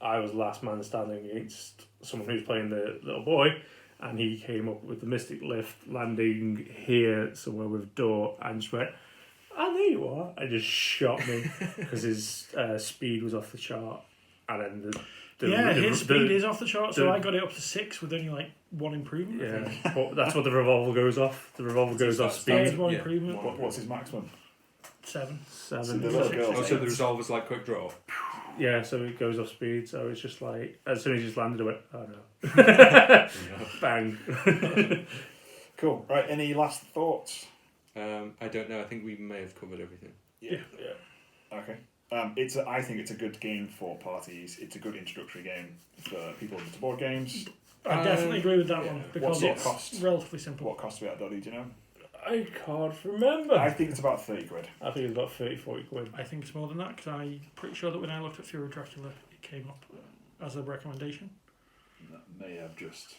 I was last man standing against someone who's playing the little boy, and he came up with the Mystic Lift, landing here somewhere with a door, and just went, "Ah, there you are," and just shot me because his speed was off the chart, and then His speed is off the chart, so the- I got it up to 6 with only like one improvement. I think. Yeah, but that's what the revolver goes off. The revolver goes off There's speed. one Yeah. improvement. What's his maximum? 7. So the 7. little girl. Oh, so the resolver's like quick draw. Yeah, so it goes off speed. So it's just like as soon as you just landed, I went, "Oh no!" Bang. Cool. Right. Any last thoughts? I don't know. I think we may have covered everything. Yeah. Okay. I think it's a good game for parties. It's a good introductory game for people into board games. I definitely agree with that yeah. one What because sort of it's cost? relatively simple. What cost we at, Doddy? Do you know? I can't remember. I think it's about 30 quid. I think it's about 30-40 quid. I think it's more than that because I'm pretty sure that when I looked at Fear of Dracula, it came up as a recommendation. That may have just.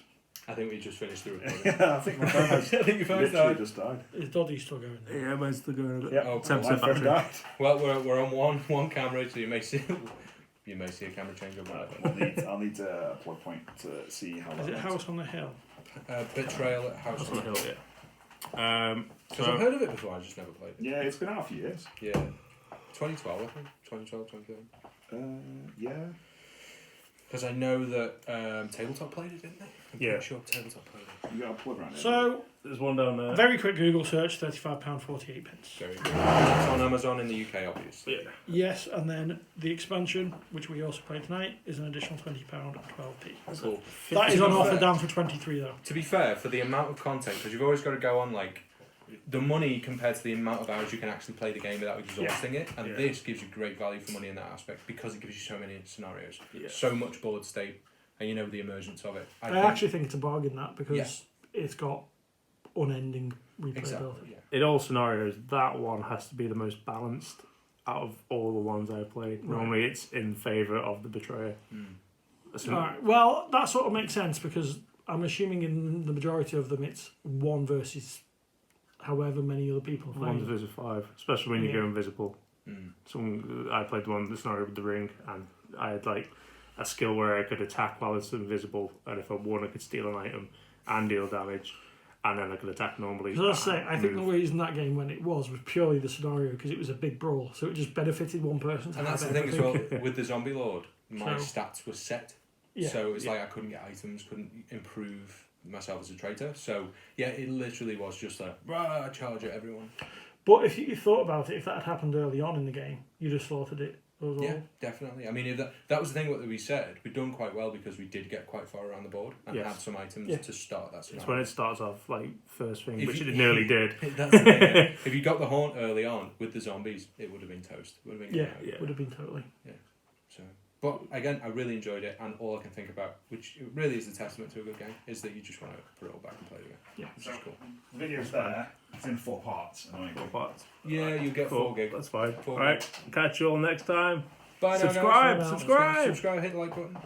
I think we just finished the recording. I think my phone has I think your phone's literally died. just died. Is Doddy still going there? Yeah, mine's still going. Yeah. Oh, Ten My percent phone battery. died. Well, we're on one camera, so you may see a camera change or whatever. I'll need a plug point to see how. Is that it went. House on the Hill? Betrayal at House That's on on the the Hill. hill, yeah. Because I've heard of it before, I just never played it. Yeah, it's been out a few years. Yeah. 2012, I think. 2012, 2013. Yeah. Because I know that Tabletop played it, didn't they? I'm Yeah. pretty sure Tabletop played it. You got a plug around it. So, There's one down there. very quick Google search, £35.48. Very good. It's on Amazon in the UK, obviously. Yeah. Yes, and then the expansion, which we also played tonight, is an additional £20 and 12p. Cool. That is To on be offer fair- down for 23 though. To be fair, for the amount of content, because you've always got to go on like the money compared to the amount of hours you can actually play the game without exhausting it, and Yeah. this gives you great value for money in that aspect because it gives you so many scenarios, Yeah. so much board state, and you know the emergence of it. I actually think it's a bargain that because Yeah. it's got unending replayability. exactly. Yeah. In all scenarios, that one has to be the most balanced out of all the ones I've played. Right. Normally, it's in favour of the Betrayer. Mm. So, Alright, well, that sort of makes sense because I'm assuming in the majority of them it's one versus however many other people play. 1 versus 5, especially when you Yeah. go invisible. Mm. I played the scenario with the ring, and I had like a skill where I could attack while it's invisible, and if I won, I could steal an item and deal damage, and then I could attack normally. Because I say, I think the move. reason that game when it was purely the scenario because it was a big brawl, so it just benefited one person. To And that's the have thing as well everything. with the Zombie Lord. My So- stats were set, Yeah. so it's like I couldn't get items, couldn't improve myself as a traitor. So yeah, it literally was just a rah, charge at everyone. But if you thought about it, if that had happened early on in the game, you'd have slaughtered it as well. Yeah, definitely. I mean, if that was the thing what we said. We'd done quite well because we did get quite far around the board and Yes. had some items Yeah. to start that It's scenario. when it starts off like first thing, If which you- it nearly did. That's the thing, yeah. If you got the haunt early on with the zombies, it would have been toast. Would have been Yeah, good. Yeah. would have been totally. So, but again, I really enjoyed it, and all I can think about, which really is a testament to a good game, is that you just want to put it all back and play it again. Yeah. Which is cool. The video's there. It's in 4 parts. Annoyingly. But Yeah, you get cool, 4 gig. that's fine. Four Alright, catch you all next time. Bye now, guys. Subscribe, Bye now. subscribe. Subscribe, hit the like button.